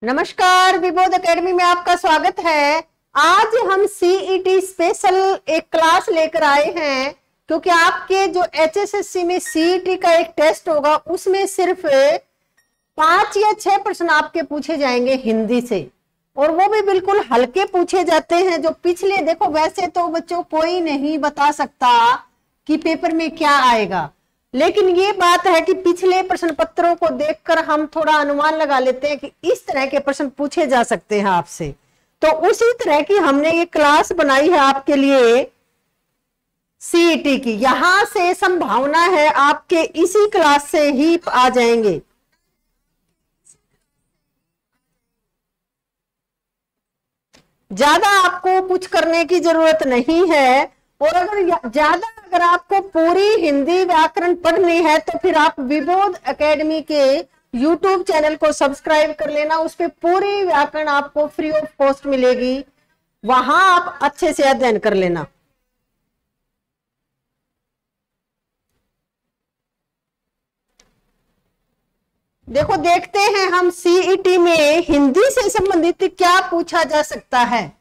नमस्कार, विबोध एकेडमी में आपका स्वागत है। आज हम सीईटी स्पेशल एक क्लास लेकर आए हैं क्योंकि आपके जो एचएसएससी में सीईटी का एक टेस्ट होगा उसमें सिर्फ 5 या 6 प्रश्न आपके पूछे जाएंगे हिंदी से, और वो भी बिल्कुल हल्के पूछे जाते हैं। जो पिछले देखो, वैसे तो बच्चों कोई नहीं बता सकता कि पेपर में क्या आएगा, लेकिन ये बात है कि पिछले प्रश्न पत्रों को देखकर हम थोड़ा अनुमान लगा लेते हैं कि इस तरह के प्रश्न पूछे जा सकते हैं आपसे। तो उसी तरह की हमने ये क्लास बनाई है आपके लिए सीईटी की। यहां से संभावना है आपके इसी क्लास से ही आ जाएंगे। ज्यादा आपको कुछ करने की जरूरत नहीं है, और अगर आपको पूरी हिंदी व्याकरण पढ़नी है तो फिर आप विबोध एकेडमी के यूट्यूब चैनल को सब्सक्राइब कर लेना। उस पे पूरी व्याकरण आपको फ्री ऑफ कॉस्ट मिलेगी, वहां आप अच्छे से अध्ययन कर लेना। देखो, देखते हैं हम सीईटी में हिंदी से संबंधित क्या पूछा जा सकता है।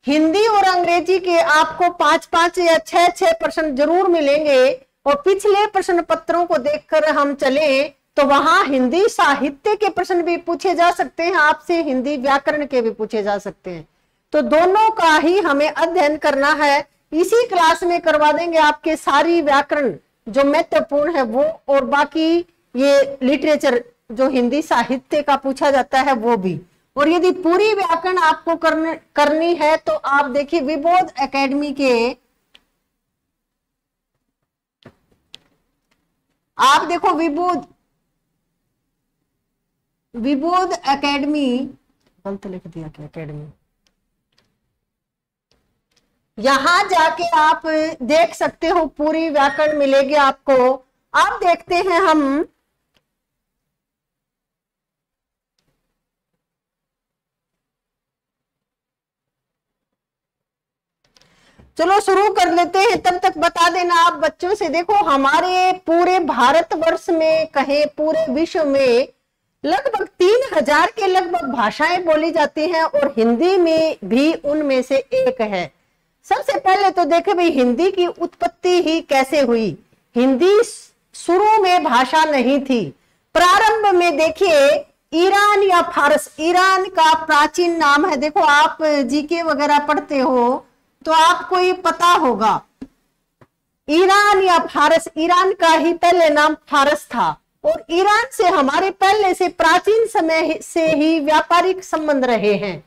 हिंदी और अंग्रेजी के आपको 5-5 या 6-6 प्रश्न जरूर मिलेंगे, और पिछले प्रश्न पत्रों को देखकर हम चले तो वहां हिंदी साहित्य के प्रश्न भी पूछे जा सकते हैं आपसे, हिंदी व्याकरण के भी पूछे जा सकते हैं। तो दोनों का ही हमें अध्ययन करना है। इसी क्लास में करवा देंगे आपके सारी व्याकरण जो महत्वपूर्ण है वो, और बाकी ये लिटरेचर जो हिंदी साहित्य का पूछा जाता है वो भी। और यदि पूरी व्याकरण आपको करनी है तो आप देखिए विबोध एकेडमी के, आप देखो विबोध एकेडमी, गलत लिख दिया क्या एकेडमी, यहां जाके आप देख सकते हो, पूरी व्याकरण मिलेगी आपको। आप देखते हैं हम चलो शुरू कर लेते हैं। तब तक बता देना आप बच्चों से, देखो हमारे पूरे भारतवर्ष में कहे पूरे विश्व में लगभग 3000 के लगभग भाषाएं बोली जाती हैं, और हिंदी में भी उनमें से एक है। सबसे पहले तो देखे भाई हिंदी की उत्पत्ति ही कैसे हुई। हिंदी शुरू में भाषा नहीं थी। प्रारंभ में देखिए ईरान या फारस, ईरान का प्राचीन नाम है। देखो आप जीके वगैरह पढ़ते हो तो आपको ये पता होगा, ईरान या फारस, ईरान का ही पहले नाम फारस था, और ईरान से हमारे पहले से प्राचीन समय से ही व्यापारिक संबंध रहे हैं।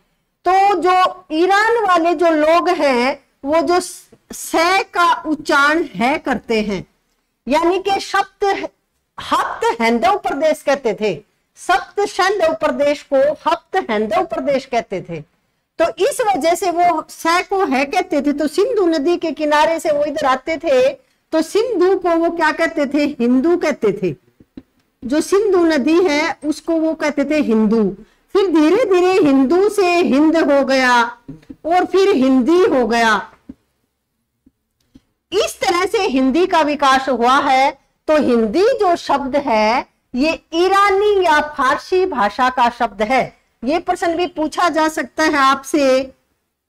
तो जो ईरान वाले जो लोग हैं वो जो स का उच्चारण है करते हैं, यानी कि हप्त हैंदव प्रदेश कहते थे। सप्त हैंदव प्रदेश को हप्त हैंदव प्रदेश कहते थे। तो इस वजह से वो स को है कहते थे। तो सिंधु नदी के किनारे से वो इधर आते थे, तो सिंधु को वो क्या कहते थे, हिंदू कहते थे। जो सिंधु नदी है उसको वो कहते थे हिंदू। फिर धीरे धीरे हिंदू से हिंद हो गया, और फिर हिंदी हो गया। इस तरह से हिंदी का विकास हुआ है। तो हिंदी जो शब्द है ये ईरानी या फारसी भाषा का शब्द है। ये प्रश्न भी पूछा जा सकता है आपसे।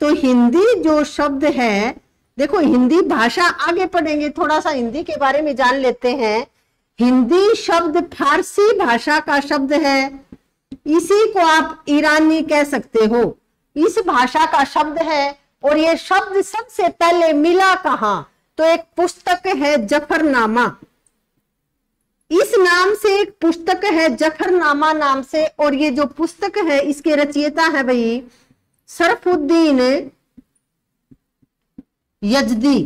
तो हिंदी जो शब्द है, देखो हिंदी भाषा, आगे पढ़ेंगे थोड़ा सा हिंदी के बारे में जान लेते हैं। हिंदी शब्द फारसी भाषा का शब्द है, इसी को आप ईरानी कह सकते हो। इस भाषा का शब्द है, और ये शब्द सबसे पहले मिला कहां, तो एक पुस्तक है जफरनामा। इस नाम से एक पुस्तक है जफरनामा नाम से, और ये जो पुस्तक है इसके रचयिता है भाई शरफुद्दीन यजदी।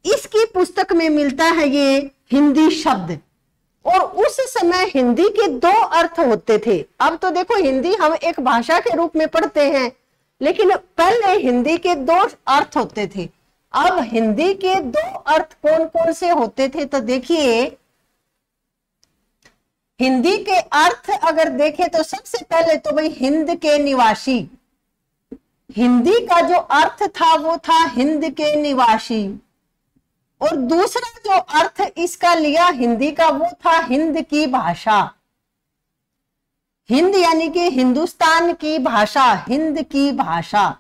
इसकी पुस्तक में मिलता है ये हिंदी शब्द। और उस समय हिंदी के 2 अर्थ होते थे। अब तो देखो हिंदी हम एक भाषा के रूप में पढ़ते हैं, लेकिन पहले हिंदी के 2 अर्थ होते थे। अब हिंदी के 2 अर्थ कौन कौन से होते थे, तो देखिए हिंदी के अर्थ अगर देखें तो सबसे पहले तो भाई हिंद के निवासी। हिंदी का जो अर्थ था वो था हिंद के निवासी। और दूसरा जो अर्थ इसका लिया हिंदी का वो था हिंद की भाषा। हिंद यानी कि हिंदुस्तान की भाषा, हिंद की भाषा।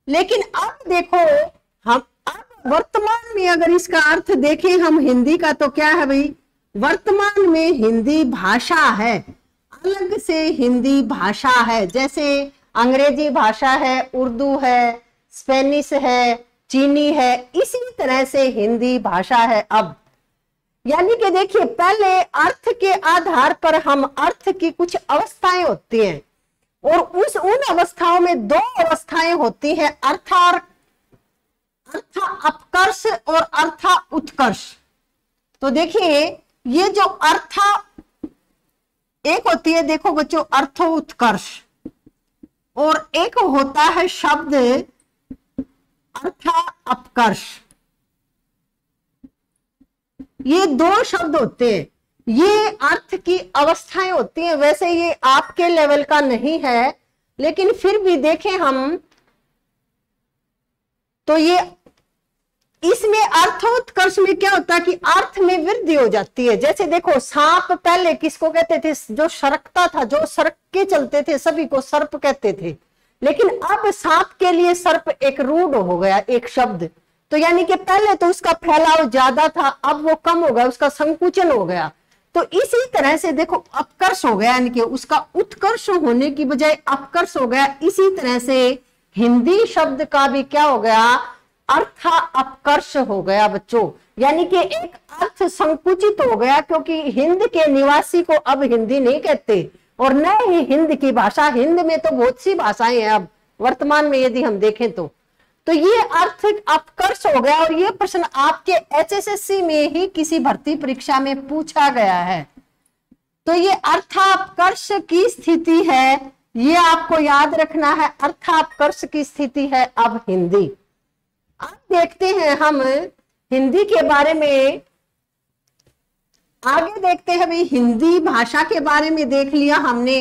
लेकिन अब देखो, हम अब वर्तमान में अगर इसका अर्थ देखें हम हिंदी का, तो क्या है भाई, वर्तमान में हिंदी भाषा है, अलग से हिंदी भाषा है। जैसे अंग्रेजी भाषा है, उर्दू है, स्पेनिश है, चीनी है, इसी तरह से हिंदी भाषा है अब। यानी कि देखिए, पहले अर्थ के आधार पर हम अर्थ की कुछ अवस्थाएं होती हैं, और उन अवस्थाओं में दो अवस्थाएं होती हैं, अर्थ अपकर्ष और अर्थ उत्कर्ष। तो देखिए, ये जो अर्थ एक होती है, देखो बच्चों, अर्थ उत्कर्ष, और एक होता है शब्द अर्थ अपकर्ष। ये दो शब्द होते हैं, ये अर्थ की अवस्थाएं होती हैं। वैसे ये आपके लेवल का नहीं है, लेकिन फिर भी देखें हम, तो ये इसमें अर्थोत्कर्ष में क्या होता है कि अर्थ में वृद्धि हो जाती है। जैसे देखो, सांप पहले किसको कहते थे, जो सरकता था, जो सरक के चलते थे, सभी को सर्प कहते थे। लेकिन अब सांप के लिए सर्प एक रूढ़ हो गया, एक शब्द। तो यानी कि पहले तो उसका फैलाव ज्यादा था, अब वो कम हो गया, उसका संकुचन हो गया। तो इसी तरह से देखो, अपकर्ष हो गया, यानी कि उसका उत्कर्ष होने की बजाय अपकर्ष हो गया। इसी तरह से हिंदी शब्द का भी क्या हो गया, अर्थ अपकर्ष हो गया बच्चों। यानी कि एक अर्थ संकुचित हो गया, क्योंकि हिंद के निवासी को अब हिंदी नहीं कहते, और न ही हिंद की भाषा। हिंद में तो बहुत सी भाषाएं हैं अब वर्तमान में, यदि हम देखें तो ये अर्थ अपकर्ष हो गया। और ये प्रश्न आपके HSSC में ही किसी भर्ती परीक्षा में पूछा गया है। तो ये अर्थ अपकर्ष की स्थिति है, ये आपको याद रखना है। अर्थ अपकर्ष की स्थिति है अब हिंदी। अब देखते हैं हम हिंदी के बारे में, आगे देखते हैं भाई। हिंदी भाषा के बारे में देख लिया हमने।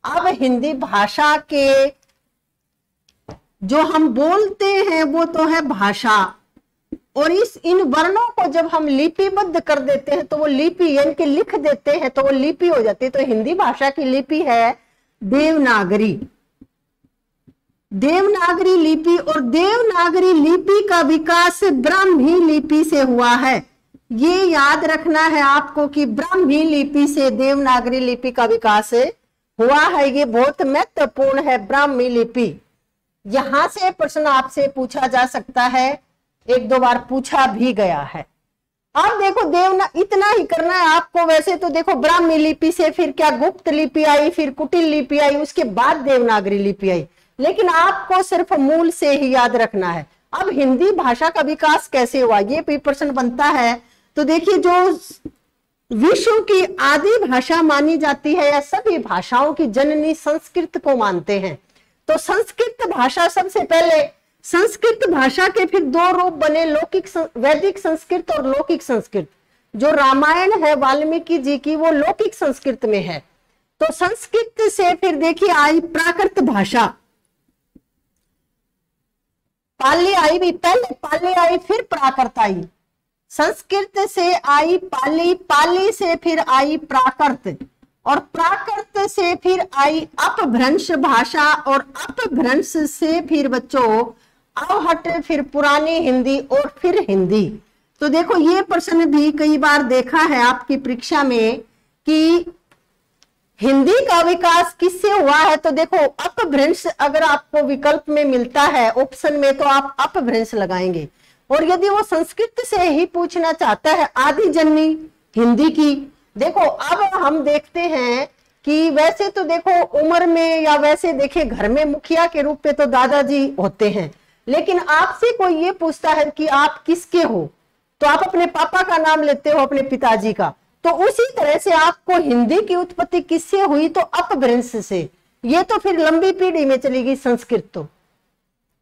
अब हिंदी भाषा के जो हम बोलते हैं वो तो है भाषा, और इन वर्णों को जब हम लिपिबद्ध कर देते हैं तो वो लिपि यानी कि लिख देते हैं तो वो लिपि हो जाती है। तो हिंदी भाषा की लिपि है देवनागरी, देवनागरी लिपि। और देवनागरी लिपि का विकास ब्राह्मी लिपि से हुआ है। ये याद रखना है आपको कि ब्राह्मी लिपि से देवनागरी लिपि का विकास हुआ है। ये बहुत महत्वपूर्ण है ब्राह्मी लिपि। यहां से प्रश्न आपसे पूछा जा सकता है, एक दो बार पूछा भी गया है। अब देखो, इतना ही करना है आपको। वैसे तो देखो, ब्राह्मी लिपि से फिर क्या गुप्त लिपि आई, फिर कुटिल लिपि आई, उसके बाद देवनागरी लिपि आई। लेकिन आपको सिर्फ मूल से ही याद रखना है। अब हिंदी भाषा का विकास कैसे हुआ, ये भी प्रश्न बनता है। तो देखिए, जो विश्व की आदि भाषा मानी जाती है, या सभी भाषाओं की जननी संस्कृत को मानते हैं, तो संस्कृत भाषा सबसे पहले, संस्कृत भाषा के फिर दो रूप बने, वैदिक संस्कृत और लौकिक संस्कृत। जो रामायण है वाल्मीकि जी की, वो लौकिक संस्कृत में है। तो संस्कृत से फिर देखिए आई प्राकृत भाषा, पाली आई भी, पहले पाली आई फिर प्राकृत आई। संस्कृत से आई पाली, पाली से फिर आई प्राकृत, और प्राकृत से फिर आई अपभ्रंश भाषा, और अपभ्रंश से फिर बच्चों अवहट, फिर पुरानी हिंदी, और फिर हिंदी। तो देखो, ये प्रश्न भी कई बार देखा है आपकी परीक्षा में कि हिंदी का विकास किससे हुआ है। तो देखो, अपभ्रंश अगर आपको विकल्प में मिलता है ऑप्शन में, तो आप अपभ्रंश लगाएंगे। और यदि वो संस्कृत से ही पूछना चाहता है आदि जननी हिंदी की, देखो अब हम देखते हैं कि वैसे तो देखो उम्र में या वैसे देखे घर में मुखिया के रूप में तो दादाजी होते हैं, लेकिन आपसे कोई ये पूछता है कि आप किसके हो, तो आप अपने पापा का नाम लेते हो, अपने पिताजी का। तो उसी तरह से आपको हिंदी की उत्पत्ति किससे हुई, तो अपभ्रंश से। ये तो फिर लंबी पीढ़ी में चली गई संस्कृत तो।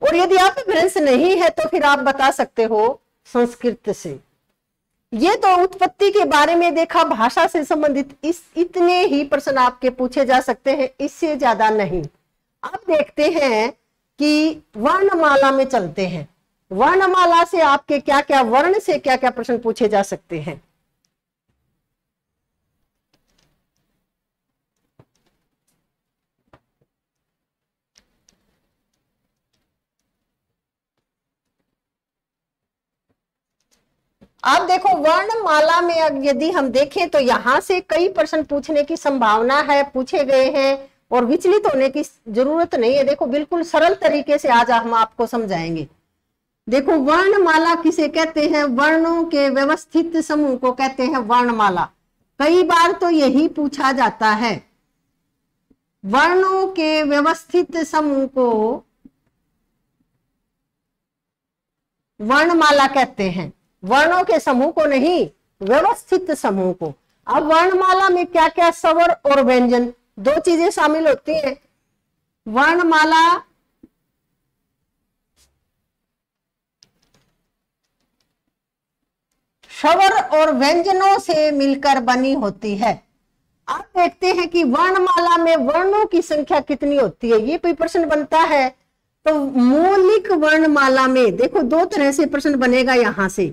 और यदि अपभ्रंश नहीं है तो फिर आप बता सकते हो संस्कृत से। ये तो उत्पत्ति के बारे में देखा, भाषा से संबंधित इतने ही प्रश्न आपके पूछे जा सकते हैं, इससे ज्यादा नहीं। अब देखते हैं कि वर्णमाला में चलते हैं। वर्णमाला से आपके क्या क्या, वर्ण से क्या क्या प्रश्न पूछे जा सकते हैं। आप देखो वर्णमाला में यदि हम देखें तो यहां से कई प्रश्न पूछने की संभावना है, पूछे गए हैं और विचलित होने की जरूरत नहीं है। देखो बिल्कुल सरल तरीके से आज हम आपको समझाएंगे। देखो वर्णमाला किसे कहते हैं, वर्णों के व्यवस्थित समूह को कहते हैं वर्णमाला। कई बार तो यही पूछा जाता है, वर्णों के व्यवस्थित समूह को वर्णमाला कहते हैं, वर्णों के समूह को नहीं, व्यवस्थित समूह को। अब वर्णमाला में क्या क्या, स्वर और व्यंजन, दो चीजें शामिल होती हैं। वर्णमाला स्वर और व्यंजनों से मिलकर बनी होती है। आप देखते हैं कि वर्णमाला में वर्णों की संख्या कितनी होती है, ये कोई प्रश्न बनता है तो मौलिक वर्णमाला में देखो दो तरह से प्रश्न बनेगा। यहां से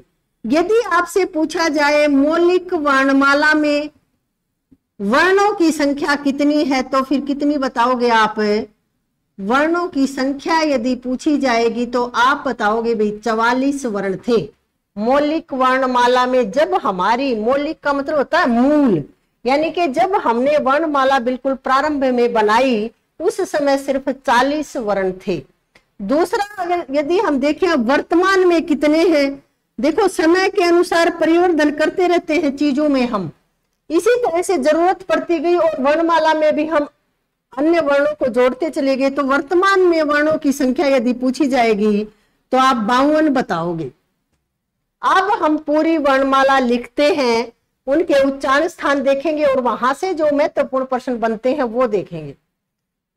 यदि आपसे पूछा जाए मौलिक वर्णमाला में वर्णों की संख्या कितनी है, तो फिर कितनी बताओगे आप। वर्णों की संख्या यदि पूछी जाएगी तो आप बताओगे भाई 44 वर्ण थे मौलिक वर्णमाला में। जब हमारी, मौलिक का मतलब होता है मूल, यानी कि जब हमने वर्णमाला बिल्कुल प्रारंभ में बनाई उस समय सिर्फ 40 वर्ण थे। दूसरा, अगर यदि हम देखें वर्तमान में कितने हैं, देखो समय के अनुसार परिवर्तन करते रहते हैं चीजों में हम, इसी तरह से जरूरत पड़ती गई और वर्णमाला में भी हम अन्य वर्णों को जोड़ते चले गए। तो वर्तमान में वर्णों की संख्या यदि पूछी जाएगी तो आप 52 बताओगे। अब हम पूरी वर्णमाला लिखते हैं, उनके उच्चारण स्थान देखेंगे और वहां से जो महत्वपूर्ण प्रश्न बनते हैं वो देखेंगे।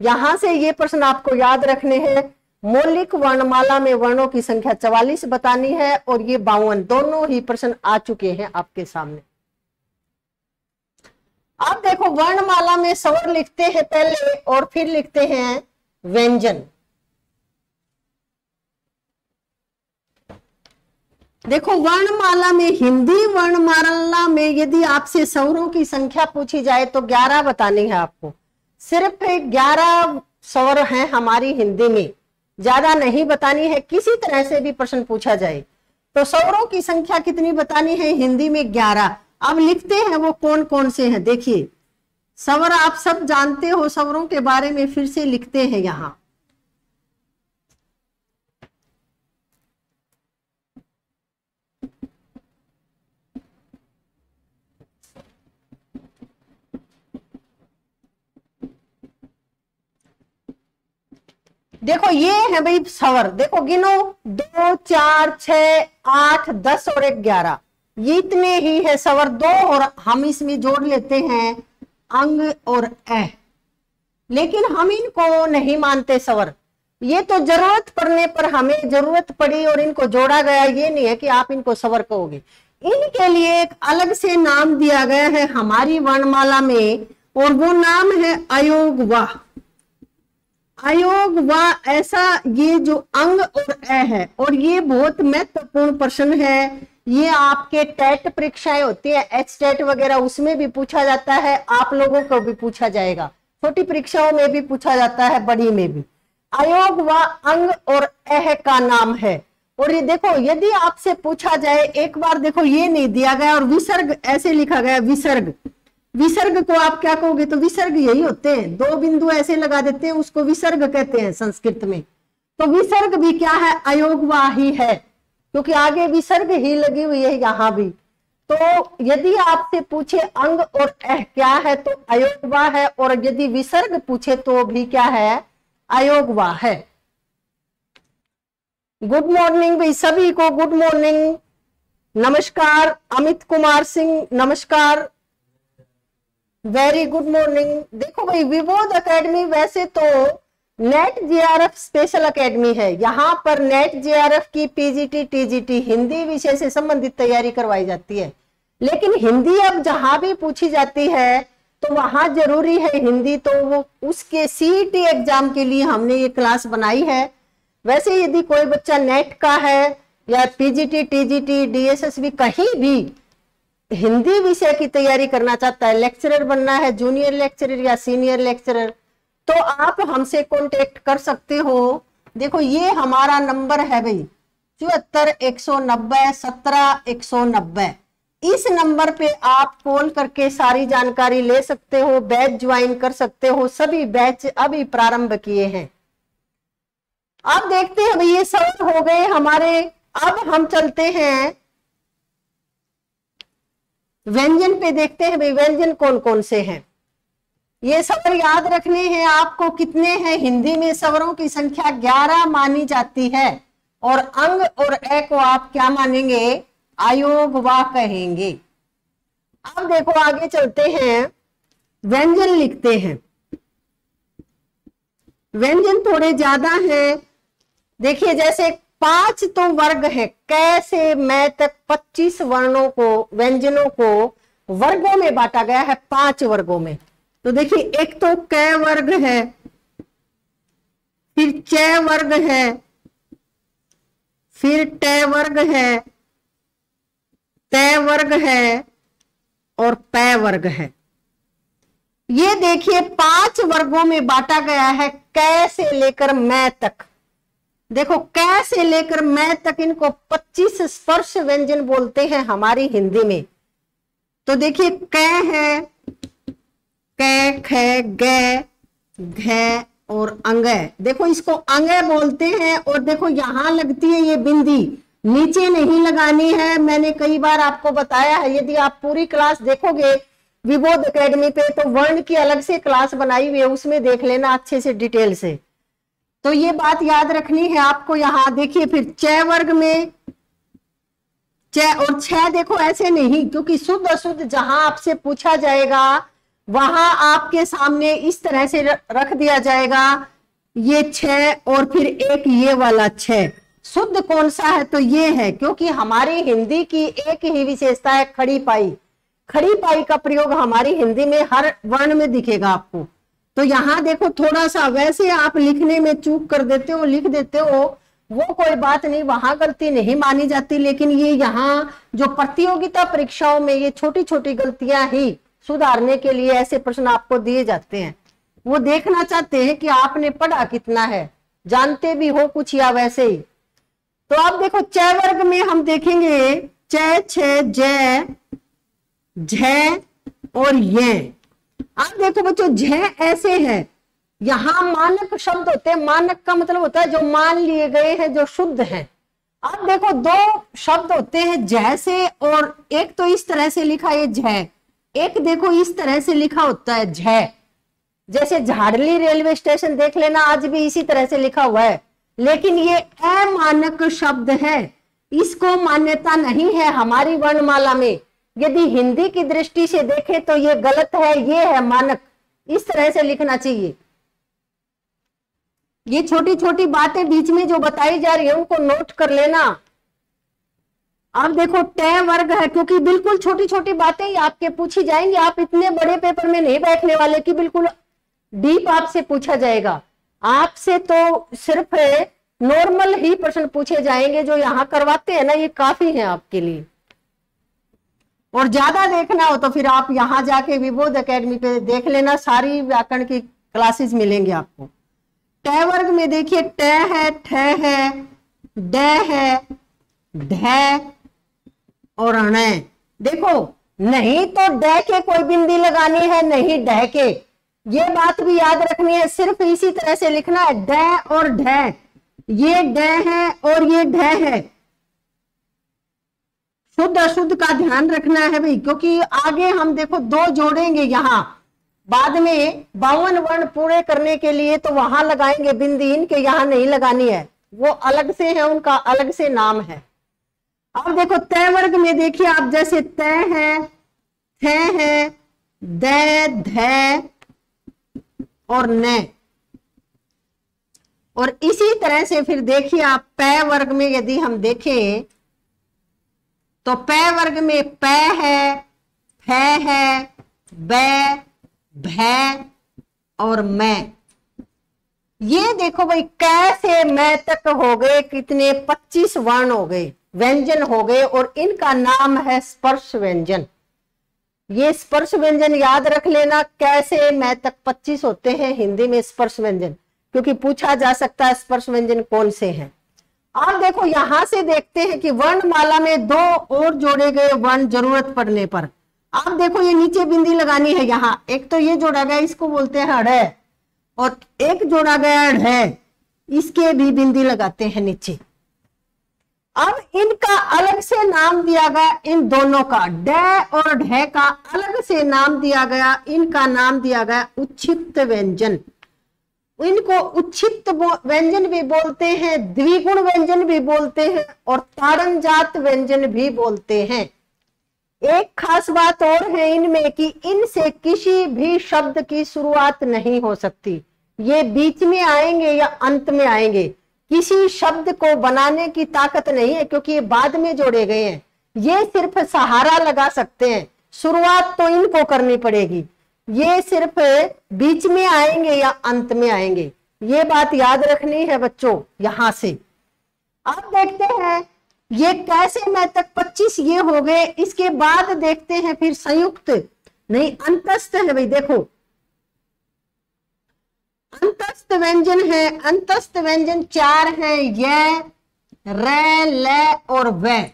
यहां से ये प्रश्न आपको याद रखने हैं। मौलिक वर्णमाला में वर्णों की संख्या 44 बतानी है और ये 52, दोनों ही प्रश्न आ चुके हैं आपके सामने। आप देखो वर्णमाला में स्वर लिखते हैं पहले और फिर लिखते हैं व्यंजन। देखो वर्णमाला में, हिंदी वर्णमाला में यदि आपसे स्वरों की संख्या पूछी जाए तो 11 बतानी है आपको। सिर्फ 11 स्वर हैं हमारी हिंदी में, ज्यादा नहीं बतानी है। किसी तरह से भी प्रश्न पूछा जाए तो स्वरों की संख्या कितनी बतानी है, हिंदी में 11। अब लिखते हैं वो कौन कौन से हैं। देखिए स्वर आप सब जानते हो, स्वरों के बारे में फिर से लिखते हैं यहां। देखो ये है भाई स्वर, देखो गिनो 2 4 6 8 10 और 11, ये इतने ही है स्वर। 2 और हम इसमें जोड़ लेते हैं अंग और ए, लेकिन हम इनको नहीं मानते स्वर। ये तो जरूरत पड़ने पर हमें जरूरत पड़ी और इनको जोड़ा गया, ये नहीं है कि आप इनको स्वर कहोगे। इनके लिए एक अलग से नाम दिया गया है हमारी वर्णमाला में और वो नाम है अयोगवाह। अयोगवाह ऐसा, ये जो अंग और ए है, और ये बहुत महत्वपूर्ण प्रश्न है। ये आपके टेट परीक्षाएं होती है, एचटेट वगैरह, उसमें भी पूछा जाता है, आप लोगों को भी पूछा जाएगा, छोटी परीक्षाओं में भी पूछा जाता है, बड़ी में भी। अयोगवाह अंग और एह का नाम है। और ये देखो यदि आपसे पूछा जाए, एक बार देखो ये नहीं दिया गया और विसर्ग ऐसे लिखा गया, विसर्ग। विसर्ग को आप क्या कहोगे, तो विसर्ग यही होते हैं, 2 बिंदु ऐसे लगा देते हैं, उसको विसर्ग कहते हैं संस्कृत में। तो विसर्ग भी क्या है, अयोगवाह ही है, क्योंकि आगे विसर्ग ही लगी हुई है यहां भी। तो यदि आपसे पूछे अंग और एह क्या है, तो अयोगवाह है, और यदि विसर्ग पूछे तो भी क्या है, अयोगवाह है। गुड मॉर्निंग भाई सभी को, गुड मॉर्निंग, नमस्कार। अमित कुमार सिंह नमस्कार, वेरी गुड मॉर्निंग। देखो भाई विबोध एकेडमी वैसे तो नेट जेआरएफ स्पेशल एकेडमी है, यहाँ पर नेट जेआरएफ की पीजीटी टीजीटी हिंदी विषय से संबंधित तैयारी करवाई जाती है। लेकिन हिंदी अब जहां भी पूछी जाती है तो वहां जरूरी है हिंदी, तो वो उसके सीईटी एग्जाम के लिए हमने ये क्लास बनाई है। वैसे यदि कोई बच्चा नेट का है या पीजीटी, टीजीटी, डीएसएसबी कहीं भी हिंदी विषय की तैयारी करना चाहता है, लेक्चरर बनना है, जूनियर लेक्चरर या सीनियर लेक्चरर, तो आप हमसे कांटेक्ट कर सकते हो। देखो ये हमारा नंबर है भाई 7419070190। इस नंबर पे आप कॉल करके सारी जानकारी ले सकते हो, बैच ज्वाइन कर सकते हो। सभी बैच अभी प्रारंभ किए हैं। अब देखते हैं भाई ये सब हो गए हमारे। अब हम चलते हैं व्यंजन पे, देखते हैं भाई व्यंजन कौन कौन से हैं। ये स्वर याद रखने हैं आपको। कितने हैं? हिंदी में स्वरों की संख्या 11 मानी जाती है और अंग और ए को आप क्या मानेंगे? आयोग वा कहेंगे। अब देखो आगे चलते हैं, व्यंजन लिखते हैं। व्यंजन थोड़े ज्यादा हैं। देखिए जैसे 5 तो वर्ग है, क से मैं तक 25 वर्णों को, व्यंजनों को वर्गों में बांटा गया है, 5 वर्गों में। तो देखिए एक तो क वर्ग है, फिर च वर्ग है, फिर ट वर्ग है, त वर्ग है और प वर्ग है। ये देखिए 5 वर्गों में बांटा गया है, क से लेकर मैं तक। देखो क से लेकर मैं तक इनको 25 स्पर्श व्यंजन बोलते हैं हमारी हिंदी में। तो देखिए क है, क, ख, ग, घ और अंग। देखो इसको अंग बोलते हैं। और देखो यहां लगती है ये बिंदी, नीचे नहीं लगानी है। मैंने कई बार आपको बताया है, यदि आप पूरी क्लास देखोगे विबोध एकेडमी पे तो वर्ण की अलग से क्लास बनाई हुई है, उसमें देख लेना अच्छे से डिटेल से। तो ये बात याद रखनी है आपको। यहां देखिए फिर च वर्ग में च और छ, देखो ऐसे नहीं, क्योंकि शुद्ध अशुद्ध जहां आपसे पूछा जाएगा वहां आपके सामने इस तरह से रख दिया जाएगा, ये छ और फिर एक ये वाला छ। शुद्ध कौन सा है? तो ये है, क्योंकि हमारी हिंदी की एक ही विशेषता है खड़ी पाई। खड़ी पाई का प्रयोग हमारी हिंदी में हर वर्ण में दिखेगा आपको। तो यहां देखो थोड़ा सा वैसे आप लिखने में चूक कर देते हो, लिख देते हो, वो कोई बात नहीं, वहां गलती नहीं मानी जाती। लेकिन ये यहाँ जो प्रतियोगिता परीक्षाओं में ये छोटी छोटी गलतियां ही सुधारने के लिए ऐसे प्रश्न आपको दिए जाते हैं। वो देखना चाहते हैं कि आपने पढ़ा कितना है, जानते भी हो कुछ या वैसे ही। तो अब देखो च वर्ग में हम देखेंगे च, छ, ज, झ और ये। अब देखो बच्चों झ ऐसे है, यहां मानक शब्द होते हैं। मानक का मतलब होता है जो मान लिए गए हैं, जो शुद्ध हैं। अब देखो 2 शब्द होते हैं जैसे, और एक तो इस तरह से लिखा है झ, एक देखो इस तरह से लिखा होता है झ। जैसे झाड़ली रेलवे स्टेशन देख लेना, आज भी इसी तरह से लिखा हुआ है। लेकिन ये अमानक शब्द है, इसको मान्यता नहीं है हमारी वर्णमाला में। यदि हिंदी की दृष्टि से देखें तो ये गलत है, ये है मानक, इस तरह से लिखना चाहिए। ये छोटी छोटी बातें बीच में जो बताई जा रही है उनको नोट कर लेना। अब देखो ट वर्ग है, क्योंकि बिल्कुल छोटी छोटी बातें ही आपके पूछी जाएंगी। आप इतने बड़े पेपर में नहीं बैठने वाले कि बिल्कुल डीप आपसे पूछा जाएगा। आपसे तो सिर्फ नॉर्मल ही प्रश्न पूछे जाएंगे। जो यहाँ करवाते हैं ना, ये काफी है आपके लिए। और ज्यादा देखना हो तो फिर आप यहाँ जाके विबोध एकेडमी पे देख लेना, सारी व्याकरण की क्लासेस मिलेंगे आपको। ट वर्ग में देखिए ट है, ठ है, ड है, ढ और ण। देखो नहीं तो ड के कोई बिंदी लगानी है, नहीं ढ के। ये बात भी याद रखनी है, सिर्फ इसी तरह से लिखना है ड और ढ। ये ड है और ये ढ है। शुद्ध अशुद्ध का ध्यान रखना है भाई, क्योंकि आगे हम देखो 2 जोड़ेंगे यहाँ बाद में 52 वर्ण पूरे करने के लिए, तो वहां लगाएंगे बिंदी, इनके यहाँ नहीं लगानी है, वो अलग से है, उनका अलग से नाम है। अब देखो त वर्ग में देखिए आप, जैसे त है, थ है, द, ध और न। और इसी तरह से फिर देखिए आप प वर्ग में यदि हम देखें तो प वर्ग में प है, फ है, ब, भ और मैं। ये देखो भाई, कै से मैं तक हो गए कितने, 25 वर्ण हो गए, व्यंजन हो गए, और इनका नाम है स्पर्श व्यंजन। ये स्पर्श व्यंजन याद रख लेना, कैसे मैं तक 25 होते हैं हिंदी में स्पर्श व्यंजन, क्योंकि पूछा जा सकता है स्पर्श व्यंजन कौन से हैं। अब देखो यहां से देखते हैं कि वर्णमाला में 2 और जोड़े गए वर्ण जरूरत पड़ने पर। आप देखो ये नीचे बिंदी लगानी है, यहाँ एक तो ये जोड़ा गया, इसको बोलते हैं अढ़, और एक जोड़ा गया ढ, इसके भी बिंदी लगाते हैं नीचे। अब इनका अलग से नाम दिया गया, इन दोनों का, ड और ढ का अलग से नाम दिया गया, इनका नाम दिया गया उच्छित्त व्यंजन। इनको उच्छित्त व्यंजन भी बोलते हैं, द्विगुण व्यंजन भी बोलते हैं, और ताड़नजात व्यंजन भी बोलते हैं। एक खास बात और है इनमें कि इनसे किसी भी शब्द की शुरुआत नहीं हो सकती, ये बीच में आएंगे या अंत में आएंगे, किसी शब्द को बनाने की ताकत नहीं है, क्योंकि ये बाद में जोड़े गए हैं। ये सिर्फ सहारा लगा सकते हैं, शुरुआत तो इनको करनी पड़ेगी, ये सिर्फ बीच में आएंगे या अंत में आएंगे, ये बात याद रखनी है बच्चों। यहां से अब देखते हैं ये कैसे मैं तक 25 ये हो गए, इसके बाद देखते हैं फिर संयुक्त, नहीं अंतस्थ है भाई। देखो अंतस्थ व्यंजन है, अंतस्थ व्यंजन 4 है, य, र, ल और व,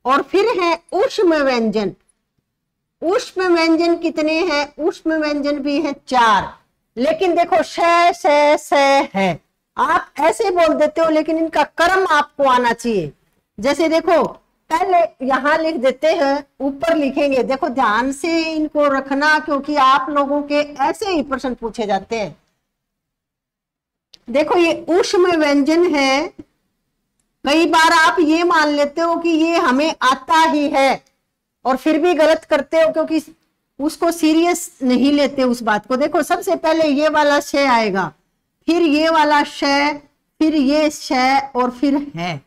और फिर है ऊष्म व्यंजन। ऊष्म व्यंजन कितने हैं, ऊष्म व्यंजन भी है 4, लेकिन देखो श है, आप ऐसे बोल देते हो, लेकिन इनका क्रम आपको आना चाहिए। जैसे देखो पहले यहां लिख देते हैं, ऊपर लिखेंगे, देखो ध्यान से इनको रखना, क्योंकि आप लोगों के ऐसे ही प्रश्न पूछे जाते हैं। देखो ये ऊष्म व्यंजन है, कई बार आप ये मान लेते हो कि ये हमें आता ही है, और फिर भी गलत करते हो, क्योंकि उसको सीरियस नहीं लेते उस बात को। देखो सबसे पहले ये वाला श आएगा, फिर ये वाला श, फिर ये श, और फिर है,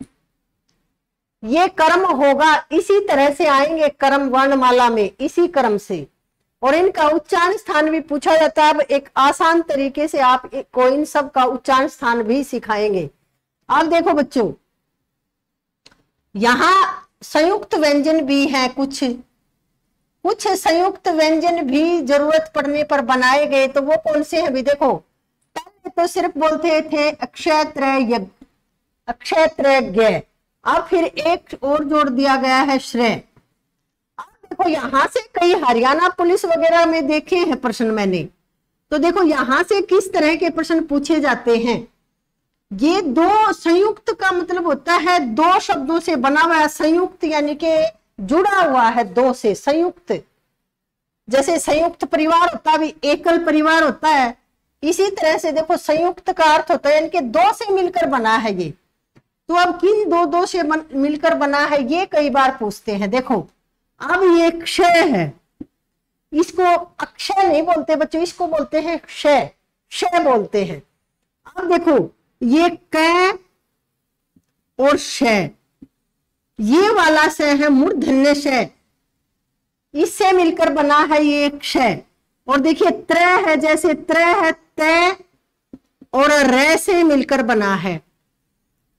ये कर्म होगा। इसी तरह से आएंगे कर्म वर्णमाला में, इसी क्रम से, और इनका उच्चारण स्थान भी पूछा जाता है। अब एक आसान तरीके से आपको इन सब का उच्चारण स्थान भी सिखाएंगे। अब देखो बच्चों, यहां संयुक्त व्यंजन भी है, कुछ संयुक्त व्यंजन भी जरूरत पड़ने पर बनाए गए, तो वो कौन से हैं भी। देखो पहले तो सिर्फ बोलते थे अक्षयत्र, अक्षयत्र, अब फिर एक और जोड़ दिया गया है श्रेय। अब देखो यहां से कई हरियाणा पुलिस वगैरह में देखे हैं प्रश्न मैंने, तो देखो यहां से किस तरह के प्रश्न पूछे जाते हैं। ये 2 संयुक्त का मतलब होता है 2 शब्दों से बना हुआ है, संयुक्त यानी कि जुड़ा हुआ है 2 से, संयुक्त। जैसे संयुक्त परिवार होता है, एकल परिवार होता है, इसी तरह से देखो संयुक्त का अर्थ होता है यानी कि 2 से मिलकर बना है ये। तो अब किन 2 से मिलकर बना है, ये कई बार पूछते हैं। देखो अब ये क्षय है, इसको अक्षय नहीं बोलते बच्चों, इसको बोलते हैं क्षय, क्षय बोलते हैं। अब देखो ये क और शय, ये वाला श है मूर्धन्य श, इससे मिलकर बना है ये क्षय। और देखिए त्र है, जैसे त्र है तय और र से मिलकर बना है।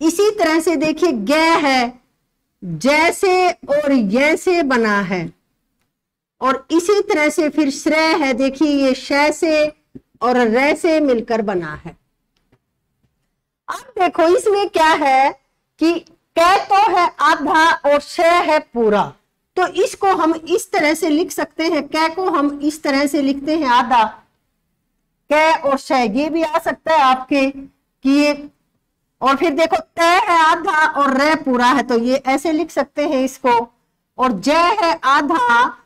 इसी तरह से देखिए ग है, जैसे और य से बना है, और इसी तरह से फिर श्रेय है, देखिए ये श से और र से मिलकर बना है। अब देखो इसमें क्या है कि क तो है आधा और श है पूरा, तो इसको हम इस तरह से लिख सकते हैं, क को हम इस तरह से लिखते हैं आधा, क और श, ये भी आ सकता है आपके कि ये, और फिर देखो तय है आधा और र पूरा है, तो ये ऐसे लिख सकते हैं इसको, और जय है आधा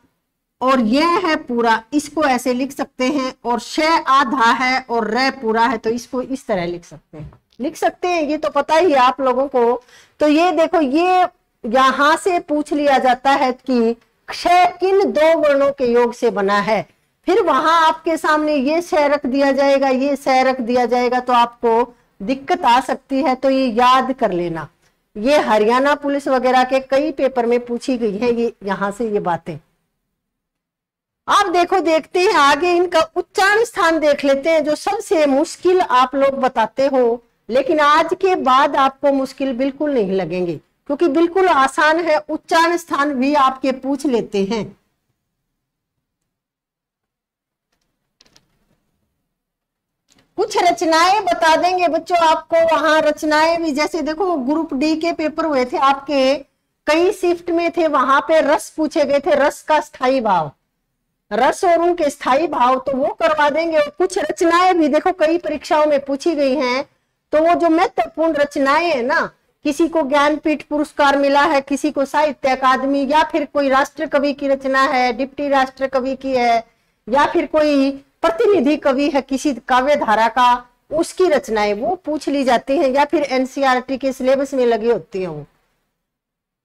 और यह है पूरा, इसको ऐसे लिख सकते हैं, और श आधा है और र पूरा है, तो इसको इस तरह लिख सकते हैं, ये तो पता ही है आप लोगों को। तो ये देखो ये यहां से पूछ लिया जाता है कि क्षय किन 2 वर्णों के योग से बना है, फिर वहां आपके सामने ये श रख दिया जाएगा, ये श रख दिया जाएगा, तो आपको दिक्कत आ सकती है। तो ये याद कर लेना, ये हरियाणा पुलिस वगैरह के कई पेपर में पूछी गई है ये, यहां से ये बातें। आप देखो, देखते हैं आगे इनका उच्चारण स्थान देख लेते हैं, जो सबसे मुश्किल आप लोग बताते हो, लेकिन आज के बाद आपको मुश्किल बिल्कुल नहीं लगेंगे, क्योंकि बिल्कुल आसान है। उच्चारण स्थान भी आपके पूछ लेते हैं। कुछ रचनाएं बता देंगे बच्चों आपको, वहां रचनाएं भी, जैसे देखो ग्रुप डी के पेपर हुए थे आपके, कई शिफ्ट में थे, वहां पे रस पूछे गए थे, रस का स्थायी भाव, रस और उनके स्थायी भाव, तो वो करवा देंगे। और कुछ रचनाएं भी देखो कई परीक्षाओं में पूछी गई हैं, तो वो जो महत्वपूर्ण रचनाएं है ना, किसी को ज्ञानपीठ पुरस्कार मिला है, किसी को साहित्य अकादमी, या फिर कोई राष्ट्र कवि की रचना है, डिप्टी राष्ट्र कवि की है, या फिर कोई प्रतिनिधि कवि है किसी काव्य धारा का, उसकी रचनाएं वो पूछ ली जाती हैं, या फिर एनसीईआरटी के सिलेबस में लगी होती हैं, वो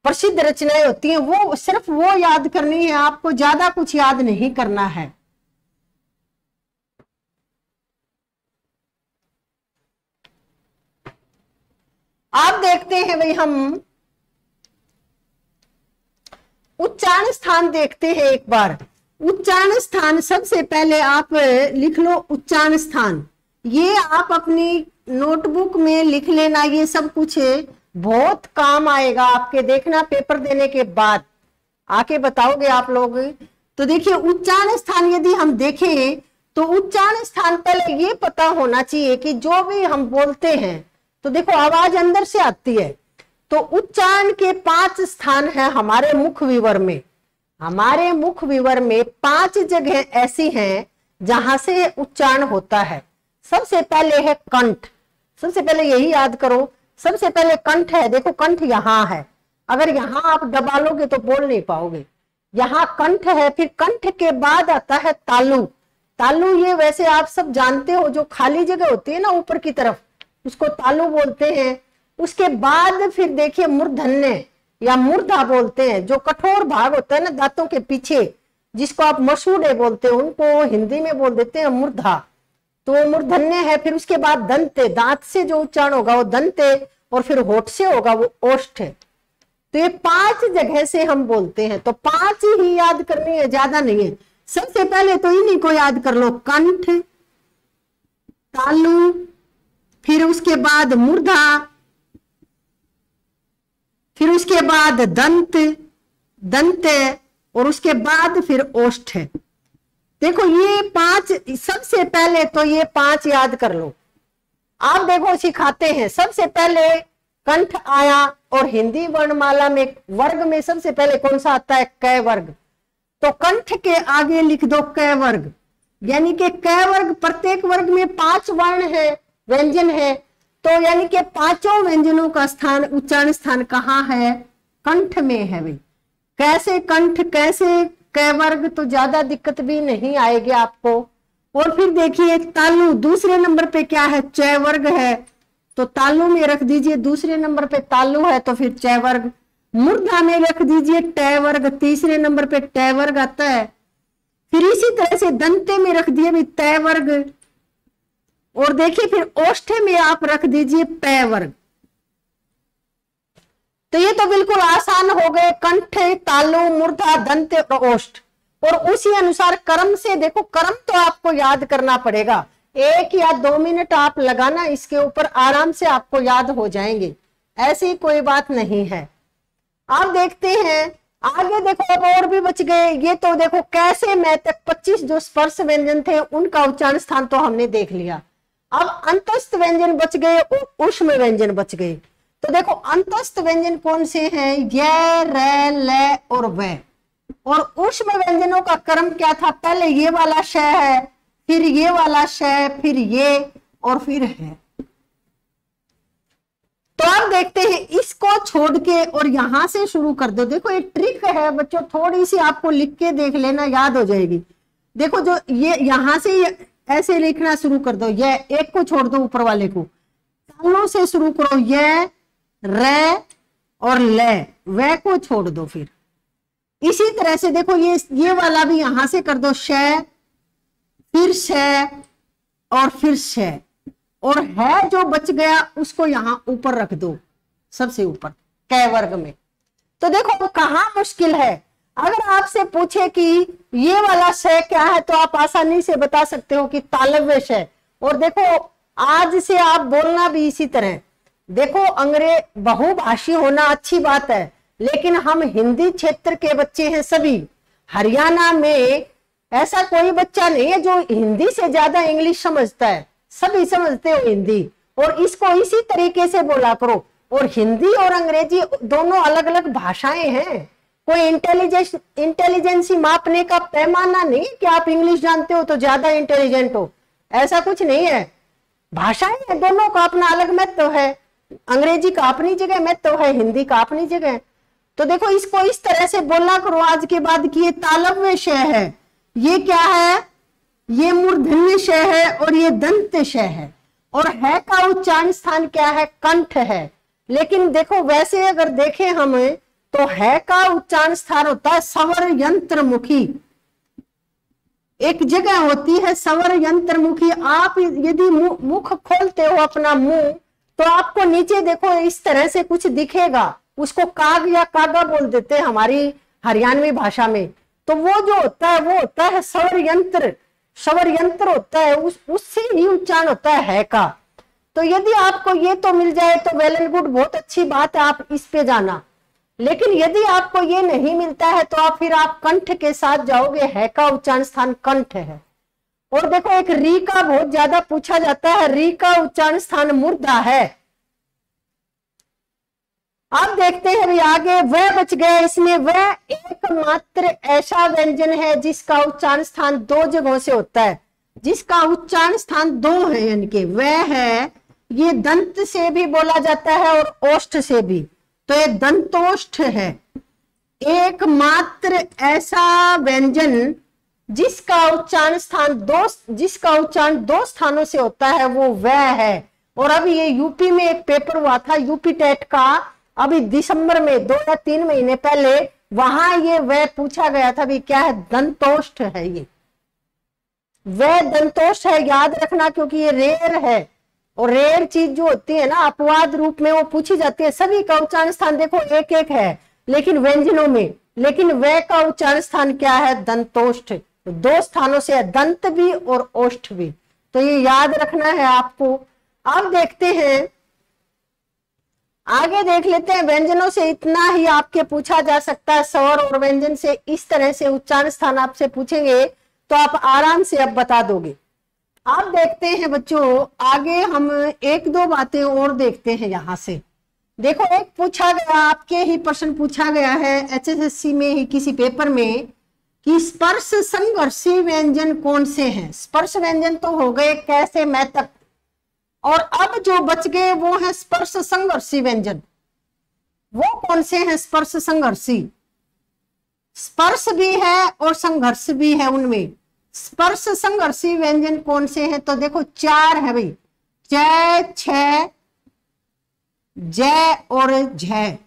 प्रसिद्ध रचनाएं होती हैं, वो सिर्फ वो याद करनी है आपको, ज्यादा कुछ याद नहीं करना है। आप देखते हैं भाई, हम उच्चारण स्थान देखते हैं एक बार। उच्चारण स्थान सबसे पहले आप लिख लो, उच्चारण स्थान, ये आप अपनी नोटबुक में लिख लेना, ये सब कुछ बहुत काम आएगा आपके, देखना पेपर देने के बाद आके बताओगे आप लोग। तो देखिए उच्चारण स्थान यदि हम देखें तो उच्चारण स्थान पहले ये पता होना चाहिए कि जो भी हम बोलते हैं, तो देखो आवाज अंदर से आती है, तो उच्चारण के 5 स्थान है हमारे मुख विवर में। हमारे मुख विवर में 5 जगह ऐसी हैं जहां से उच्चारण होता है। सबसे पहले है कंठ, सबसे पहले यही याद करो, सबसे पहले कंठ है। देखो कंठ यहाँ है, अगर यहाँ आप दबा लोगे तो बोल नहीं पाओगे, यहाँ कंठ है। फिर कंठ के बाद आता है तालु। तालु ये वैसे आप सब जानते हो, जो खाली जगह होती है ना ऊपर की तरफ, उसको तालु बोलते हैं। उसके बाद फिर देखिए मूर्धन्य या मूर्धा बोलते हैं, जो कठोर भाग होता है ना दांतों के पीछे, जिसको आप मसूड़े बोलते हैं, उनको हिंदी में बोल देते हैं मूर्धा, तो मूर्धन्य है। फिर उसके बाद दंते, दांत से जो उच्चारण होगा वो दंते, और फिर होठ से होगा वो ओष्ठ है। तो ये 5 जगह से हम बोलते हैं, तो 5 ही याद करनी है, ज्यादा नहीं है। सबसे पहले तो इन्हीं को याद कर लो, कंठ, तालु, फिर उसके बाद मूर्धा, फिर उसके बाद दंत, दंते, और उसके बाद फिर ओष्ठ है। देखो ये 5, सबसे पहले तो ये 5 याद कर लो। आप देखो सिखाते हैं, सबसे पहले कंठ आया, और हिंदी वर्णमाला में वर्ग में सबसे पहले कौन सा आता है? क वर्ग। तो कंठ के आगे लिख दो क वर्ग, यानी कि क वर्ग, प्रत्येक वर्ग में 5 वर्ण है, व्यंजन है, तो यानी कि 5 व्यंजनों का स्थान, उच्चारण स्थान कहाँ है? कंठ में है भाई। कैसे कंठ, कैसे क वर्ग, तो ज्यादा दिक्कत भी नहीं आएगी आपको। और फिर देखिए तालु, दूसरे नंबर पे क्या है? च वर्ग है, तो तालु में रख दीजिए, दूसरे नंबर पे तालु है तो फिर च वर्ग। मूर्धा में रख दीजिए ट वर्ग, तीसरे नंबर पे ट वर्ग आता है। फिर इसी तरह से दंते में रख दिए भी त वर्ग, और देखिए फिर ओष्ठे में आप रख दीजिए प वर्ग। तो ये तो बिल्कुल आसान हो गए, कंठ, तालु, मूर्धा, दंत और ओष्ठ। और उसी अनुसार कर्म से देखो, कर्म तो आपको याद करना पड़ेगा, 1 या 2 मिनट आप लगाना इसके ऊपर, आराम से आपको याद हो जाएंगे, ऐसी कोई बात नहीं है। आप देखते हैं आगे, देखो अब और भी बच गए। ये तो देखो कैसे मैं तक 25 जो स्पर्श व्यंजन थे उनका उच्चारण स्थान तो हमने देख लिया। अब अंतस्थ व्यंजन बच गए, ऊष्म व्यंजन बच गए। तो देखो अंतस्थ व्यंजन कौन से हैं? य, र, ल और व। और ऊष्म व्यंजनों का क्रम क्या था? पहले ये वाला श है, फिर ये वाला श, फिर ये, और फिर है। तो आप देखते हैं इसको छोड़ के और यहां से शुरू कर दो। देखो एक ट्रिक है बच्चों, थोड़ी सी आपको लिख के देख लेना, याद हो जाएगी। देखो जो ये यहां से ऐसे लिखना शुरू कर दो, ये एक को छोड़ दो, ऊपर वाले को तालों से शुरू करो, ये, र और ल, व को छोड़ दो। फिर इसी तरह से देखो ये वाला भी यहां से कर दो, श, फिर श और फिर श, और है जो बच गया उसको यहां ऊपर रख दो, सबसे ऊपर क वर्ग में। तो देखो कहां मुश्किल है, अगर आपसे पूछे कि ये वाला श क्या है तो आप आसानी से बता सकते हो कि तालव्य श। और देखो आज से आप बोलना भी इसी तरह। देखो अंग्रेज बहुभाषी होना अच्छी बात है, लेकिन हम हिंदी क्षेत्र के बच्चे हैं सभी। हरियाणा में ऐसा कोई बच्चा नहीं है जो हिंदी से ज्यादा इंग्लिश समझता है, सभी समझते हो हिंदी। और इसको इसी तरीके से बोला करो। और हिंदी और अंग्रेजी दोनों अलग अलग भाषाएं हैं। कोई इंटेलिजेंसी मापने का पैमाना नहीं कि आप इंग्लिश जानते हो तो ज्यादा इंटेलिजेंट हो, ऐसा कुछ नहीं है। भाषाएं हैं, दोनों का अपना अलग महत्व है। अंग्रेजी का अपनी जगह महत्व है, हिंदी का अपनी जगह। तो देखो इसको इस तरह से बोलना करो आज के बाद कि ये तालव्य श है। ये क्या है? ये मूर्धन्य श है और ये दंत श है। और है का उच्चारण स्थान क्या है? कंठ है। लेकिन देखो वैसे अगर देखें हम तो है का उच्चारण स्थान होता है स्वर यंत्र मुखी। एक जगह होती है स्वर यंत्र मुखी। आप यदि मुख खोलते हो अपना मुंह तो आपको नीचे देखो इस तरह से कुछ दिखेगा, उसको काग या कागा बोल देते हैं हमारी हरियाणवी भाषा में। तो वो जो होता है वो होता है स्वर यंत्र। स्वर यंत्र होता है, उससे ही उच्चारण होता है का। तो यदि आपको ये तो मिल जाए तो वेल एंड गुड, बहुत अच्छी बात है, आप इस पे जाना। लेकिन यदि आपको ये नहीं मिलता है तो आप फिर आप कंठ के साथ जाओगे। है का उच्चारण स्थान कंठ है। और देखो एक री का बहुत ज्यादा पूछा जाता है, री का उच्चारण स्थान मूर्धा है। अब देखते हैं अभी आगे, वह बच गया। इसमें वह एकमात्र ऐसा व्यंजन है जिसका उच्चारण स्थान दो जगहों से होता है, जिसका उच्चारण स्थान दो है। यानी कि वह है, ये दंत से भी बोला जाता है और ओष्ठ से भी, तो ये दंतोष्ठ है। एकमात्र ऐसा व्यंजन जिसका उच्चारण स्थान दो स्थानों से होता है वो वह है। और अभी ये यूपी में एक पेपर हुआ था, यूपी टेट का, अभी दिसंबर में 2 या 3 महीने पहले, वहां ये वह पूछा गया था भी क्या है? दंतोष्ठ है। ये वह दंतोष्ठ है, याद रखना, क्योंकि ये रेयर है। और रेयर चीज जो होती है ना अपवाद रूप में वो पूछी जाती है। सभी का उच्चारण स्थान देखो एक एक है लेकिन व्यंजनों में, लेकिन वह का उच्चारण स्थान क्या है? दंतोष्ठ। दो स्थानों से है, दंत भी और ओष्ठ भी, तो ये याद रखना है आपको। अब देखते हैं आगे, देख लेते हैं। व्यंजनों से इतना ही आपके पूछा जा सकता है, स्वर और व्यंजन से इस तरह से उच्चारण स्थान आपसे पूछेंगे तो आप आराम से अब बता दोगे। आप देखते हैं बच्चों आगे हम एक दो बातें और देखते हैं। यहां से देखो एक पूछा गया, आपके ही प्रश्न पूछा गया है एचएसएससी में ही किसी पेपर में कि स्पर्श संघर्षी व्यंजन कौन से हैं। स्पर्श व्यंजन तो हो गए कैसे मैं तक, और अब जो बच गए वो है स्पर्श संघर्षी व्यंजन। वो कौन से हैं स्पर्श संघर्षी? स्पर्श भी है और संघर्ष भी है उनमें। स्पर्श संघर्षी व्यंजन कौन से हैं? तो देखो 4 है भाई, च, छ, जय और झय।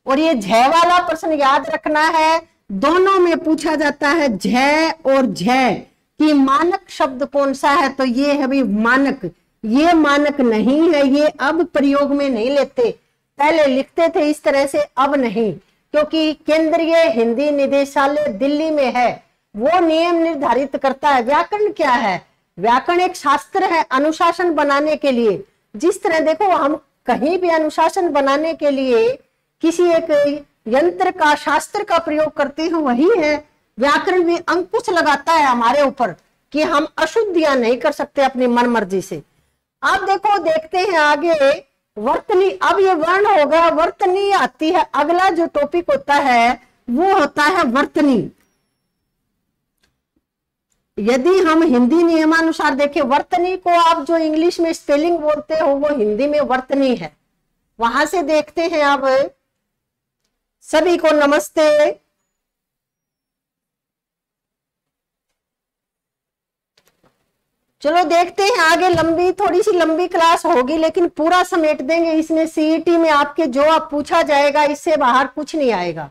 और ये झय वाला प्रश्न याद रखना है, दोनों में पूछा जाता है झय और झय कि मानक शब्द कौन सा है। तो ये है भाई मानक। ये मानक नहीं है, ये अब प्रयोग में नहीं लेते, पहले लिखते थे इस तरह से, अब नहीं, क्योंकि केंद्रीय हिंदी निदेशालय दिल्ली में है, वो नियम निर्धारित करता है। व्याकरण क्या है? व्याकरण एक शास्त्र है अनुशासन बनाने के लिए। जिस तरह देखो हम कहीं भी अनुशासन बनाने के लिए किसी एक यंत्र का, शास्त्र का प्रयोग करते हैं, वही है व्याकरण भी अंकुश लगाता है हमारे ऊपर कि हम अशुद्धियां नहीं कर सकते अपनी मन मर्जी से। अब देखो देखते हैं आगे वर्तनी। अब ये वर्ण होगा, वर्तनी आती है। अगला जो टॉपिक होता है वो होता है वर्तनी। यदि हम हिंदी नियमानुसार देखें, वर्तनी को आप जो इंग्लिश में स्पेलिंग बोलते हो वो हिंदी में वर्तनी है। वहां से देखते हैं। अब सभी को नमस्ते। चलो देखते हैं आगे। थोड़ी सी लंबी क्लास होगी लेकिन पूरा समेट देंगे इसमें। सीईटी में आपके जो आप पूछा जाएगा इससे बाहर कुछ नहीं आएगा।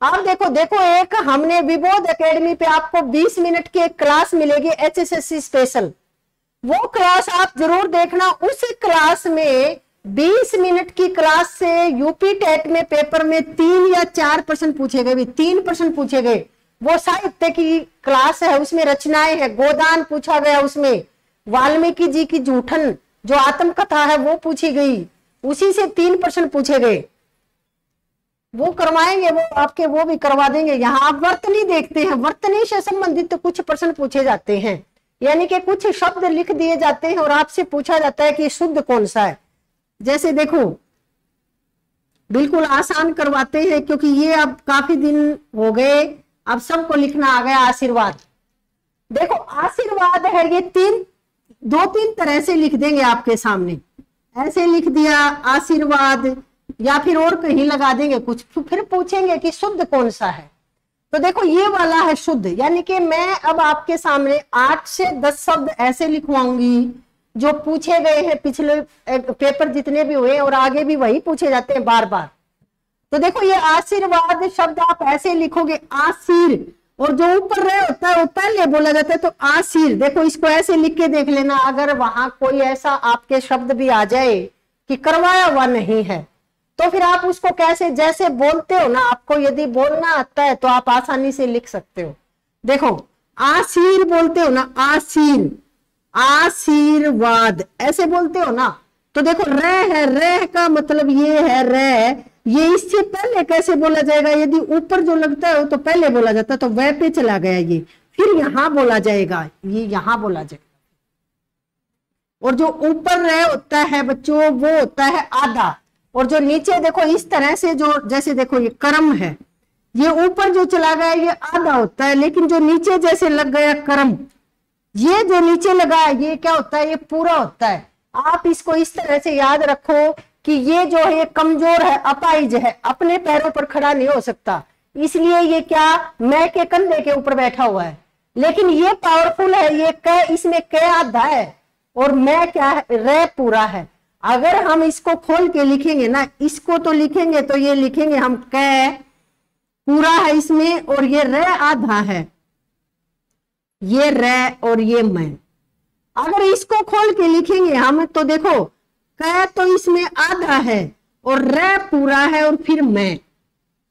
अब देखो एक हमने विबोध एकेडमी पे आपको 20 मिनट की एक क्लास मिलेगी एचएसएससी स्पेशल। वो क्लास आप जरूर देखना। उस क्लास में 20 मिनट की क्लास से यूपी टेट में पेपर में 3 या 4 प्रश्न पूछे गए, भी 3 प्रश्न पूछे गए। वो साहित्य की क्लास है, उसमें रचनाएं है, गोदान पूछा गया, उसमें वाल्मीकि जी की जूठन जो आत्मकथा है वो पूछी गई, उसी से 3 प्रश्न पूछे गए। वो करवाएंगे, वो आपके वो भी करवा देंगे। यहाँ आप वर्तनी देखते हैं, वर्तनी से संबंधित तो कुछ प्रश्न पूछे जाते हैं, यानी कि कुछ शब्द लिख दिए जाते हैं और आपसे पूछा जाता है कि शुद्ध कौन सा है। जैसे देखो, बिल्कुल आसान करवाते हैं, क्योंकि ये अब काफी दिन हो गए, अब सबको लिखना आ गया। आशीर्वाद, देखो आशीर्वाद है, ये 2-3 तरह से लिख देंगे आपके सामने। ऐसे लिख दिया आशीर्वाद, या फिर और कहीं लगा देंगे कुछ, फिर पूछेंगे कि शुद्ध कौन सा है। तो देखो ये वाला है शुद्ध, यानी कि मैं अब आपके सामने 8 से 10 शब्द ऐसे लिखवाऊंगी जो पूछे गए हैं पिछले पेपर जितने भी हुए, और आगे भी वही पूछे जाते हैं बार बार। तो देखो ये आशीर्वाद शब्द आप ऐसे लिखोगे, आशीर, और जो ऊपर रह होता है वो पहले बोला जाता है, तो आशीर। देखो इसको ऐसे लिख के देख लेना, अगर वहां कोई ऐसा आपके शब्द भी आ जाए कि करवाया हुआ नहीं है, तो फिर आप उसको कैसे, जैसे बोलते हो ना, आपको यदि बोलना आता है तो आप आसानी से लिख सकते हो। देखो आशीर बोलते हो ना, आशीर, आशीर्वाद ऐसे बोलते हो ना, तो देखो रे है, रे का मतलब ये है रे, ये इससे पहले कैसे बोला जाएगा, यदि ऊपर जो लगता है तो पहले बोला जाता है, तो वह पे चला गया ये, फिर यहां बोला जाएगा, ये यहां बोला जाएगा। और जो ऊपर रे होता है बच्चों वो होता है आधा, और जो नीचे देखो इस तरह से, जो जैसे देखो ये कर्म है, ये ऊपर जो चला गया ये आधा होता है, लेकिन जो नीचे जैसे लग गया कर्म, ये जो नीचे लगा है ये क्या होता है, ये पूरा होता है। आप इसको इस तरह से याद रखो कि ये जो है ये कमजोर है, अपाहिज है, अपने पैरों पर खड़ा नहीं हो सकता, इसलिए ये क्या मैं के कंधे के ऊपर बैठा हुआ है। लेकिन ये पावरफुल है, ये क, इसमें क आधा है और मैं क्या है, रे पूरा है। अगर हम इसको खोल के लिखेंगे ना, इसको तो लिखेंगे तो ये लिखेंगे हम क पूरा है इसमें, और ये रे आधा है, ये रे और ये मैं। अगर इसको खोल के लिखेंगे हम तो देखो क तो इसमें आधा है और रे पूरा है और फिर मैं,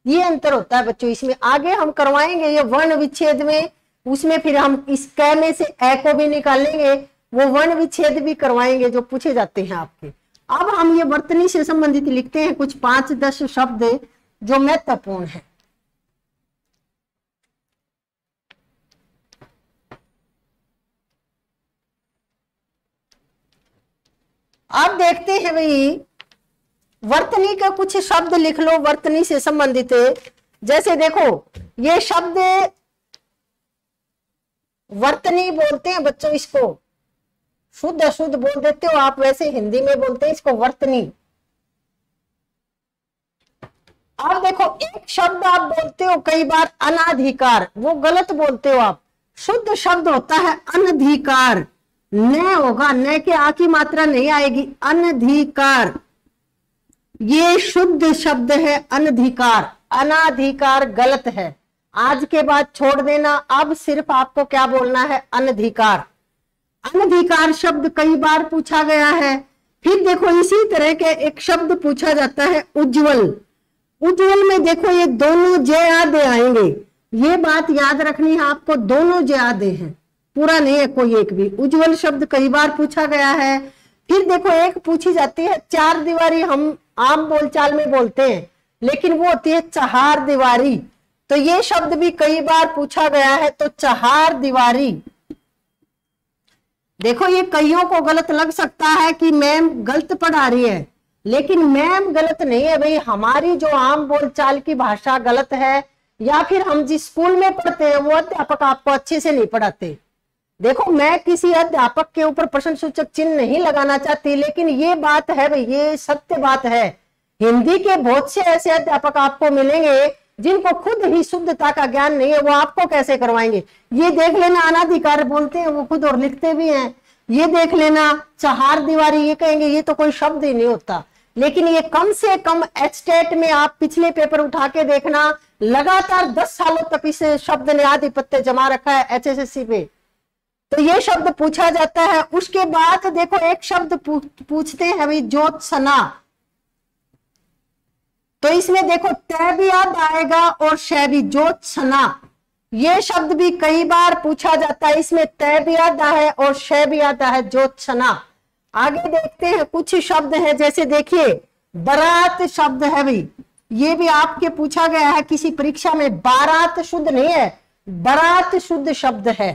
ये अंतर होता है बच्चों। इसमें आगे हम करवाएंगे ये वर्ण विच्छेद में, उसमें फिर हम इस क में से ए को भी निकालेंगे, वो वर्ण विच्छेद भी करवाएंगे जो पूछे जाते हैं आपके। अब हम ये वर्तनी से संबंधित लिखते हैं कुछ 5-10 शब्द जो महत्वपूर्ण है। अब देखते हैं भाई, वर्तनी का कुछ शब्द लिख लो वर्तनी से संबंधित। जैसे देखो ये शब्द वर्तनी बोलते हैं बच्चों, इसको शुद्ध अशुद्ध बोल देते हो आप, वैसे हिंदी में बोलते हैं इसको वर्तनी। अब देखो एक शब्द आप बोलते हो कई बार अनाधिकार, वो गलत बोलते हो आप। शुद्ध शब्द होता है अनधिकार, न होगा, न के आ की मात्रा नहीं आएगी, अनधिकार, ये शुद्ध शब्द है अनधिकार। अनाधिकार गलत है, आज के बाद छोड़ देना, अब सिर्फ आपको क्या बोलना है, अनधिकार। अनधिकार शब्द कई बार पूछा गया है। फिर देखो इसी तरह के एक शब्द पूछा जाता है उज्जवल। उज्जवल में देखो ये दोनों जय आदे आएंगे, ये बात याद रखनी है आपको, दोनों जय आदे हैं, पूरा नहीं है कोई एक भी। उज्जवल शब्द कई बार पूछा गया है। फिर देखो एक पूछी जाती है चार दीवारी, हम आम बोलचाल में बोलते हैं, लेकिन वो होती है चहार दीवारी, तो ये शब्द भी कई बार पूछा गया है। तो चहार दीवारी, देखो ये कईयों को गलत लग सकता है कि मैम गलत पढ़ा रही है, लेकिन मैम गलत नहीं है भाई, हमारी जो आम बोलचाल की भाषा गलत है, या फिर हम जिस स्कूल में पढ़ते हैं वो अध्यापक आपको अच्छे से नहीं पढ़ाते। देखो मैं किसी अध्यापक के ऊपर प्रश्न सूचक चिन्ह नहीं लगाना चाहती, लेकिन ये बात है भाई, ये सत्य बात है। हिंदी के बहुत से ऐसे अध्यापक आपको मिलेंगे जिनको खुद ही शुद्धता का ज्ञान नहीं है, वो आपको कैसे करवाएंगे। ये देख लेना अनाधिकार बोलते हैं वो खुद और लिखते भी हैं। ये देख लेना चहार दीवारी, ये कहेंगे ये तो कोई शब्द ही नहीं होता, लेकिन ये कम से कम एचटेट में आप पिछले पेपर उठा के देखना, लगातार 10 सालों तक इस शब्द ने आधिपत्य जमा रखा है एचएसएससी पे। तो ये शब्द पूछा जाता है। उसके बाद देखो एक शब्द पूछते हैं अभी, ज्योत्सना। तो इसमें देखो तय भी याद आएगा और शय भी, ज्योत्सना। ये शब्द भी कई बार पूछा जाता है, इसमें तय भी आता है और शय भी आता है, ज्योत्सना। आगे देखते हैं कुछ शब्द है, जैसे देखिए बारात शब्द है भाई, ये भी आपके पूछा गया है किसी परीक्षा में। बारात शुद्ध नहीं है, बारात शुद्ध शब्द है।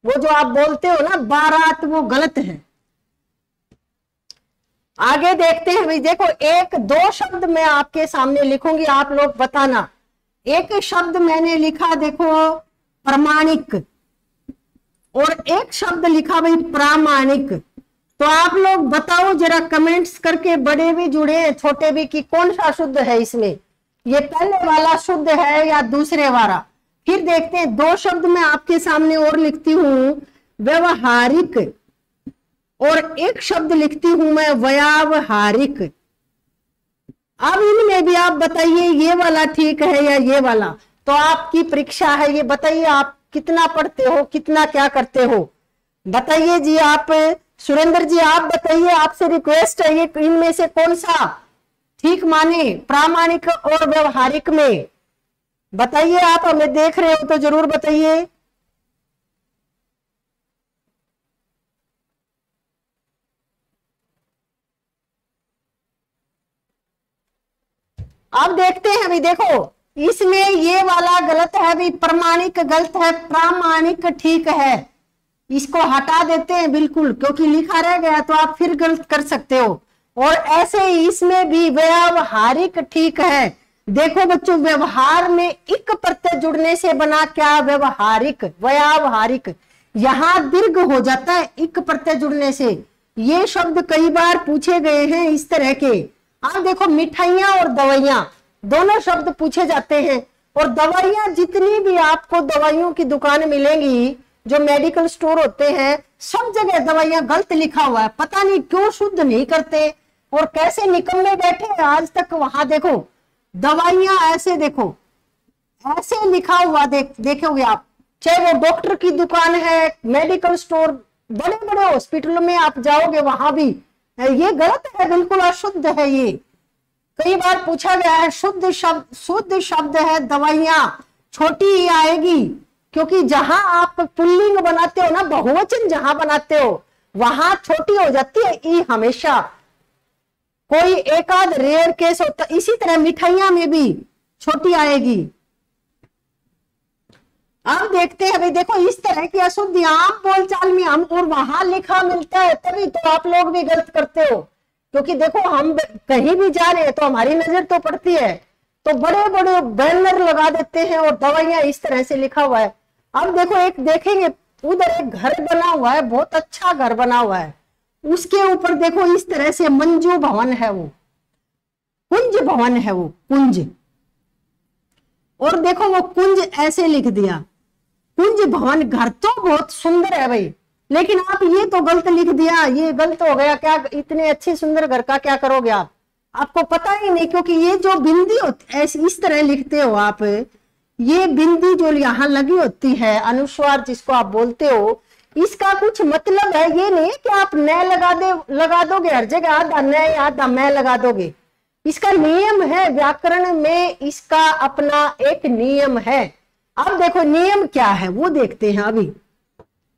वो जो आप बोलते हो ना बारात, वो गलत है। आगे देखते हैं भाई, देखो एक दो शब्द मैं आपके सामने लिखूंगी, आप लोग बताना। एक शब्द मैंने लिखा देखो प्रमाणिक, और एक शब्द लिखा भाई प्रामाणिक। तो आप लोग बताओ जरा कमेंट्स करके, बड़े भी जुड़े हैं छोटे भी, कि कौन सा शुद्ध है इसमें, ये पहले वाला शुद्ध है या दूसरे वाला। फिर देखते हैं दो शब्द मैं आपके सामने और लिखती हूं, व्यवहारिक, और एक शब्द लिखती हूं मैं व्यावहारिक। अब इनमें भी आप बताइए ये वाला ठीक है या ये वाला। तो आपकी परीक्षा है, ये बताइए आप कितना पढ़ते हो, कितना क्या करते हो, बताइए जी। आप सुरेंद्र जी आप बताइए, आपसे रिक्वेस्ट है, ये इनमें से कौन सा ठीक माने प्रामाणिक और व्यवहारिक में, बताइए। आप हमें देख रहे हो तो जरूर बताइए। अब देखते हैं अभी, देखो इसमें ये वाला गलत है अभी, प्रमाणिक गलत है, प्रामाणिक ठीक है। इसको हटा देते हैं बिल्कुल, क्योंकि लिखा रह गया तो आप फिर गलत कर सकते हो। और ऐसे ही इसमें भी व्यावहारिक ठीक है। देखो बच्चों, व्यवहार में इक प्रत्यय जुड़ने से बना क्या, व्यवहारिक, व्यावहारिक। यहां दीर्घ हो जाता है इक प्रत्यय जुड़ने से। ये शब्द कई बार पूछे गए हैं इस तरह के। आप देखो मिठाइयां और दवाइयां दोनों शब्द पूछे जाते हैं। और दवाइयां जितनी भी आपको दवाइयों की दुकान मिलेंगी, जो मेडिकल स्टोर होते हैं, सब जगह दवाइयां गलत लिखा हुआ है। पता नहीं क्यों शुद्ध नहीं करते और कैसे निकम्मे बैठे हैं आज तक। वहां देखो दवाइयां ऐसे, देखो ऐसे लिखा हुआ, देखोगे आप, चाहे वो डॉक्टर की दुकान है, मेडिकल स्टोर, बड़े बड़े हॉस्पिटलों में आप जाओगे वहां भी ये गलत है, बिल्कुल अशुद्ध है। ये कई बार पूछा गया है। शुद्ध शब्द है दवाइयां, छोटी ही आएगी, क्योंकि जहां आप पुल्लिंग बनाते हो ना, बहुवचन जहां बनाते हो, वहां छोटी हो जाती है ई हमेशा। कोई एक आध रेयर केस होता, इसी तरह मिठाइयां में भी छोटी आएगी। अब देखते हैं अभी, देखो इस तरह की अशुद्धि आम बोलचाल में हम और वहां लिखा मिलता है, तभी तो आप लोग भी गलत करते हो। क्योंकि देखो हम कहीं भी जा रहे हैं तो हमारी नजर तो पड़ती है, तो बड़े बड़े बैनर लगा देते हैं और दवाइयां इस तरह से लिखा हुआ है। अब देखो एक देखेंगे, उधर एक घर बना हुआ है, बहुत अच्छा घर बना हुआ है, उसके ऊपर देखो इस तरह से मंजू भवन है, वो कुंज भवन है, वो कुंज। और देखो वो कुंज ऐसे लिख दिया, कुंज भवन। घर तो बहुत सुंदर है भाई, लेकिन आप ये तो गलत लिख दिया, ये गलत हो गया। क्या इतने अच्छे सुंदर घर का क्या करोगे आप, आपको पता ही नहीं। क्योंकि ये जो बिंदी होती है, इस तरह लिखते हो आप, ये बिंदी जो यहाँ लगी होती है, अनुस्वार जिसको आप बोलते हो, इसका कुछ मतलब है। ये नहीं कि आप न लगा दोगे हर जगह, आधा न आधा मैं लगा दोगे। इसका नियम है, व्याकरण में इसका अपना एक नियम है। अब देखो नियम क्या है वो देखते हैं अभी।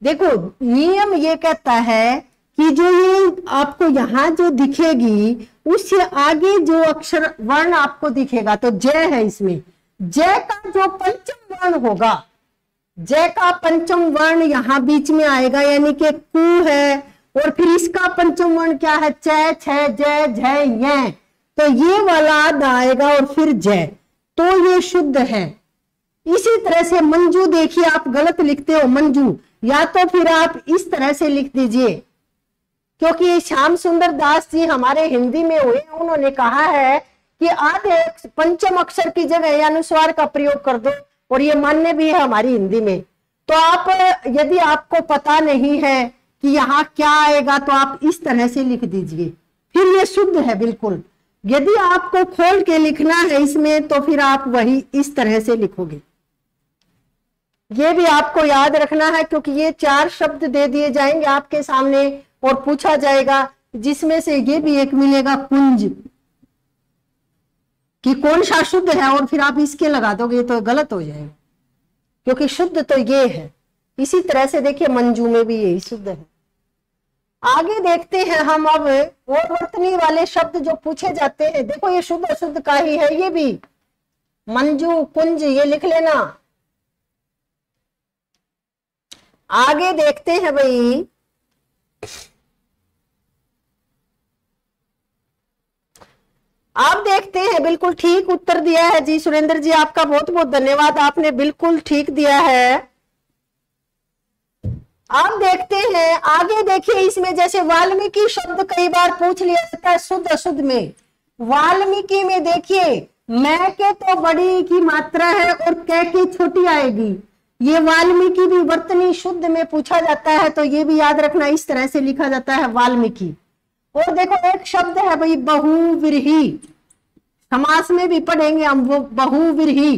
देखो नियम ये कहता है कि जो ये आपको यहाँ जो दिखेगी, उससे आगे जो अक्षर वर्ण आपको दिखेगा, तो जय है इसमें, जय का जो पंचम वर्ण होगा, जय का पंचम वर्ण यहाँ बीच में आएगा, यानी कि कु है। और फिर इसका पंचम वर्ण क्या है, च, छ, जय, झय, य। तो ये वाला आधा आएगा और फिर जय, तो ये शुद्ध है। इसी तरह से मंजू, देखिए आप गलत लिखते हो मंजू, या तो फिर आप इस तरह से लिख दीजिए। क्योंकि श्याम सुंदर दास जी हमारे हिंदी में हुए, उन्होंने कहा है कि आधे पंचम अक्षर की जगह अनुस्वार का प्रयोग कर दो, और ये मान्य भी है हमारी हिंदी में। तो आप यदि आपको पता नहीं है कि यहाँ क्या आएगा, तो आप इस तरह से लिख दीजिए, फिर ये शुद्ध है बिल्कुल। यदि आपको खोल के लिखना है इसमें, तो फिर आप वही इस तरह से लिखोगे। ये भी आपको याद रखना है, क्योंकि ये 4 शब्द दे दिए जाएंगे आपके सामने और पूछा जाएगा, जिसमें से ये भी एक मिलेगा कुंज, कि कौन सा शुद्ध है, और फिर आप इसके लगा दोगे तो गलत हो जाएगा, क्योंकि शुद्ध तो ये है। इसी तरह से देखिए मंजू में भी यही शुद्ध है। आगे देखते हैं हम अब और वर्तनी वाले शब्द जो पूछे जाते हैं। देखो ये शुद्ध अशुद्ध का ही है, ये भी मंजू कुंज ये लिख लेना। आगे देखते हैं भाई, आप देखते हैं, बिल्कुल ठीक उत्तर दिया है जी सुरेंद्र जी, आपका बहुत बहुत धन्यवाद, आपने बिल्कुल ठीक दिया है। आप देखते हैं आगे, देखिए इसमें जैसे वाल्मीकि शब्द कई बार पूछ लिया जाता है शुद्ध अशुद्ध में। वाल्मीकि में देखिए मैं के तो बड़ी की मात्रा है और कै की छोटी आएगी, ये वाल्मीकि भी वर्तनी शुद्ध में पूछा जाता है, तो ये भी याद रखना, इस तरह से लिखा जाता है वाल्मीकि। और देखो एक शब्द है भाई बहुव्रीहि, समास में भी पढ़ेंगे हम वो बहुव्रीहि,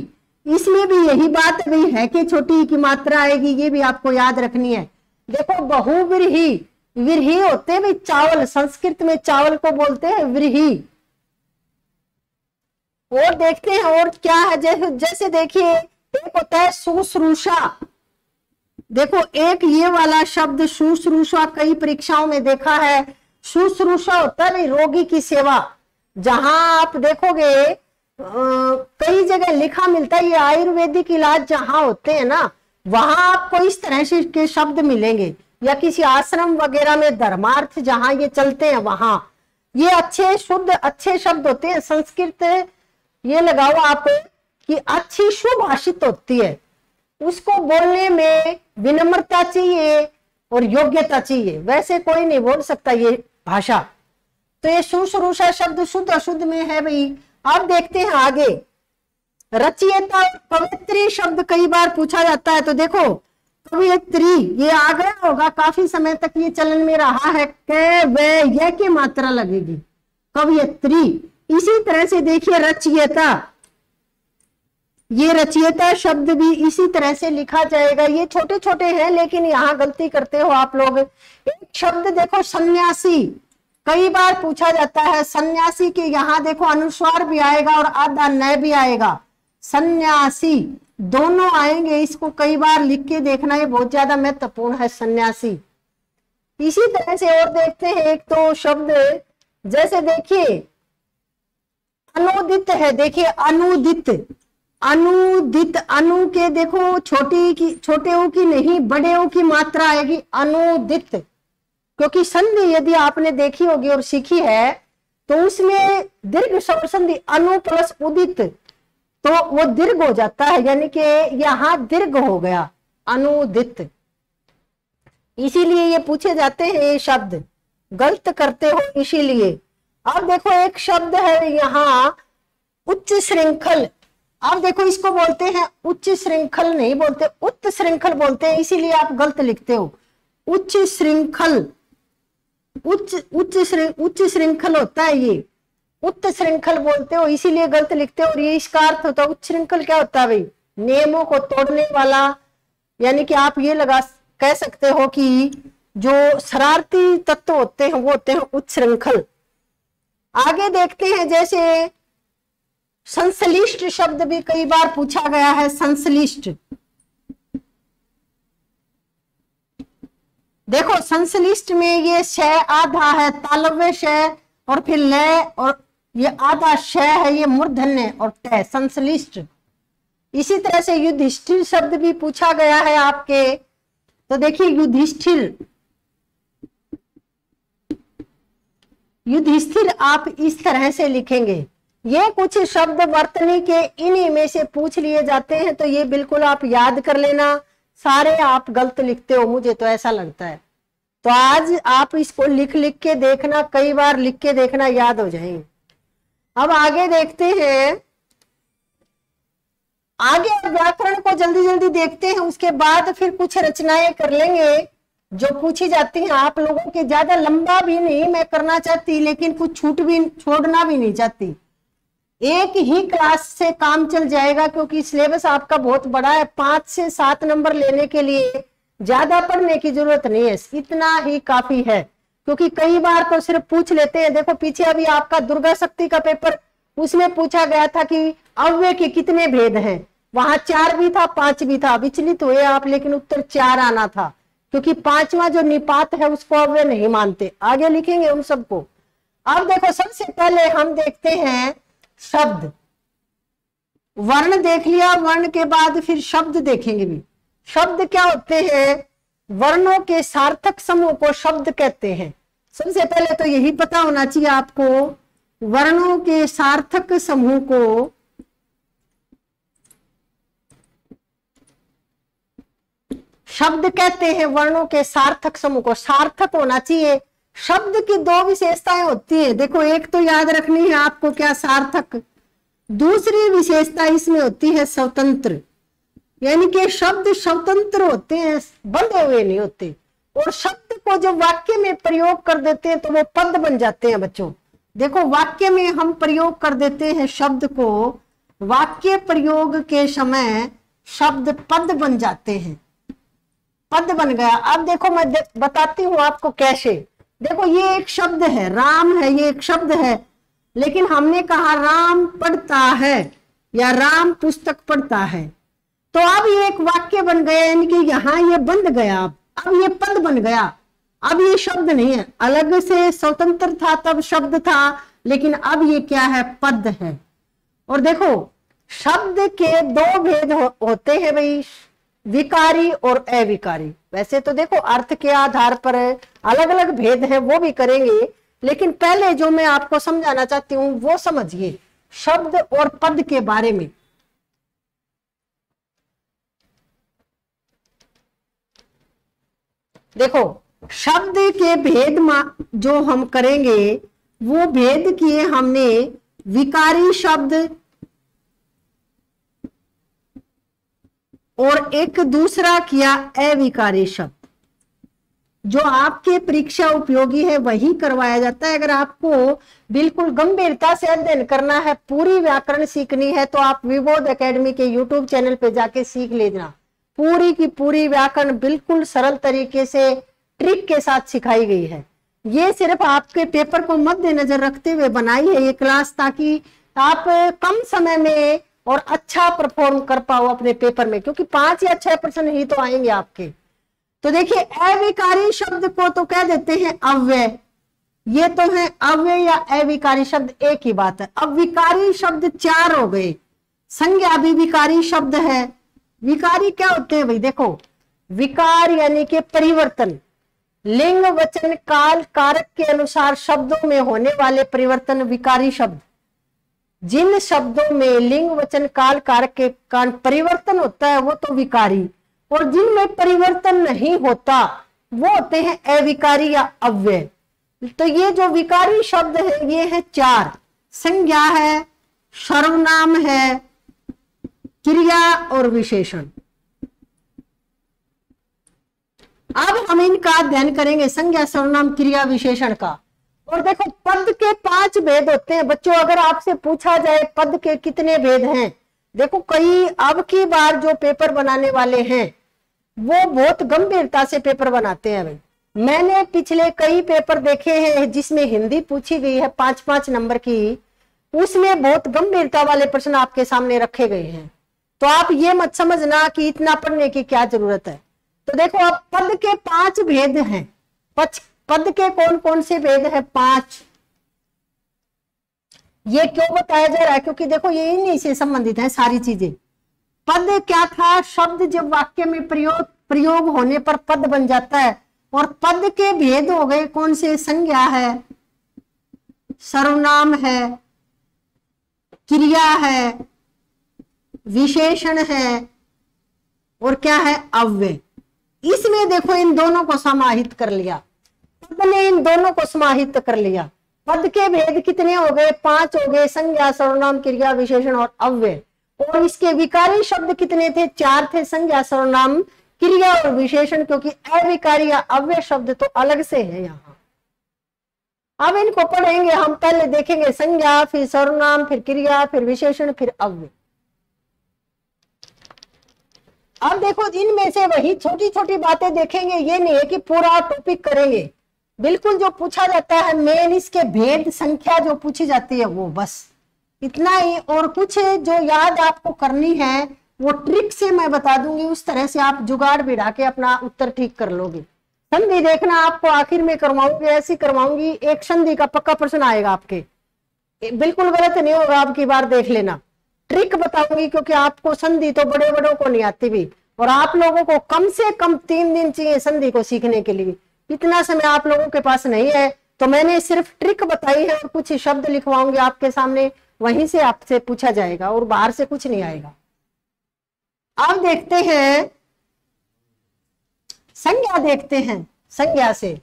इसमें भी यही बात भाई है कि छोटी की मात्रा आएगी, ये भी आपको याद रखनी है। देखो बहुव्रीहि, व्रीहि होते भी चावल, संस्कृत में चावल को बोलते हैं व्रीहि। और देखते हैं और क्या है, जैसे देखिए एक होता है शुश्रूषा। देखो एक ये वाला शब्द शुश्रूषा कई परीक्षाओं में देखा है। शुश्रूषा होता है रोगी की सेवा, जहां आप देखोगे कई जगह लिखा मिलता है, ये आयुर्वेदिक इलाज जहां होते हैं ना, वहां आपको इस तरह से के शब्द मिलेंगे, या किसी आश्रम वगैरह में धर्मार्थ जहां ये चलते हैं वहां ये अच्छे शुद्ध अच्छे शब्द होते हैं। संस्कृत ये लगाओ आप कि अच्छी सुभाषित होती है, उसको बोलने में विनम्रता चाहिए और योग्यता चाहिए, वैसे कोई नहीं बोल सकता ये भाषा। तो ये शुश्रूषा शब्द शुद्ध अशुद्ध में है भाई। अब देखते हैं आगे, रचयिता पवित्री शब्द कई बार पूछा जाता है, तो देखो कवियत्री ये आ गया होगा, काफी समय तक ये चलन में रहा है, कै वे यह की मात्रा लगेगी कवियत्री। इसी तरह से देखिए रचयिता, ये रचयिता शब्द भी इसी तरह से लिखा जाएगा। ये छोटे छोटे हैं लेकिन यहाँ गलती करते हो आप लोग। एक शब्द देखो सन्यासी, कई बार पूछा जाता है, सन्यासी के यहाँ देखो अनुस्वार भी आएगा और आधा नय भी आएगा, सन्यासी दोनों आएंगे, इसको कई बार लिख के देखना, ये बहुत ज्यादा महत्वपूर्ण है सन्यासी। इसी तरह से और देखते हैं एक तो शब्द, जैसे देखिए अनुदित है, देखिए अनुदित, अनुदित अनु के देखो छोटे ओ की नहीं बड़े ओ की मात्रा आएगी अनुदित, क्योंकि संधि यदि आपने देखी होगी और सीखी है तो उसमें दीर्घ स्वर संधि अनु प्लस उदित, तो वो दीर्घ हो जाता है, यानी कि यहां दीर्घ हो गया अनुदित। इसीलिए ये पूछे जाते हैं ये शब्द, गलत करते हो इसीलिए। अब देखो एक शब्द है यहाँ उच्च श्रृंखल, अब देखो इसको बोलते हैं उच्च श्रृंखल नहीं बोलते, उच्च श्रृंखल बोलते हैं, इसीलिए आप गलत लिखते हो उच्च श्रृंखल। उच्च श्रृंखल होता है ये, उच्च श्रृंखल बोलते हो इसीलिए गलत लिखते हो, और ये इसका अर्थ होता है उच्च श्रृंखल क्या होता है भाई, नियमों को तोड़ने वाला, यानी कि आप ये कह सकते हो कि जो शरारती तत्व होते हैं वो होते हैं उच्च श्रृंखल। आगे देखते हैं जैसे संश्लिष्ट शब्द भी कई बार पूछा गया है, संश्लिष्ट। देखो संश्लिष्ट में ये शय आधा है, तालव्य शय और फिर लय, और ये आधा शय है, ये मूर्धन्य और टय, संश्लिष्ट। इसी तरह से युधिष्ठिर शब्द भी पूछा गया है आपके, तो देखिए युधिष्ठिर, युधिष्ठिर आप इस तरह से लिखेंगे। ये कुछ शब्द वर्तनी के इन्हीं में से पूछ लिए जाते हैं, तो ये बिल्कुल आप याद कर लेना, सारे आप गलत लिखते हो मुझे तो ऐसा लगता है। तो आज आप इसको लिख लिख के देखना, कई बार लिख के देखना, याद हो जाएंगे। अब आगे देखते हैं, आगे व्याकरण को जल्दी जल्दी देखते हैं, उसके बाद फिर कुछ रचनाएं कर लेंगे जो पूछी जाती हैं आप लोगों के। ज्यादा लंबा भी नहीं मैं करना चाहती, लेकिन कुछ छोड़ना भी नहीं चाहती, एक ही क्लास से काम चल जाएगा, क्योंकि सिलेबस आपका बहुत बड़ा है। 5 से 7 नंबर लेने के लिए ज्यादा पढ़ने की जरूरत नहीं है, इतना ही काफी है। क्योंकि कई बार तो सिर्फ पूछ लेते हैं। देखो पीछे अभी आपका दुर्गा शक्ति का पेपर, उसमें पूछा गया था कि अव्यय के कितने भेद हैं, वहां 4 भी था 5 भी था, विचलित हुए आप, लेकिन उत्तर 4 आना था, क्योंकि 5वां जो निपात है उसको अव्यय नहीं मानते। आगे लिखेंगे उन सबको। अब देखो सबसे पहले हम देखते हैं शब्द। वर्ण देख लिया, वर्ण के बाद फिर शब्द देखेंगे भी। शब्द क्या होते हैं? वर्णों के सार्थक समूह को शब्द कहते हैं। सबसे पहले तो यही पता होना चाहिए आपको, वर्णों के सार्थक समूह को शब्द कहते हैं। वर्णों के सार्थक समूह को, सार्थक होना चाहिए। शब्द की 2 विशेषताएं होती है, देखो एक तो याद रखनी है आपको, क्या? सार्थक। दूसरी विशेषता इसमें होती है स्वतंत्र, यानी कि शब्द स्वतंत्र होते हैं, बंधे हुए नहीं होते। और शब्द को जब वाक्य में प्रयोग कर देते हैं तो वो पद बन जाते हैं बच्चों। देखो वाक्य में हम प्रयोग कर देते हैं शब्द को, वाक्य प्रयोग के समय शब्द पद बन जाते हैं, पद बन गया। अब देखो मैं बताती हूं आपको कैसे। देखो ये एक शब्द है, राम है, ये एक शब्द है, लेकिन हमने कहा राम पढ़ता है या राम पुस्तक पढ़ता है, तो अब ये एक वाक्य बन गया, यानी कि यहाँ ये बंध गया, अब ये पद बन गया। अब ये शब्द नहीं है, अलग से स्वतंत्र था तब शब्द था, लेकिन अब ये क्या है? पद है। और देखो शब्द के 2 भेद होते हैं भाई, विकारी और अविकारी। वैसे तो देखो अर्थ के आधार पर अलग अलग भेद है, वो भी करेंगे, लेकिन पहले जो मैं आपको समझाना चाहती हूं वो समझिए, शब्द और पद के बारे में। देखो शब्द के भेद जो हम करेंगे, वो भेद किए हमने विकारी शब्द और एक दूसरा किया अविकारी शब्द। जो आपके परीक्षा उपयोगी है वही करवाया जाता है। अगर आपको बिल्कुल गंभीरता से अध्ययन करना है, पूरी व्याकरण सीखनी है, तो आप विबोध एकेडमी के यूट्यूब चैनल पे जाके सीख लेना। पूरी की पूरी व्याकरण बिल्कुल सरल तरीके से ट्रिक के साथ सिखाई गई है। ये सिर्फ आपके पेपर को मद्देनजर रखते हुए बनाई है ये क्लास, ताकि आप कम समय में और अच्छा परफॉर्म कर पाओ अपने पेपर में, क्योंकि 5 या 6% ही तो आएंगे आपके। तो देखिए अविकारी शब्द को तो कह देते हैं अव्यय, ये तो है अव्यय या अविकारी शब्द, एक ही बात है। अब विकारी शब्द 4 हो गए, संज्ञा भी विकारी शब्द है। विकारी क्या होते हैं भाई? देखो विकार यानी कि परिवर्तन, लिंग वचन काल कारक के अनुसार शब्दों में होने वाले परिवर्तन विकारी शब्द। जिन शब्दों में लिंग वचन काल कारक के कारण परिवर्तन होता है वो तो विकारी, और जिनमें परिवर्तन नहीं होता वो होते हैं अविकारी या अव्यय। तो ये जो विकारी शब्द है ये है 4, संज्ञा है, सर्वनाम है, क्रिया और विशेषण। अब हम इनका अध्ययन करेंगे, संज्ञा सर्वनाम क्रिया विशेषण का। और देखो पद के 5 भेद होते हैं बच्चों। अगर आपसे पूछा जाए पद के कितने भेद हैं, देखो कई अब की बार जो पेपर बनाने वाले हैं वो बहुत गंभीरता से पेपर बनाते हैं भाई। मैंने पिछले कई पेपर देखे हैं जिसमें हिंदी पूछी गई है 5-5 नंबर की, उसमें बहुत गंभीरता वाले प्रश्न आपके सामने रखे गए हैं। तो आप ये मत समझना कि इतना पढ़ने की क्या जरूरत है। तो देखो अब पद के 5 भेद हैं। पद के कौन कौन से भेद हैं? 5। ये क्यों बताया जा रहा है? क्योंकि देखो ये इन्हीं से संबंधित है सारी चीजें। पद क्या था? शब्द जब वाक्य में प्रयोग होने पर पद बन जाता है। और पद के भेद हो गए कौन से? संज्ञा है, सर्वनाम है, क्रिया है, विशेषण है, और क्या है? अव्यय। इसमें देखो इन दोनों को समाहित कर लिया, पद ने इन दोनों को समाहित कर लिया। पद के भेद कितने हो गए? 5 हो गए, संज्ञा सर्वनाम क्रिया विशेषण और अव्यय। और इसके विकारी शब्द कितने थे? 4 थे, संज्ञा सर्वनाम क्रिया और विशेषण, क्योंकि अविकारी या अव्यय शब्द तो अलग से है यहाँ। अब इनको पढ़ेंगे हम, पहले देखेंगे संज्ञा, फिर सर्वनाम, फिर क्रिया, फिर विशेषण, फिर अव्यय। अब देखो इनमें से वही छोटी छोटी बातें देखेंगे, ये नहीं है कि पूरा टॉपिक करेंगे, बिल्कुल जो पूछा जाता है मेन, इसके भेद संख्या जो पूछी जाती है वो, बस इतना ही। और कुछ जो याद आपको करनी है वो ट्रिक से मैं बता दूंगी, उस तरह से आप जुगाड़ बिड़ा के अपना उत्तर ठीक कर लोगे। संधि देखना आपको आखिर में करवाऊंगी, ऐसी करवाऊंगी, एक संधि का पक्का प्रश्न आएगा आपके, बिल्कुल गलत नहीं होगा, आपकी बार देख लेना। ट्रिक बताऊंगी क्योंकि आपको संधि तो बड़े बड़ों को नहीं आती भी, और आप लोगों को कम से कम 3 दिन चाहिए संधि को सीखने के लिए, इतना समय आप लोगों के पास नहीं है। तो मैंने सिर्फ ट्रिक बताई है और कुछ शब्द लिखवाऊंगी आपके सामने, वहीं से आपसे पूछा जाएगा और बाहर से कुछ नहीं आएगा। अब देखते हैं संज्ञा, देखते हैं संज्ञा से।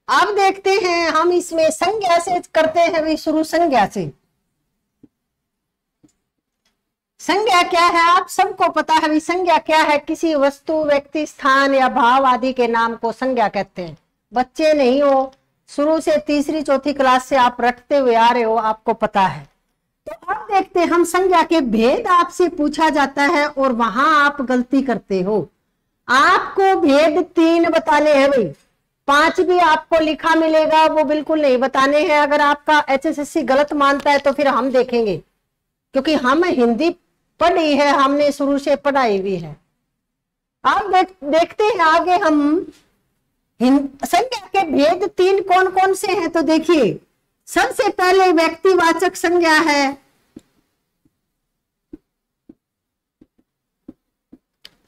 अब देखते हैं हम इसमें संज्ञा से करते हैं भी शुरू। संज्ञा से, संज्ञा क्या है आप सबको पता है भी। संज्ञा क्या है? किसी वस्तु, व्यक्ति, स्थान या भाव आदि के नाम को संज्ञा कहते हैं। बच्चे नहीं हो, शुरू से तीसरी चौथी क्लास से आप रटते हुए आ रहे हो, आपको पता है। तो अब देखते हैं हम संज्ञा के भेद, आपसे पूछा जाता है और वहां आप गलती करते हो। आपको भेद 3 बताने हैं भाई, 5 भी आपको लिखा मिलेगा, वो बिल्कुल नहीं बताने हैं। अगर आपका HSSC गलत मानता है तो फिर हम देखेंगे, क्योंकि हम हिंदी पढ़ी है, हमने शुरू से पढ़ाई भी है। अब देखते हैं आगे हम संज्ञा के भेद 3 कौन कौन से हैं। तो देखिए, सबसे पहले व्यक्तिवाचक संज्ञा है,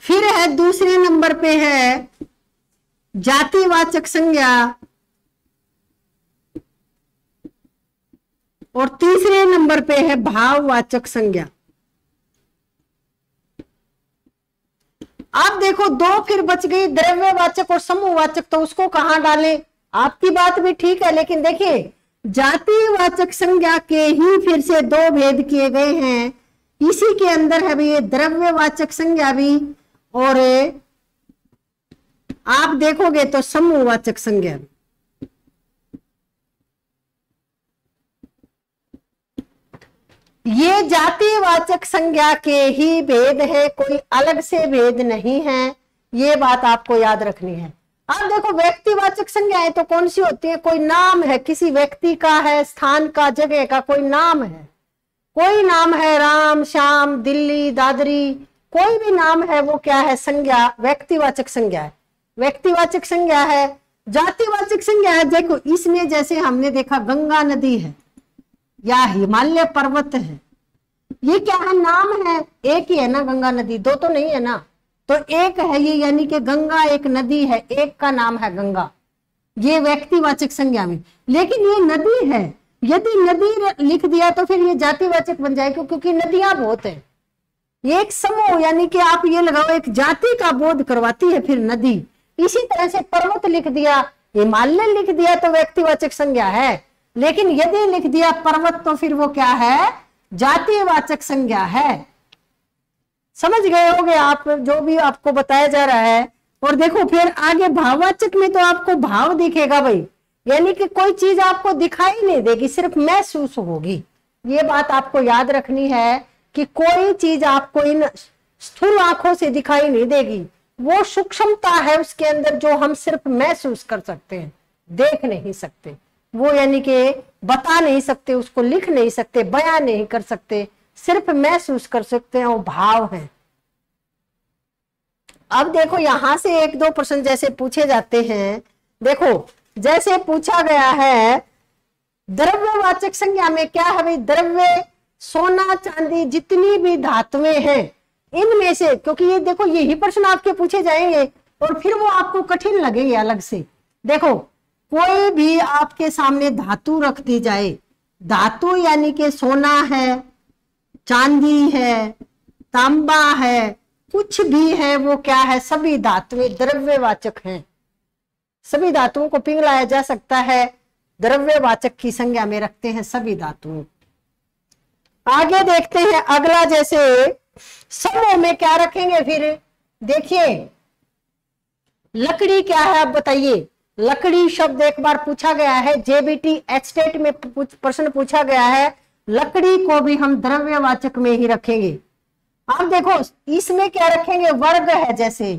फिर है दूसरे नंबर पे है जातिवाचक संज्ञा, और तीसरे नंबर पे है भाववाचक संज्ञा। आप देखो 2 फिर बच गई, द्रव्यवाचक और समूहवाचक, तो उसको कहां डालें? आपकी बात भी ठीक है, लेकिन देखिए जातिवाचक संज्ञा के ही फिर से 2 भेद किए गए हैं। इसी के अंदर है भी द्रव्यवाचक संज्ञा भी, और आप देखोगे तो समूहवाचक संज्ञा भी। ये जातिवाचक संज्ञा के ही भेद है, कोई अलग से भेद नहीं है, ये बात आपको याद रखनी है। अब देखो व्यक्तिवाचक संज्ञाएं तो कौन सी होती है? कोई नाम है, किसी व्यक्ति का है, स्थान का, जगह का कोई नाम है। कोई नाम है राम, श्याम, दिल्ली, दादरी, कोई भी नाम है, वो क्या है? संज्ञा, व्यक्तिवाचक संज्ञा है। व्यक्तिवाचक संज्ञा है। जातिवाचक संज्ञा है, देखो इसमें जैसे हमने देखा गंगा नदी है या हिमालय पर्वत है, ये क्या है? नाम है, एक ही है ना गंगा नदी, 2 तो नहीं है ना, तो एक है ये, यानी कि गंगा एक नदी है, एक का नाम है गंगा, ये व्यक्तिवाचक संज्ञा में। लेकिन ये नदी है, यदि नदी लिख दिया तो फिर ये जातिवाचक बन जाएगा, क्योंकि नदियां बहुत है। ये एक समूह, यानी कि आप ये लगाओ एक जाति का बोध करवाती है फिर नदी। इसी तरह से पर्वत लिख दिया, हिमालय लिख दिया तो व्यक्तिवाचक संज्ञा है, लेकिन यदि लिख दिया पर्वत तो फिर वो क्या है? जातिवाचक संज्ञा है। समझ गए होगे आप जो भी आपको बताया जा रहा है। और देखो फिर आगे भाववाचक में तो आपको भाव दिखेगा भाई, यानी कि कोई चीज आपको दिखाई नहीं देगी, सिर्फ महसूस होगी। ये बात आपको याद रखनी है कि कोई चीज आपको इन स्थूल आंखों से दिखाई नहीं देगी, वो सूक्ष्मता है उसके अंदर जो हम सिर्फ महसूस कर सकते हैं, देख नहीं सकते। वो यानी कि बता नहीं सकते, उसको लिख नहीं सकते, बयान नहीं कर सकते, सिर्फ महसूस कर सकते हैं, वो भाव है। अब देखो यहां से 1-2 प्रश्न जैसे पूछे जाते हैं। देखो जैसे पूछा गया है द्रव्यवाचक संज्ञा में क्या है भाई? द्रव्य, सोना, चांदी, जितनी भी धातुएं हैं इनमें से, क्योंकि ये देखो यही प्रश्न आपके पूछे जाएंगे और फिर वो आपको कठिन लगेंगे अलग से। देखो कोई भी आपके सामने धातु रख दी जाए, धातु यानी कि सोना है, चांदी है, तांबा है, कुछ भी है, वो क्या है? सभी धातुएं द्रव्यवाचक हैं। सभी धातुओं को पिघलाया जा सकता है, द्रव्यवाचक की संज्ञा में रखते हैं सभी धातुओं। आगे देखते हैं अगला, जैसे समूह में क्या रखेंगे फिर। देखिए लकड़ी क्या है, आप बताइए। लकड़ी शब्द एक बार पूछा गया है, जेबीटी एचटेट में प्रश्न पूछा गया है, लकड़ी को भी हम द्रव्यवाचक में ही रखेंगे। आप देखो इसमें क्या रखेंगे, वर्ग है, जैसे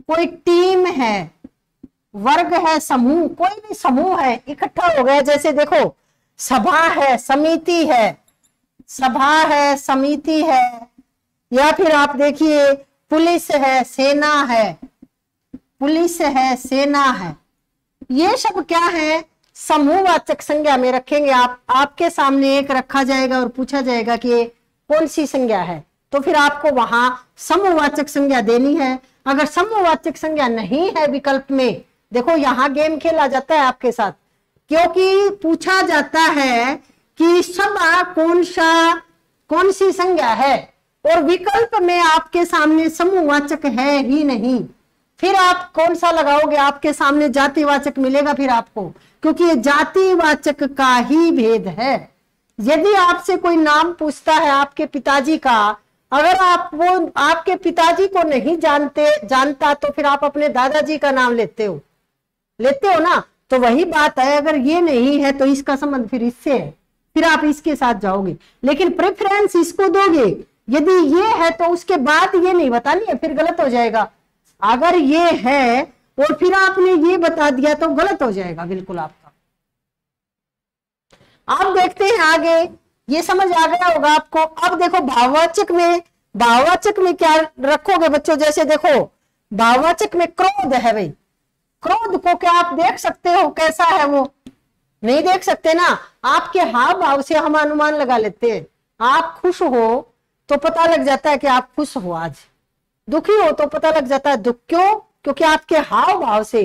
कोई टीम है, वर्ग है, समूह, कोई भी समूह है इकट्ठा हो गया, जैसे देखो सभा है, समिति है, सभा है, समिति है, या फिर आप देखिए पुलिस है, सेना है, पुलिस है, सेना है, ये सब क्या है, समूहवाचक संज्ञा में रखेंगे। आपके सामने एक रखा जाएगा और पूछा जाएगा कि ये कौन सी संज्ञा है, तो फिर आपको वहां समूहवाचक संज्ञा देनी है। अगर समूहवाचक संज्ञा नहीं है विकल्प में, देखो यहां गेम खेला जाता है आपके साथ, क्योंकि पूछा जाता है कि सभा कौन सी संज्ञा है, और विकल्प में आपके सामने समूहवाचक है ही नहीं, फिर आप कौन सा लगाओगे, आपके सामने जातिवाचक मिलेगा फिर आपको, क्योंकि ये जातिवाचक का ही भेद है। यदि आपसे कोई नाम पूछता है आपके पिताजी का, अगर आप वो आपके पिताजी को नहीं जानता तो फिर आप अपने दादाजी का नाम लेते हो ना, तो वही बात है। अगर ये नहीं है तो इसका संबंध फिर इससे है, फिर आप इसके साथ जाओगे, लेकिन प्रेफरेंस इसको दोगे। यदि ये है तो उसके बाद ये नहीं बतानी है, फिर गलत हो जाएगा। अगर ये है और फिर आपने ये बता दिया तो गलत हो जाएगा बिल्कुल आपका। आप देखते हैं आगे, ये समझ आ गया होगा आपको। अब देखो भाववाचक में क्या रखोगे बच्चों, जैसे देखो भाववाचक में क्रोध है भाई, क्रोध को क्या आप देख सकते हो कैसा है, वो नहीं देख सकते ना, आपके हाव भाव से हम अनुमान लगा लेते हैं। आप खुश हो तो पता लग जाता है कि आप खुश हो, आज दुखी हो तो पता लग जाता है दुख, क्यों, क्योंकि आपके हाव भाव से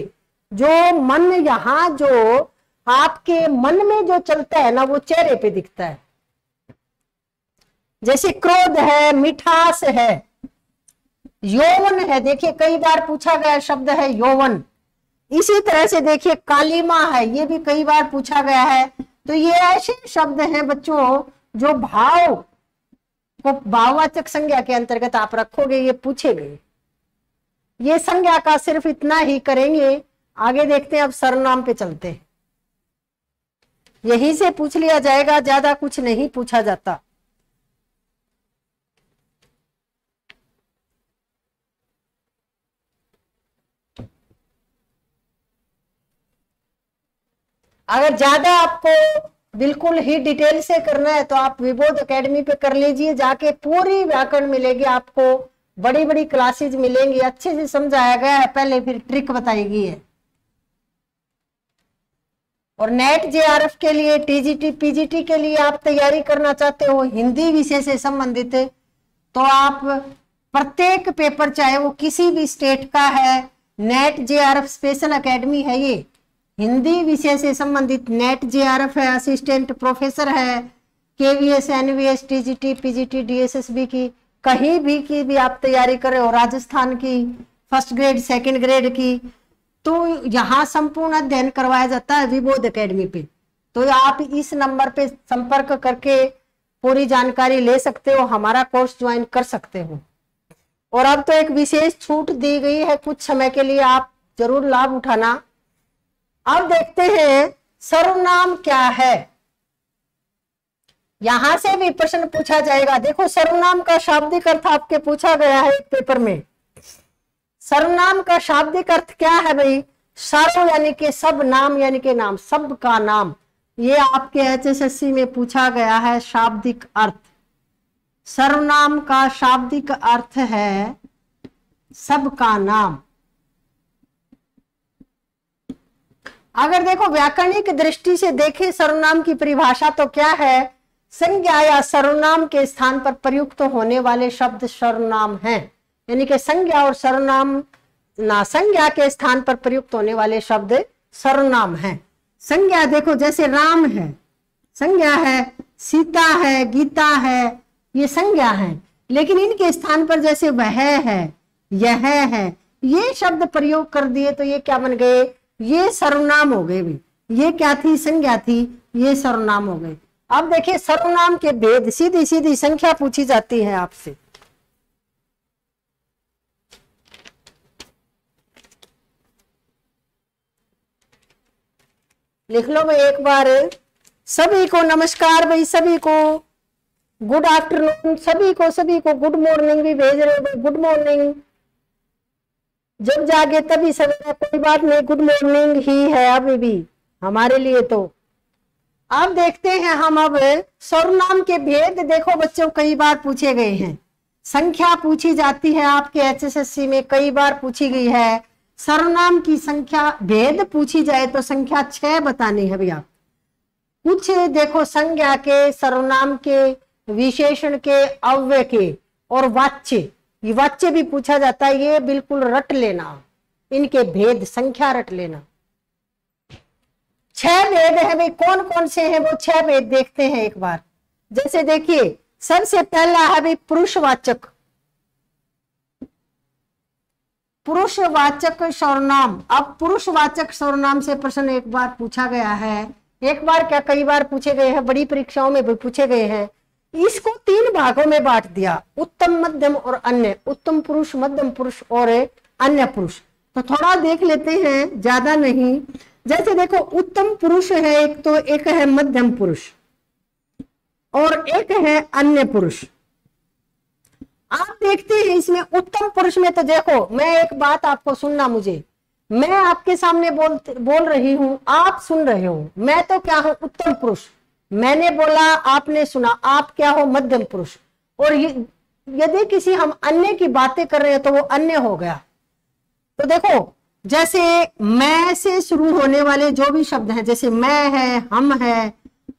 जो मन, यहां जो आपके मन में जो चलता है ना वो चेहरे पे दिखता है। जैसे क्रोध है, मिठास है, यौवन है, देखिए कई बार पूछा गया शब्द है यौवन। इसी तरह से देखिए कालीमा है, ये भी कई बार पूछा गया है। तो ये ऐसे शब्द हैं बच्चों जो भाव को भाववाचक संज्ञा के अंतर्गत आप रखोगे, ये पूछे गए। ये संज्ञा का सिर्फ इतना ही करेंगे। आगे देखते हैं, अब सर्वनाम पे चलते हैं। यहीं से पूछ लिया जाएगा, ज्यादा कुछ नहीं पूछा जाता। अगर ज्यादा आपको बिल्कुल ही डिटेल से करना है तो आप विबोध एकेडमी पे कर लीजिए, जाके पूरी व्याकरण मिलेगी आपको, बड़ी बड़ी क्लासेस मिलेंगी, अच्छे से समझाया गया है, पहले फिर ट्रिक बताई गई है। और नेट जेआरएफ के लिए, टीजीटी पीजीटी के लिए आप तैयारी करना चाहते हो हिंदी विषय से संबंधित, तो आप प्रत्येक पेपर चाहे वो किसी भी स्टेट का है, नेट जेआरएफ स्पेशल एकेडमी है, ये हिंदी विषय से संबंधित नेट जेआरएफ है, असिस्टेंट प्रोफेसर है, KVS, NVS, TGT, PGT, DSSB की कहीं भी की भी आप तैयारी कर रहे हो, राजस्थान की फर्स्ट ग्रेड, सेकंड ग्रेड की, तो यहाँ संपूर्ण अध्ययन करवाया जाता है विबोध एकेडमी पे। तो आप इस नंबर पे संपर्क करके पूरी जानकारी ले सकते हो, हमारा कोर्स ज्वाइन कर सकते हो। और अब तो एक विशेष छूट दी गई है कुछ समय के लिए, आप जरूर लाभ उठाना। अब देखते हैं सर्वनाम क्या है, यहां से भी प्रश्न पूछा जाएगा। देखो सर्वनाम का शाब्दिक अर्थ आपके पूछा गया है एक पेपर में। सर्वनाम का शाब्दिक अर्थ क्या है भाई, सर्व यानी कि सब, नाम यानी कि नाम, सब का नाम। ये आपके एचएसएससी में पूछा गया है शाब्दिक अर्थ। सर्वनाम का शाब्दिक अर्थ है सब का नाम। अगर देखो व्याकरणिक दृष्टि से देखें सर्वनाम की परिभाषा तो क्या है, संज्ञा या सर्वनाम के स्थान पर प्रयुक्त होने वाले शब्द सर्वनाम हैं। यानी कि संज्ञा और सर्वनाम ना, संज्ञा के स्थान पर प्रयुक्त होने वाले शब्द सर्वनाम हैं। संज्ञा देखो जैसे राम है, संज्ञा है, सीता है, गीता है, ये संज्ञा है। लेकिन इनके स्थान पर जैसे वह है, यह है, ये शब्द प्रयोग कर दिए तो ये क्या बन गए, ये सर्वनाम हो गए भी, ये क्या थी, संज्ञा थी, ये सर्वनाम हो गए। अब देखिए सर्वनाम के भेद, सीधी सीधी संख्या पूछी जाती है आपसे। लिख लो भाई एक बार, सभी को नमस्कार भाई, सभी को गुड आफ्टरनून, सभी को गुड मॉर्निंग भी भेज रहे हो, गुड मॉर्निंग। जब जागे तभी सवेरा, कोई बात नहीं, गुड मॉर्निंग ही है अभी भी हमारे लिए। तो अब देखते हैं हम अब सर्वनाम के भेद। देखो बच्चों कई बार पूछे गए हैं, संख्या पूछी जाती है आपके एचएसएससी में, कई बार पूछी गई है। सर्वनाम की संख्या भेद पूछी जाए तो संख्या 6 बतानी है भैया। कुछ देखो संज्ञा के, सर्वनाम के, विशेषण के, अव्यय के और वाच्य, ये वाच्य भी पूछा जाता है, ये बिल्कुल रट लेना, इनके भेद संख्या रट लेना। 6 भेद है भाई, कौन कौन से हैं वो 6 भेद देखते हैं एक बार। जैसे देखिए सबसे पहला है भाई पुरुषवाचक, पुरुषवाचक सर्वनाम। अब पुरुषवाचक सर्वनाम से प्रश्न एक बार पूछा गया है, एक बार क्या कई बार पूछे गए हैं, बड़ी परीक्षाओं में भी पूछे गए हैं। इसको 3 भागों में बांट दिया, उत्तम, मध्यम और अन्य। उत्तम पुरुष, मध्यम पुरुष और अन्य पुरुष। तो थोड़ा देख लेते हैं, ज्यादा नहीं। जैसे देखो उत्तम पुरुष है एक, तो एक है मध्यम पुरुष और एक है अन्य पुरुष। आप देखते हैं इसमें उत्तम पुरुष में, तो देखो मैं एक बात आपको सुनना, मुझे, मैं आपके सामने बोल रही हूं, आप सुन रहे हो, मैं तो क्या हूं, उत्तम पुरुष। मैंने बोला, आपने सुना, आप क्या हो, मध्यम पुरुष। और यदि किसी हम अन्य की बातें कर रहे हैं तो वो अन्य हो गया। तो देखो जैसे मैं से शुरू होने वाले जो भी शब्द हैं, जैसे मैं है, हम है,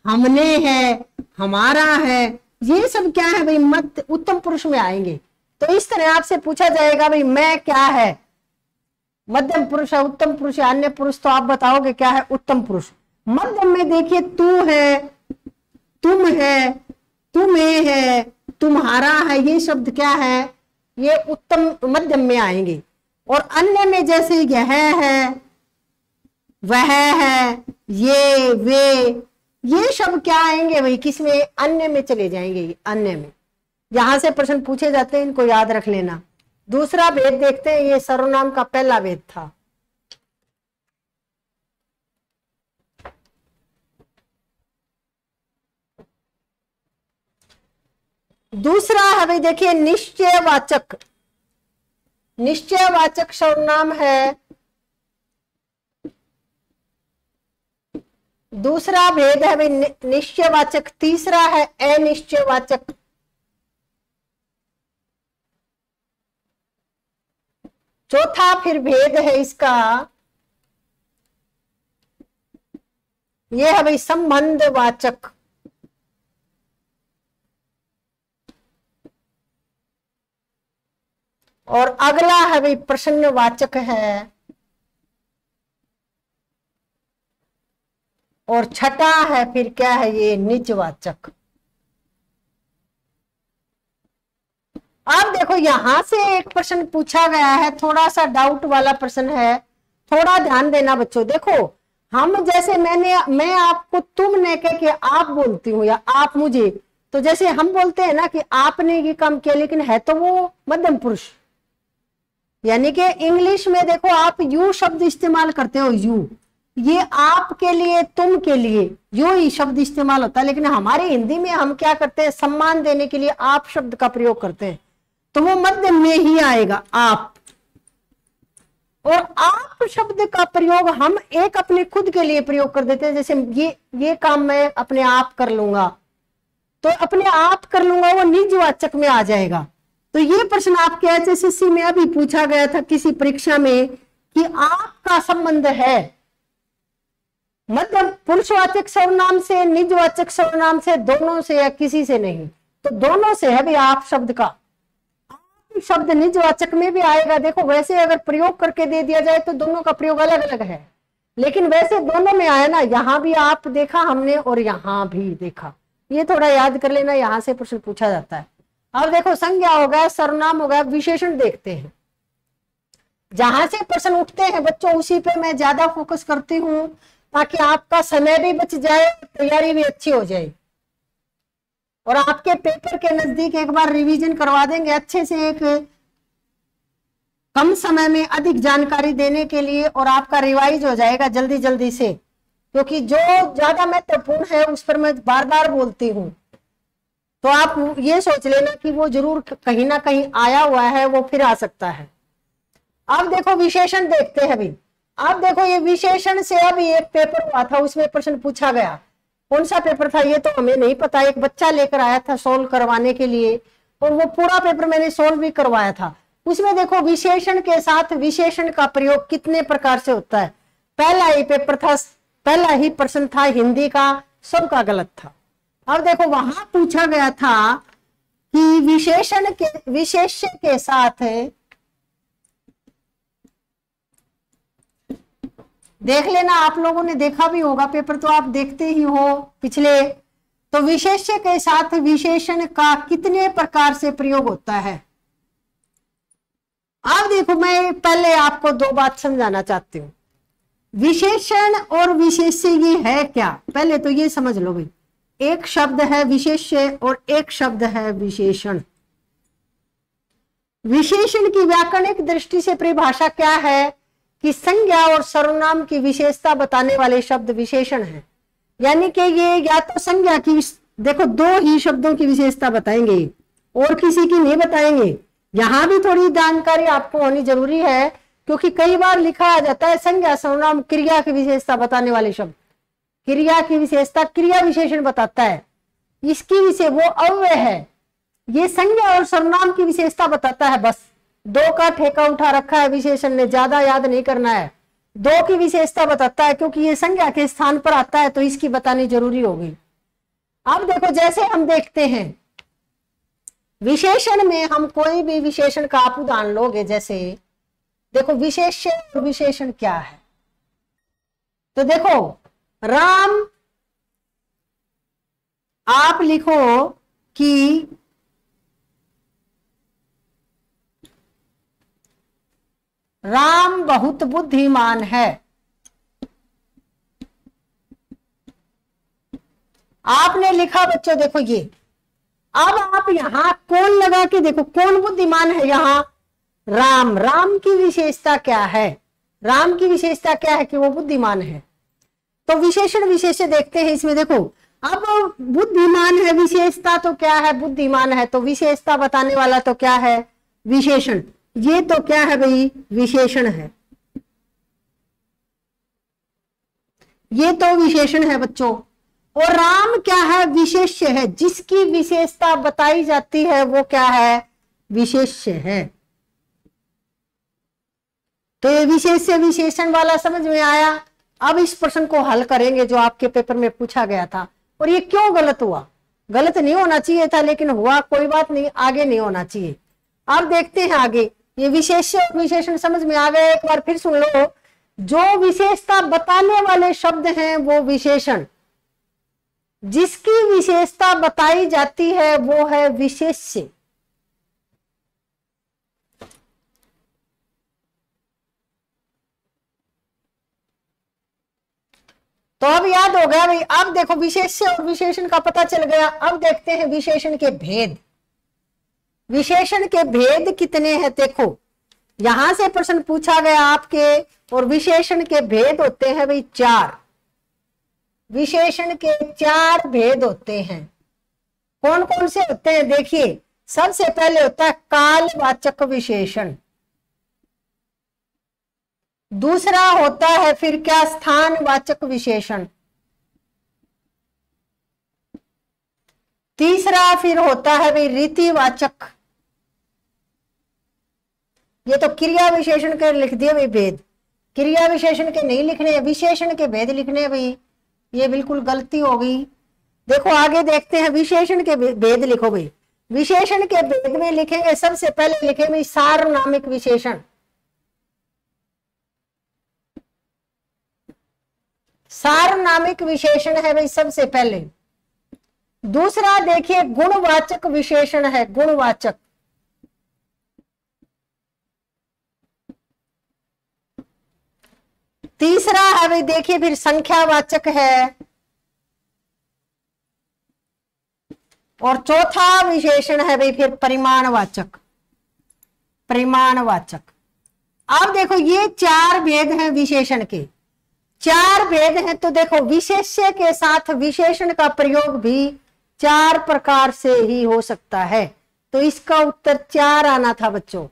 हमने है, हमारा है, ये सब क्या है भाई, उत्तम पुरुष में आएंगे। तो इस तरह आपसे पूछा जाएगा भाई मैं क्या है, मध्यम पुरुष है, उत्तम पुरुष है, अन्य पुरुष, तो आप बताओगे क्या है, उत्तम पुरुष। मध्यम में देखिए तू है, तुम है, तुम्हें है, तुम्हारा है, ये शब्द क्या है, ये उत्तम मध्यम में आएंगे। और अन्य में जैसे यह है, वह है, ये, वे, ये शब्द क्या आएंगे भाई, किसमें, अन्य में चले जाएंगे, अन्य में। यहां से प्रश्न पूछे जाते हैं, इनको याद रख लेना। दूसरा भेद देखते हैं, ये सर्वनाम का पहला भेद था। दूसरा है भाई देखिए निश्चयवाचक। निश्चयवाचक सर्वनाम है। दूसरा भेद है भाई निश्चयवाचक। तीसरा है अनिश्चयवाचक। चौथा फिर भेद है इसका, यह है भाई संबंधवाचक। और अगला है भाई प्रश्नवाचक है। और छठा है फिर क्या है, ये निजवाचक। अब देखो यहां से एक प्रश्न पूछा गया है, थोड़ा सा डाउट वाला प्रश्न है, थोड़ा ध्यान देना बच्चों। देखो हम जैसे मैं आपको तुमने कह के आप बोलती हूँ या आप मुझे, तो जैसे हम बोलते हैं ना कि आपने ये काम किया, लेकिन है तो वो मध्यम पुरुष। यानी कि इंग्लिश में देखो आप यू शब्द इस्तेमाल करते हो, यू, ये आपके लिए, तुम के लिए यू ही शब्द इस्तेमाल होता है। लेकिन हमारे हिंदी में हम क्या करते हैं, सम्मान देने के लिए आप शब्द का प्रयोग करते हैं, तो वो मध्य में ही आएगा, आप। और आप शब्द का प्रयोग हम एक अपने खुद के लिए प्रयोग कर देते हैं। जैसे ये काम मैं अपने आप कर लूंगा, तो अपने आप कर लूंगा वो निजवाचक में आ जाएगा। तो ये प्रश्न आपके एचएसएससी में अभी पूछा गया था किसी परीक्षा में कि आपका संबंध है मतलब पुरुषवाचक सर्वनाम से, निजवाचक सर्वनाम से, दोनों से या किसी से नहीं। तो दोनों से है भी आप शब्द का। आप शब्द निजवाचक में भी आएगा। देखो वैसे अगर प्रयोग करके दे दिया जाए तो दोनों का प्रयोग अलग अलग है, लेकिन वैसे दोनों में आया ना, यहां भी आप देखा हमने और यहां भी देखा। ये थोड़ा याद कर लेना, यहां से प्रश्न पूछा जाता है। अब देखो संज्ञा हो गया, सर्वनाम हो गया, विशेषण देखते हैं। जहां से प्रश्न उठते हैं बच्चों उसी पे मैं ज्यादा फोकस करती हूँ, ताकि आपका समय भी बच जाए, तैयारी भी अच्छी हो जाए, और आपके पेपर के नजदीक एक बार रिवीजन करवा देंगे अच्छे से, एक कम समय में अधिक जानकारी देने के लिए, और आपका रिवाइज हो जाएगा जल्दी जल्दी से, क्योंकि जो ज्यादा महत्वपूर्ण है उस पर मैं बार बार बोलती हूँ। तो आप ये सोच लेना कि वो जरूर कहीं ना कहीं आया हुआ है, वो फिर आ सकता है। अब देखो विशेषण देखते हैं अभी। अब देखो ये विशेषण से अभी एक पेपर हुआ था, उसमें प्रश्न पूछा गया। कौन सा पेपर था ये तो हमें नहीं पता, एक बच्चा लेकर आया था सोल्व करवाने के लिए, और वो पूरा पेपर मैंने सोल्व भी करवाया था। उसमें देखो विशेषण के साथ विशेषण का प्रयोग कितने प्रकार से होता है। पहला ही पेपर था, पहला ही प्रश्न था हिंदी का, सबका गलत था। अब देखो वहां पूछा गया था कि विशेषण के विशेष्य के साथ, देख लेना, आप लोगों ने देखा भी होगा पेपर, तो आप देखते ही हो पिछले। तो विशेष्य के साथ विशेषण का कितने प्रकार से प्रयोग होता है। अब देखो मैं पहले आपको दो बात समझाना चाहती हूँ। विशेषण और विशेष्य ये है क्या, पहले तो ये समझ लो भाई। एक शब्द है विशेष्य और एक शब्द है विशेषण। विशेषण की व्याकरणिक दृष्टि से परिभाषा क्या है कि संज्ञा और सर्वनाम की विशेषता बताने वाले शब्द विशेषण हैं। यानी कि ये या तो संज्ञा की, देखो दो ही शब्दों की विशेषता बताएंगे और किसी की नहीं बताएंगे। यहां भी थोड़ी जानकारी आपको होनी जरूरी है, क्योंकि कई बार लिखा आ जाता है संज्ञा सर्वनाम क्रिया की विशेषता बताने वाले शब्द। क्रिया की विशेषता क्रिया विशेषण बताता है, इसकी विषय वो अव्यय है। ये संज्ञा और सर्वनाम की विशेषता बताता है, बस दो का ठेका उठा रखा है विशेषण ने, ज्यादा याद नहीं करना है। दो की विशेषता बताता है, क्योंकि ये संज्ञा के स्थान पर आता है तो इसकी बतानी जरूरी होगी। अब देखो जैसे हम देखते हैं विशेषण में, हम कोई भी विशेषण का आप उदाहरण लोगे, जैसे देखो विशेष्य और विशेषण क्या है। तो देखो राम, आप लिखो कि राम बहुत बुद्धिमान है। आपने लिखा बच्चों, देखो ये। अब आप यहां कौन लगा के देखो, कौन बुद्धिमान है यहां, राम। राम की विशेषता क्या है, राम की विशेषता क्या है कि वो बुद्धिमान है। तो विशेषण विशेष्य देखते हैं इसमें। देखो अब बुद्धिमान है, विशेषता तो क्या है, बुद्धिमान है, तो विशेषता बताने वाला तो क्या है, विशेषण। ये तो क्या है भाई, विशेषण है, ये तो विशेषण है बच्चों। और राम क्या है, विशेष्य है, जिसकी विशेषता बताई जाती है वो क्या है, विशेष्य है। तो ये विशेष्य विशेषण वाला समझ में आया। अब इस प्रश्न को हल करेंगे जो आपके पेपर में पूछा गया था। और ये क्यों गलत हुआ, गलत नहीं होना चाहिए था लेकिन हुआ, कोई बात नहीं, आगे नहीं होना चाहिए। अब देखते हैं आगे। ये विशेष्य और विशेषण समझ में आ गया, एक बार फिर सुन लो। जो विशेषता बताने वाले शब्द हैं वो विशेषण, जिसकी विशेषता बताई जाती है वो है विशेष्य। तो अब याद हो गया भाई। अब देखो विशेष्य और विशेषण का पता चल गया। अब देखते हैं विशेषण के भेद। विशेषण के भेद कितने हैं, देखो यहां से प्रश्न पूछा गया आपके, और विशेषण के भेद होते हैं भाई 4। विशेषण के 4 भेद होते हैं। कौन कौन से होते हैं, देखिए सबसे पहले होता है कालवाचक विशेषण। दूसरा होता है फिर क्या, स्थानवाचक विशेषण। तीसरा फिर होता है भाई रीतिवाचक। ये तो क्रिया विशेषण के लिख दिए भाई भेद, क्रिया विशेषण के नहीं लिखने, विशेषण के भेद लिखने भाई, ये बिल्कुल गलती हो गई। देखो आगे देखते हैं, विशेषण के भेद लिखो भाई। विशेषण के भेद में लिखेंगे, सबसे पहले लिखेंगे सार्वनामिक विशेषण। सार्वनामिक विशेषण है भाई सबसे पहले। दूसरा देखिए गुणवाचक विशेषण है, गुणवाचक। तीसरा है भाई देखिए फिर संख्यावाचक है, और चौथा विशेषण है भाई फिर परिमाणवाचक। परिमाणवाचक, अब देखो ये चार भेद हैं विशेषण के, चार भेद हैं। तो देखो विशेष्य के साथ विशेषण का प्रयोग भी चार प्रकार से ही हो सकता है। तो इसका उत्तर 4 आना था बच्चों।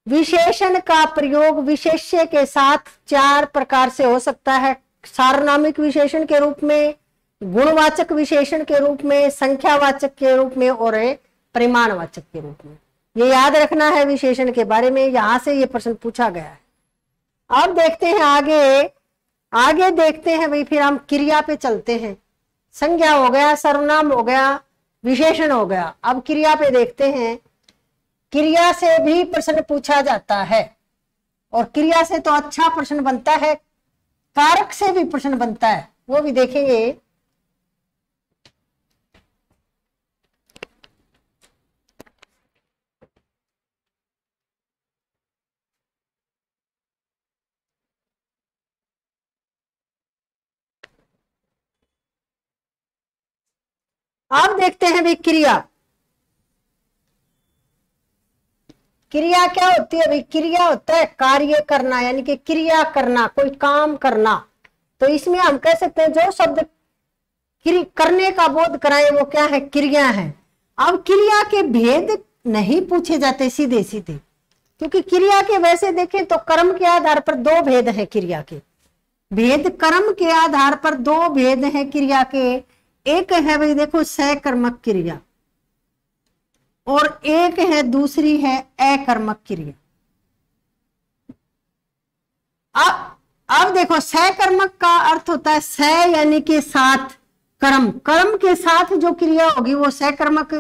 विशेषण का प्रयोग विशेष्य के साथ 4 प्रकार से हो सकता है, सार्वनामिक विशेषण के रूप में, गुणवाचक विशेषण के रूप में, संख्यावाचक के रूप में और परिमाणवाचक के रूप में। ये याद रखना है विशेषण के बारे में, यहां से ये प्रश्न पूछा गया है। अब देखते हैं आगे, आगे देखते हैं भाई फिर हम क्रिया पे चलते हैं। संज्ञा हो गया, सर्वनाम हो गया, विशेषण हो गया। अब क्रिया पे देखते हैं। क्रिया से भी प्रश्न पूछा जाता है, और क्रिया से तो अच्छा प्रश्न बनता है, कारक से भी प्रश्न बनता है, वो भी देखेंगे। अब देखते हैं भाई क्रिया। क्रिया क्या होती है भाई? क्रिया होता है कार्य करना, यानी कि क्रिया करना, कोई काम करना। तो इसमें हम कह सकते हैं जो शब्द करने का बोध कराए वो क्या है? क्रिया है। अब क्रिया के भेद नहीं पूछे जाते सीधे सीधे, क्योंकि क्रिया के वैसे देखें तो कर्म के आधार पर 2 भेद हैं क्रिया के। भेद कर्म के आधार पर 2 भेद हैं क्रिया के। एक है भाई देखो सकर्मक क्रिया, और एक है दूसरी है अकर्मक क्रिया। अब देखो सकर्मक का अर्थ होता है स यानी कि साथ, कर्म, कर्म के साथ जो क्रिया होगी वो सकर्मक,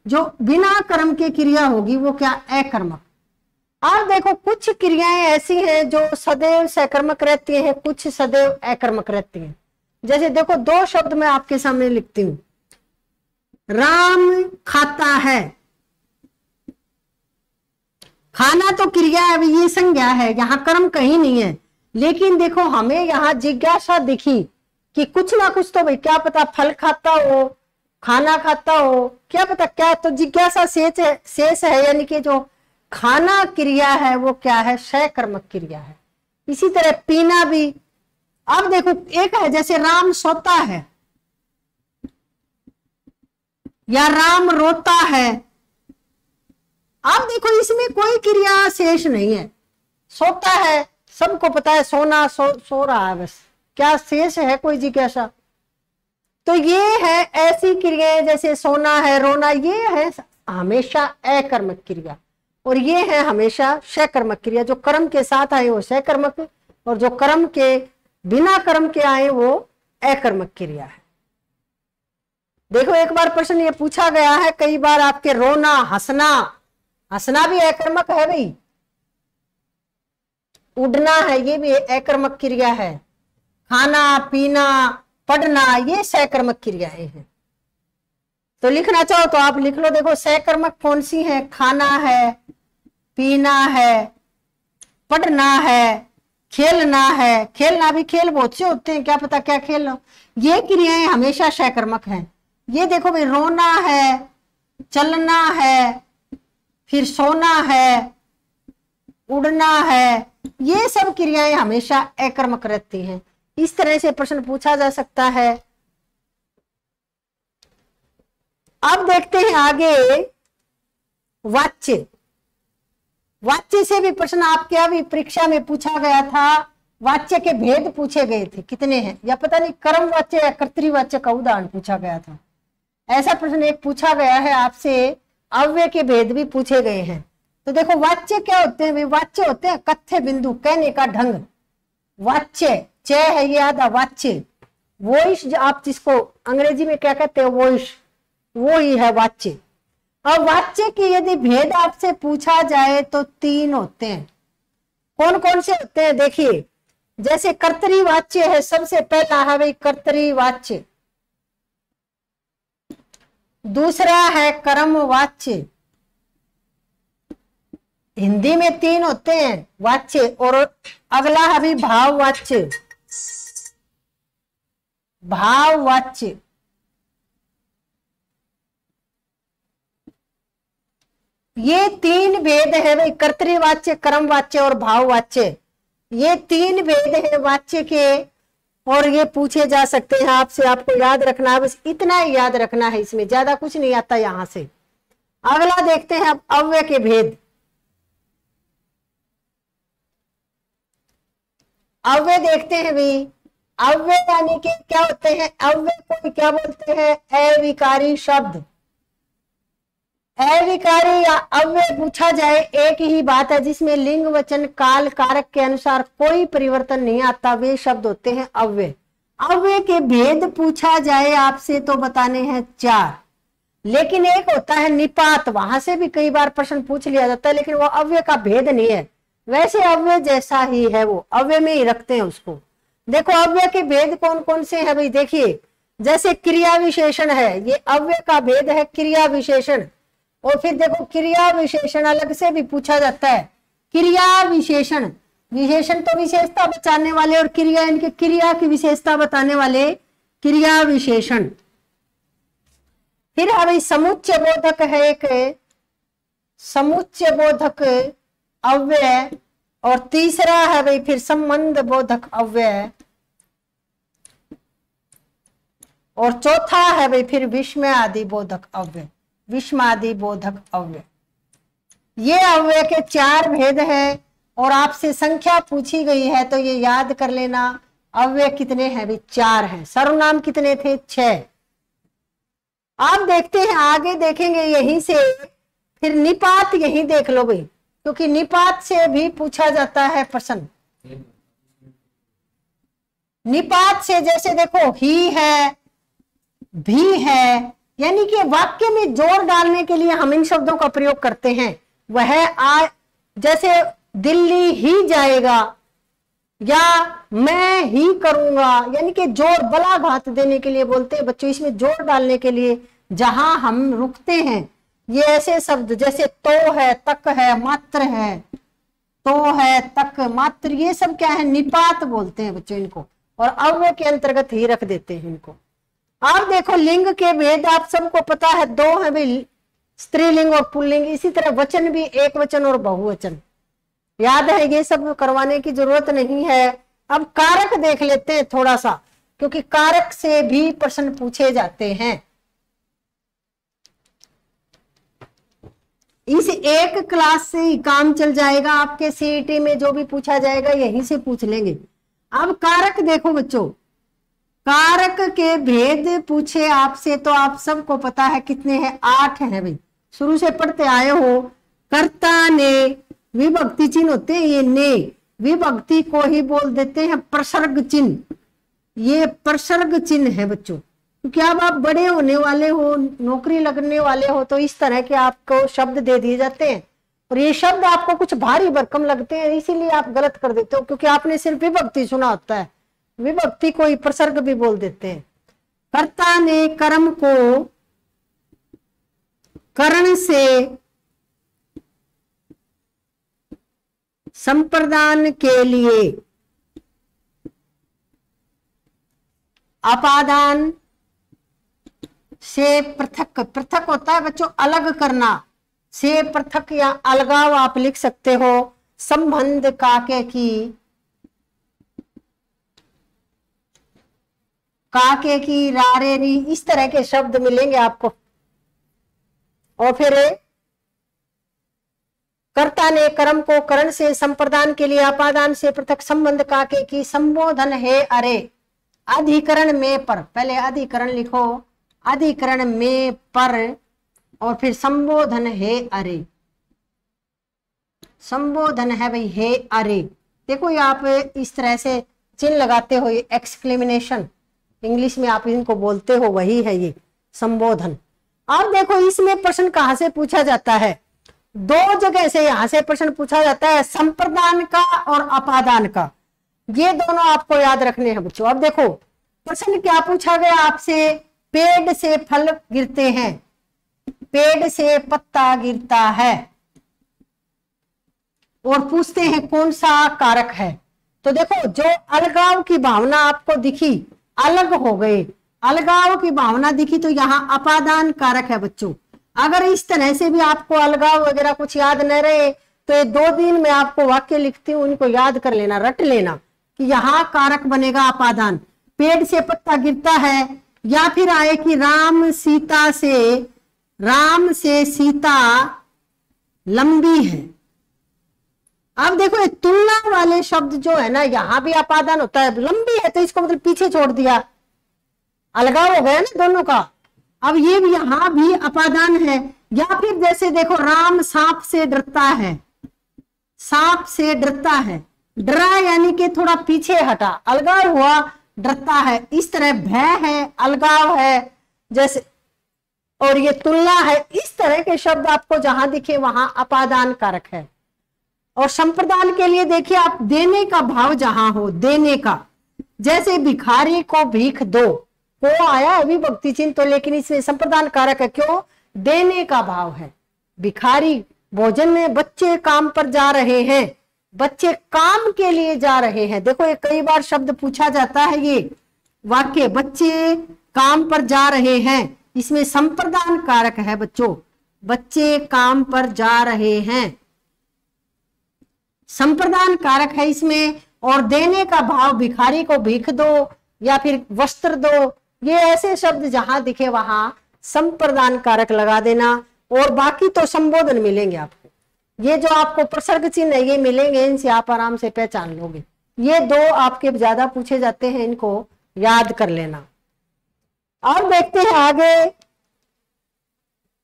जो बिना कर्म के क्रिया होगी वो क्या? अकर्मक। अब देखो कुछ क्रियाएं ऐसी हैं जो सदैव सकर्मक रहती हैं, कुछ सदैव अकर्मक रहती हैं। जैसे देखो 2 शब्द मैं आपके सामने लिखती हूं। राम खाता है, खाना तो क्रिया है, ये संज्ञा है, यहां कर्म कहीं नहीं है। लेकिन देखो हमें यहां जिज्ञासा दिखी कि कुछ ना कुछ तो भाई, क्या पता फल खाता हो, खाना खाता हो, क्या पता क्या। तो जिज्ञासा शेष है, यानी कि जो खाना क्रिया है वो क्या है? सकर्मक क्रिया है। इसी तरह पीना भी। अब देखो एक है जैसे राम सोता है या राम रोता है। अब देखो इसमें कोई क्रिया शेष नहीं है, सोता है, सबको पता है सोना, सो रहा है, बस क्या शेष है कोई जिज्ञासा? तो ये है ऐसी क्रियाएं जैसे सोना है, रोना, ये है हमेशा अकर्मक क्रिया, और ये है हमेशा सकर्मक क्रिया। जो कर्म के साथ आए वो सकर्मक, और जो कर्म के बिना कर्म के आए वो अकर्मक क्रिया है। देखो एक बार प्रश्न ये पूछा गया है कई बार आपके, रोना, हंसना, हंसना भी अकर्मक है भाई। उड़ना है, ये भी अकर्मक क्रिया है। खाना पीना पढ़ना, ये सकर्मक क्रियाएं हैं। तो लिखना चाहो तो आप लिख लो। देखो सकर्मक कौन सी है? खाना है, पीना है, पढ़ना है, खेलना है। खेलना भी, खेल बहुत से होते हैं, क्या पता क्या खेल लो। ये क्रियाएं हमेशा सकर्मक हैं। ये देखो भाई रोना है, चलना है, फिर सोना है, उड़ना है, ये सब क्रियाएं हमेशा अकर्मक रहती हैं। इस तरह से प्रश्न पूछा जा सकता है। अब देखते हैं आगे वाच्य। वाच्य से भी प्रश्न आपके अभी परीक्षा में पूछा गया था। वाच्य के भेद पूछे गए थे, कितने हैं या पता नहीं, कर्म वाच्य या कर्तृवाच्य का उदाहरण पूछा गया था। ऐसा प्रश्न एक पूछा गया है आपसे। अव्यय के भेद भी पूछे गए हैं। तो देखो वाच्य क्या होते हैं? वाच्य होते हैं कथ्य बिंदु, कहने का ढंग। वाच्य च है ये आधा, वाच्य वॉइस, आप जिसको अंग्रेजी में क्या कहते हैं वॉइस, वो ही है वाच्य। अब वाच्य के यदि भेद आपसे पूछा जाए तो 3 होते हैं। कौन कौन से होते हैं देखिए। जैसे कर्तृवाच्य है, सबसे पहला है भाई कर्तृवाच्य। दूसरा है कर्मवाच्य। हिंदी में 3 होते हैं वाच्य, और अगला है भी भाववाच्य। भाववाच्य ये 3 भेद है भाई, कर्तृवाच्य, कर्मवाच्य और भाववाच्य। ये 3 भेद है वाच्य के, और ये पूछे जा सकते हैं आपसे। आपको याद रखना है, बस इतना ही याद रखना है, इसमें ज्यादा कुछ नहीं आता यहां से। अगला देखते हैं अब अव्यय के भेद। अव्यय देखते हैं भाई। अव्यय यानी कि क्या होते हैं? अव्यय को क्या बोलते हैं? अविकारी शब्द। अविकारी या अव्यय पूछा जाए, एक ही बात है जिसमें लिंग, वचन, काल, कारक के अनुसार कोई परिवर्तन नहीं आता, वे शब्द होते हैं अव्यय। अव्यय के भेद पूछा जाए आपसे तो बताने हैं 4, लेकिन एक होता है निपात, वहां से भी कई बार प्रश्न पूछ लिया जाता है, लेकिन वो अव्यय का भेद नहीं है। वैसे अव्यय जैसा ही है, वो अव्यय में ही रखते हैं उसको। देखो अव्यय के भेद कौन कौन से हैं भाई, देखिए जैसे क्रिया विशेषण है, ये अव्यय का भेद है, क्रिया विशेषण। और फिर देखो क्रिया विशेषण अलग से भी पूछा जाता है। क्रिया विशेषण, विशेषण तो विशेषता बताने वाले, और क्रिया इनके क्रिया की विशेषता बताने वाले क्रिया विशेषण। फिर है भाई समुच्चय बोधक है एक, समुच्चय बोधक अव्यय, और तीसरा है भाई फिर संबंध बोधक अव्यय, और चौथा है भाई फिर विस्मय आदि बोधक अव्यय। विस्मादि बोधक अव्यय, ये अव्यय के 4 भेद हैं, और आपसे संख्या पूछी गई है तो ये याद कर लेना। अव्यय कितने हैं भाई? 4 हैं। सर्वनाम कितने थे? 6। आप देखते हैं आगे देखेंगे यहीं से, फिर निपात यहीं देख लो भाई, क्योंकि निपात से भी पूछा जाता है प्रश्न। निपात से जैसे देखो ही है, भी है, यानी कि वाक्य में जोर डालने के लिए हम इन शब्दों का प्रयोग करते हैं। वह जैसे दिल्ली ही जाएगा, या मैं ही करूंगा, यानी कि जोर बलाघात देने के लिए बोलते हैं बच्चों। इसमें जोर डालने के लिए जहां हम रुकते हैं, ये ऐसे शब्द जैसे तो है, तक है, मात्र है, तो है, तक, मात्र, ये सब क्या है? निपात बोलते हैं बच्चों इनको, और अव्यय के अंतर्गत ही रख देते हैं इनको। आप देखो लिंग के भेद आप सबको पता है, 2 है भाई, स्त्रीलिंग और पुल्लिंग। इसी तरह वचन भी एक वचन और बहुवचन, याद है, ये सब करवाने की जरूरत नहीं है। अब कारक देख लेते हैं थोड़ा सा, क्योंकि कारक से भी प्रश्न पूछे जाते हैं। इस एक क्लास से ही काम चल जाएगा, आपके सीईटी में जो भी पूछा जाएगा यहीं से पूछ लेंगे। अब कारक देखो बच्चों, कारक के भेद पूछे आपसे तो आप सबको पता है कितने हैं? 8 हैं भाई, शुरू से पढ़ते आए हो। कर्ता ने, विभक्ति चिन्ह होते हैं ये ने, विभक्ति को ही बोल देते हैं प्रसर्ग चिन्ह। ये प्रसर्ग चिन्ह है बच्चों, क्योंकि अब आप बड़े होने वाले हो, नौकरी लगने वाले हो, तो इस तरह के आपको शब्द दे दिए जाते हैं, और ये शब्द आपको कुछ भारी भरकम लगते हैं, इसीलिए आप गलत कर देते हो, क्योंकि आपने सिर्फ विभक्ति सुना होता है। विभक्ति को ही प्रसर्ग भी बोल देते हैं। कर्ता ने कर्म को करण से संप्रदान के लिए अपादान से पृथक, पृथक होता है बच्चों अलग करना, से पृथक या अलगाव आप लिख सकते हो। संबंध काके की, काके की, रारेरी, इस तरह के शब्द मिलेंगे आपको। और फिर कर्ता ने कर्म को करण से संप्रदान के लिए अपादान से पृथक, संबंध काके की, संबोधन है अरे, अधिकरण में पर, पहले अधिकरण लिखो, अधिकरण में पर, और फिर संबोधन है अरे, संबोधन है भाई है अरे। देखो यहाँ पे इस तरह से चिन्ह लगाते हो, एक्सक्लेमेशन इंग्लिश में आप इनको बोलते हो, वही है ये संबोधन। अब देखो इसमें प्रश्न कहां से पूछा जाता है? 2 जगह से यहां से प्रश्न पूछा जाता है, संप्रदान का और अपादान का। ये दोनों आपको याद रखने हैं बच्चों। अब देखो प्रश्न क्या पूछा गया आपसे, पेड़ से फल गिरते हैं, पेड़ से पत्ता गिरता है, और पूछते हैं कौन सा कारक है। तो देखो जो अलगाव की भावना आपको दिखी, अलग हो गए, अलगाव की भावना दिखी, तो यहाँ अपादान कारक है बच्चों। अगर इस तरह से भी आपको अलगाव वगैरह कुछ याद न रहे तो ये 2 दिन में आपको वाक्य लिखती हूँ, उनको याद कर लेना, रट लेना कि यहाँ कारक बनेगा अपादान। पेड़ से पत्ता गिरता है, या फिर आए कि राम से सीता लंबी है। अब देखो ये तुलना वाले शब्द जो है ना, यहां भी अपादान होता है। लंबी है तो इसको मतलब पीछे छोड़ दिया, अलगाव हो गया ना दोनों का। अब ये भी यहां भी अपादान है। या फिर जैसे देखो राम सांप से डरता है, सांप से डरता है, डरा यानी कि थोड़ा पीछे हटा, अलगाव हुआ, डरता है। इस तरह भय है, अलगाव है जैसे, और ये तुलना है। इस तरह के शब्द आपको जहां दिखे वहां अपादान कारक है। और संप्रदान के लिए देखिए आप, देने का भाव जहां हो, देने का, जैसे भिखारी को भीख दो, वो आया अभी भक्ति चिन्ह तो, लेकिन इसमें संप्रदान कारक है। क्यों? देने का भाव है। भिखारी भोजन में, बच्चे काम पर जा रहे हैं, बच्चे काम के लिए जा रहे हैं। देखो ये कई बार शब्द पूछा जाता है, ये वाक्य बच्चे काम पर जा रहे हैं, इसमें संप्रदान कारक है बच्चों। बच्चे काम पर जा रहे हैं, संप्रदान कारक है इसमें। और देने का भाव, भिखारी को भीख दो या फिर वस्त्र दो, ये ऐसे शब्द जहां दिखे वहां संप्रदान कारक लगा देना। और बाकी तो संबोधन मिलेंगे आपको, ये जो आपको प्रसर्ग चिन्ह है ये मिलेंगे, इनसे आप आराम से पहचान लोगे। ये 2 आपके ज्यादा पूछे जाते हैं, इनको याद कर लेना। और देखते हैं आगे।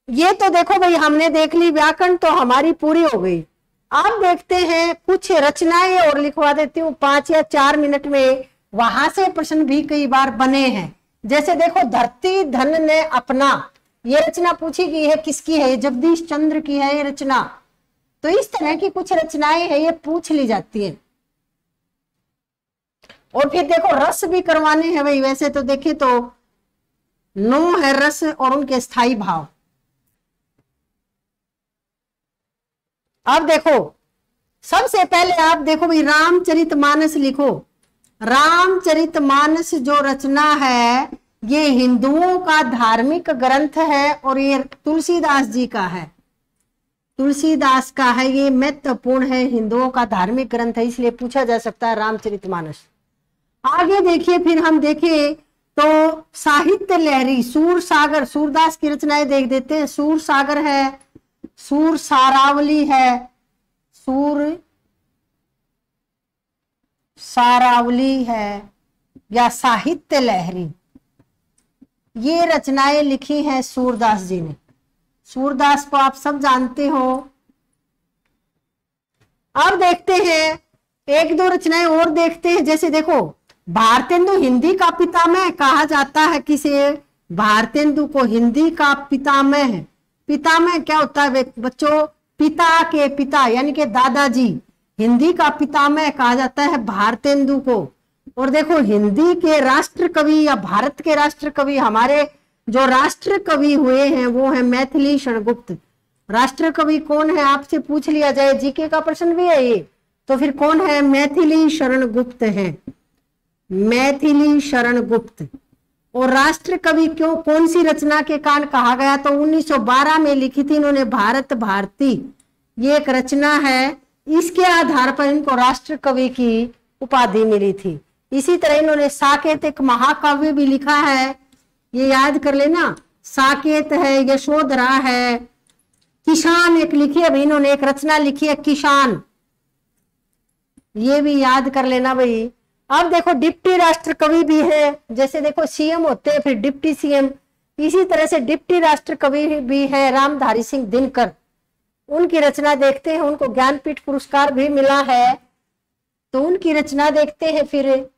ये तो देखो भाई हमने देख ली, व्याकरण तो हमारी पूरी हो गई। आप देखते हैं कुछ रचनाएं और लिखवा देती हूँ 5 या 4 मिनट में, वहां से प्रश्न भी कई बार बने हैं। जैसे देखो धरती धन ने अपना, ये रचना पूछी गई है, किसकी है? जगदीश चंद्र की है ये रचना। तो इस तरह की कुछ रचनाएं हैं, ये पूछ ली जाती हैं। और फिर देखो रस भी करवाने हैं भाई। वैसे तो देखे तो 9 है रस और उनके स्थायी भाव। अब देखो सबसे पहले आप देखो भाई, रामचरितमानस लिखो। रामचरितमानस जो रचना है ये हिंदुओं का धार्मिक ग्रंथ है और ये तुलसीदास जी का है, तुलसीदास का है। ये महत्वपूर्ण है, हिंदुओं का धार्मिक ग्रंथ है, इसलिए पूछा जा सकता है रामचरितमानस। आगे देखिए, फिर हम देखें तो साहित्य लहरी, सूर सागर, सूरदास की रचनाएं देख देते हैं। सूर सागर है, सूर सारावली है, सूर सारावली है या साहित्य लहरी, ये रचनाएं लिखी हैं सूरदास जी ने। सूरदास को आप सब जानते हो। अब देखते हैं 1-2 रचनाएं और देखते हैं। जैसे देखो भारतेंदु हिंदी का पितामह कहा जाता है किसे? भारतेंदु को हिंदी का पितामह है। पितामह क्या होता है बच्चों? पिता के पिता यानी कि दादाजी। हिंदी का पितामह कहा जाता है भारतेंदु को। और देखो हिंदी के राष्ट्र कवि या भारत के राष्ट्र कवि, हमारे जो राष्ट्र कवि हुए हैं वो है मैथिली शरण गुप्त। राष्ट्र कवि कौन है आपसे पूछ लिया जाए, जीके का प्रश्न भी है ये, तो फिर कौन है? मैथिली शरण गुप्त है, मैथिली शरण गुप्त। और राष्ट्र कवि क्यों, कौन सी रचना के कारण कहा गया? तो 1912 में लिखी थी इन्होंने भारत भारती, ये एक रचना है। इसके आधार पर इनको राष्ट्र कवि की उपाधि मिली थी। इसी तरह इन्होंने साकेत एक महाकाव्य भी लिखा है, ये याद कर लेना। साकेत है, यशोधरा है, किसान एक लिखी है, इन्होंने एक रचना लिखी है किसान, ये भी याद कर लेना भाई। अब देखो डिप्टी राष्ट्र कवि भी है, जैसे देखो सीएम होते हैं फिर डिप्टी सीएम, इसी तरह से डिप्टी राष्ट्र कवि भी है रामधारी सिंह दिनकर। उनकी रचना देखते हैं, उनको ज्ञानपीठ पुरस्कार भी मिला है, तो उनकी रचना देखते हैं। फिर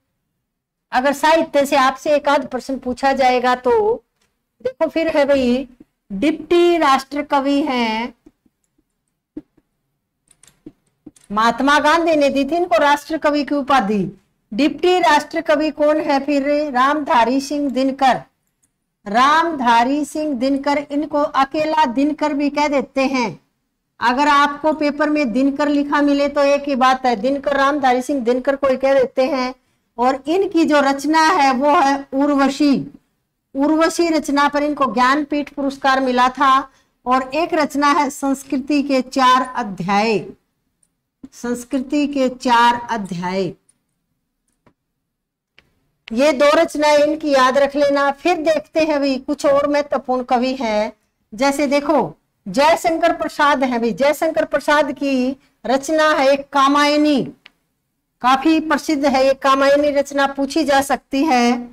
अगर साहित्य से आपसे एक आध प्रश्न पूछा जाएगा तो देखो फिर है भाई डिप्टी राष्ट्र कवि हैं, महात्मा गांधी ने दी थी इनको राष्ट्र कवि की उपाधि। डिप्टी राष्ट्र कवि कौन है फिर? रामधारी सिंह दिनकर। रामधारी सिंह दिनकर, इनको अकेला दिनकर भी कह देते हैं, अगर आपको पेपर में दिनकर लिखा मिले तो एक ही बात है, दिनकर रामधारी सिंह दिनकर को कह देते हैं। और इनकी जो रचना है वो है उर्वशी। उर्वशी रचना पर इनको ज्ञानपीठ पुरस्कार मिला था। और एक रचना है संस्कृति के 4 अध्याय। संस्कृति के 4 अध्याय, ये 2 रचनाएं इनकी याद रख लेना। फिर देखते हैं भाई कुछ और महत्वपूर्ण कवि हैं। जैसे देखो जयशंकर प्रसाद है भाई, जयशंकर प्रसाद की रचना है एक कामायनी, काफी प्रसिद्ध है ये कामायनी रचना, पूछी जा सकती है।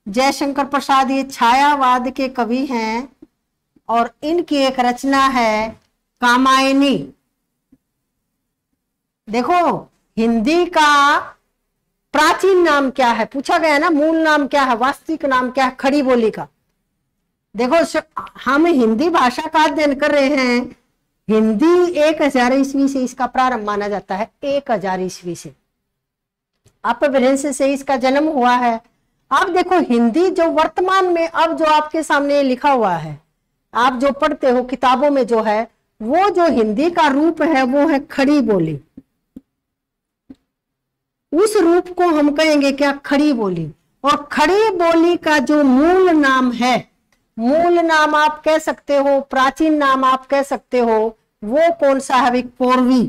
जयशंकर प्रसाद ये छायावाद के कवि हैं और इनकी एक रचना है कामायनी। देखो हिंदी का प्राचीन नाम क्या है पूछा गया ना, मूल नाम क्या है, वास्तविक नाम क्या है खड़ी बोली का। देखो हम हिंदी भाषा का अध्ययन कर रहे हैं। हिंदी 1000 ईस्वी से इसका प्रारंभ माना जाता है, 1000 ईस्वी से अपभ्रंश से इसका जन्म हुआ है। अब देखो हिंदी जो वर्तमान में अब जो आपके सामने लिखा हुआ है, आप जो पढ़ते हो किताबों में जो है, वो जो हिंदी का रूप है वो है खड़ी बोली। उस रूप को हम कहेंगे क्या, खड़ी बोली। और खड़ी बोली का जो मूल नाम है, मूल नाम आप कह सकते हो, प्राचीन नाम आप कह सकते हो, वो कौन सा है, कोरवी।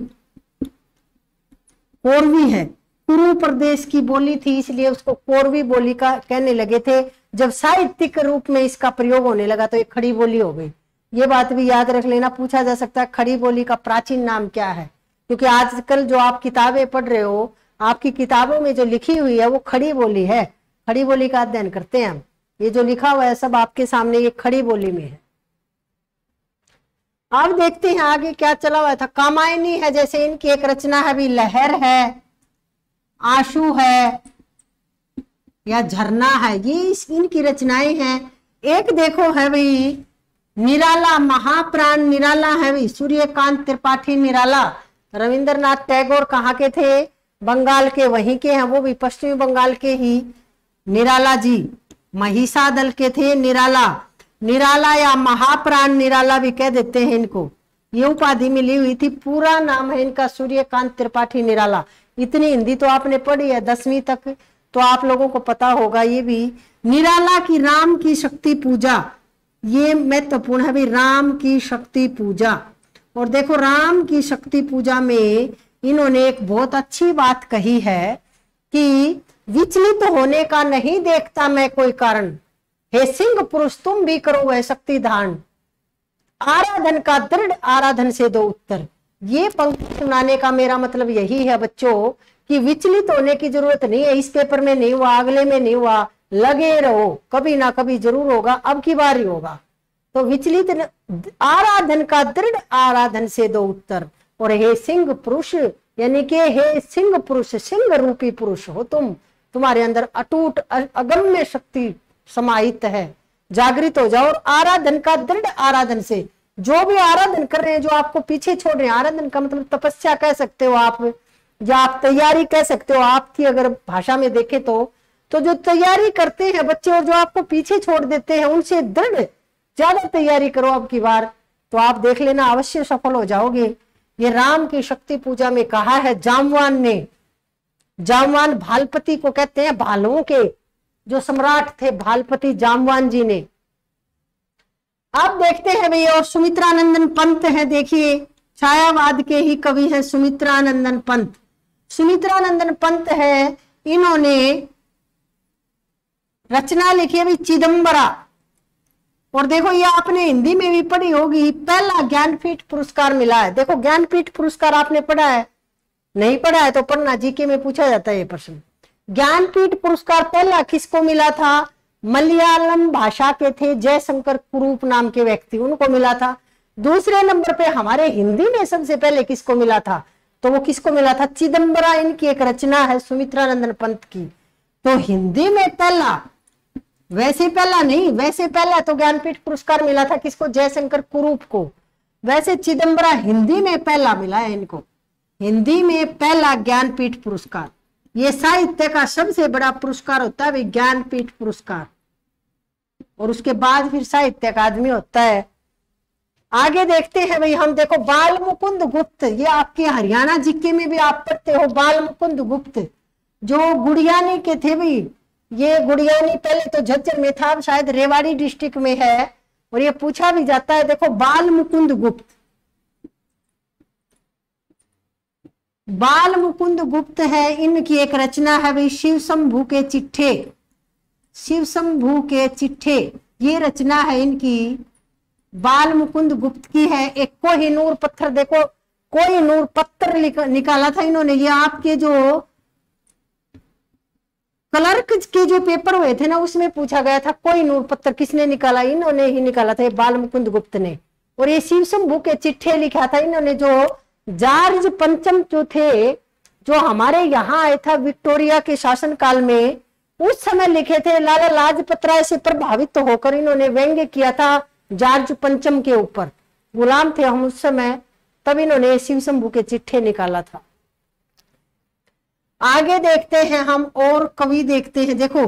कोरवी है, कुरु प्रदेश की बोली थी इसलिए उसको कोरवी बोली का कहने लगे थे। जब साहित्यिक रूप में इसका प्रयोग होने लगा तो एक खड़ी बोली हो गई। ये बात भी याद रख लेना, पूछा जा सकता है खड़ी बोली का प्राचीन नाम क्या है, क्योंकि आजकल जो आप किताबें पढ़ रहे हो, आपकी किताबों में जो लिखी हुई है वो खड़ी बोली है। खड़ी बोली का अध्ययन करते हैं हम। ये जो लिखा हुआ है सब आपके सामने ये खड़ी बोली में है। अब देखते हैं आगे क्या चला हुआ था। कामायनी है, जैसे इनकी एक रचना है भी, लहर है, आशु है या झरना है, ये इनकी रचनाएं हैं। एक देखो है भाई निराला, महाप्राण निराला है भाई, सूर्यकांत त्रिपाठी निराला। रविंद्रनाथ टैगोर कहाँ के थे, बंगाल के, वहीं के हैं, वो भी पश्चिमी बंगाल के ही निराला जी, महिषा दल के थे निराला। निराला या महाप्राण निराला भी कह देते हैं इनको, ये उपाधि मिली हुई थी। पूरा नाम है इनका सूर्यकांत त्रिपाठी निराला। इतनी हिंदी तो आपने पढ़ी है 10वीं तक, तो आप लोगों को पता होगा ये भी। निराला की राम की शक्ति पूजा, ये महत्वपूर्ण है भाई, राम की शक्ति पूजा। और देखो राम की शक्ति पूजा में इन्होंने एक बहुत अच्छी बात कही है कि विचलित होने का नहीं देखता मैं कोई कारण, हे सिंह पुरुष तुम भी करो वह शक्ति धारण, आराधन का दृढ़ आराधन से दो उत्तर। ये पंक्ति सुनाने का मेरा मतलब यही है बच्चों कि विचलित होने की जरूरत नहीं है। इस पेपर में नहीं हुआ, अगले में नहीं हुआ, लगे रहो, कभी ना कभी जरूर होगा, अब की बार ही होगा। तो विचलित आराधन का दृढ़ आराधन से दो उत्तर। और हे सिंह पुरुष, यानी कि हे सिंह पुरुष, सिंह रूपी पुरुष हो तुम, तुम्हारे अंदर अटूट अगम्य शक्ति समाहित है, जागृत हो जाओ। और आराधन का दृढ़ आराधन से, जो भी आराधन कर रहे हैं, जो आपको पीछे छोड़ रहे हैं, आराधन का मतलब तपस्या कह सकते हो आप, या आप तैयारी कह सकते हो आपकी अगर भाषा में देखे तो जो तैयारी करते हैं बच्चे और जो आपको पीछे छोड़ देते हैं, उनसे दृढ़ ज्यादा तैयारी करो अब की बार, तो आप देख लेना अवश्य सफल हो जाओगे। ये राम की शक्ति पूजा में कहा है जामवान ने। जामवान भालपति को कहते हैं, भालुओं के जो सम्राट थे भालपति जामवान जी ने। आप देखते हैं भैया, और सुमित्रानंदन पंत है, देखिए छायावाद के ही कवि हैं सुमित्रानंदन पंत। सुमित्रानंदन पंत है, इन्होंने रचना लिखी है भी चिदंबरा। और देखो ये आपने हिंदी में भी पढ़ी होगी, पहला ज्ञानपीठ पुरस्कार मिला है। देखो ज्ञानपीठ पुरस्कार आपने पढ़ा है, नहीं पढ़ा है तो पढ़ना, जीके में पूछा जाता है ये प्रश्न। ज्ञानपीठ पुरस्कार पहला किसको मिला था, मलयालम भाषा के थे जयशंकर कुरूप नाम के व्यक्ति, उनको मिला था। दूसरे नंबर पे हमारे हिंदी में सबसे पहले किसको मिला था, तो वो किसको मिला था, चिदंबरा। इनकी एक रचना है सुमित्रानंदन पंत की। तो हिंदी में पहला, वैसे पहला नहीं, वैसे पहला तो ज्ञानपीठ पुरस्कार मिला था किसको, जयशंकर कुरूप को। वैसे चिदंबरा हिंदी में पहला मिला है इनको, हिंदी में पहला ज्ञानपीठ पुरस्कार। ये साहित्य का सबसे बड़ा पुरस्कार होता है ज्ञानपीठ पुरस्कार, और उसके बाद फिर साहित्य अकादमी होता है। आगे देखते हैं भाई हम, देखो बाल मुकुंद गुप्त, ये आपके हरियाणा जीके में भी आप पढ़ते हो, बाल मुकुंद गुप्त जो गुड़ियानी के थे भाई। ये गुड़ियानी पहले तो झज्जर में था, अब शायद रेवाड़ी डिस्ट्रिक्ट में है, और ये पूछा भी जाता है। देखो बाल मुकुंद गुप्त, बाल मुकुंद गुप्त है, इनकी एक रचना है भाई शिव शंभू के चिट्ठे, शिव शंभू के चिट्ठे, ये रचना है इनकी, बाल मुकुंद गुप्त की है। एक कोहिनूर पत्थर, देखो कोहिनूर पत्थर निकाला था इन्होंने, ये आपके जो क्लर्क के जो पेपर हुए थे ना उसमें पूछा गया था कोहिनूर पत्थर किसने निकाला, इन्होंने ही निकाला था, ये बाल मुकुंद गुप्त ने। और ये शिव शंभू के चिट्ठे लिखा था इन्होंने, जो जॉर्ज पंचम जो थे, जो हमारे यहाँ आए था विक्टोरिया के शासनकाल में, उस समय लिखे थे। लाला लाजपत राय से प्रभावित होकर इन्होंने व्यंग्य किया था जॉर्ज पंचम के ऊपर, गुलाम थे हम उस समय, तब इन्होंने शिव शंभू के चिट्ठे निकाला था। आगे देखते हैं हम और कवि देखते हैं। देखो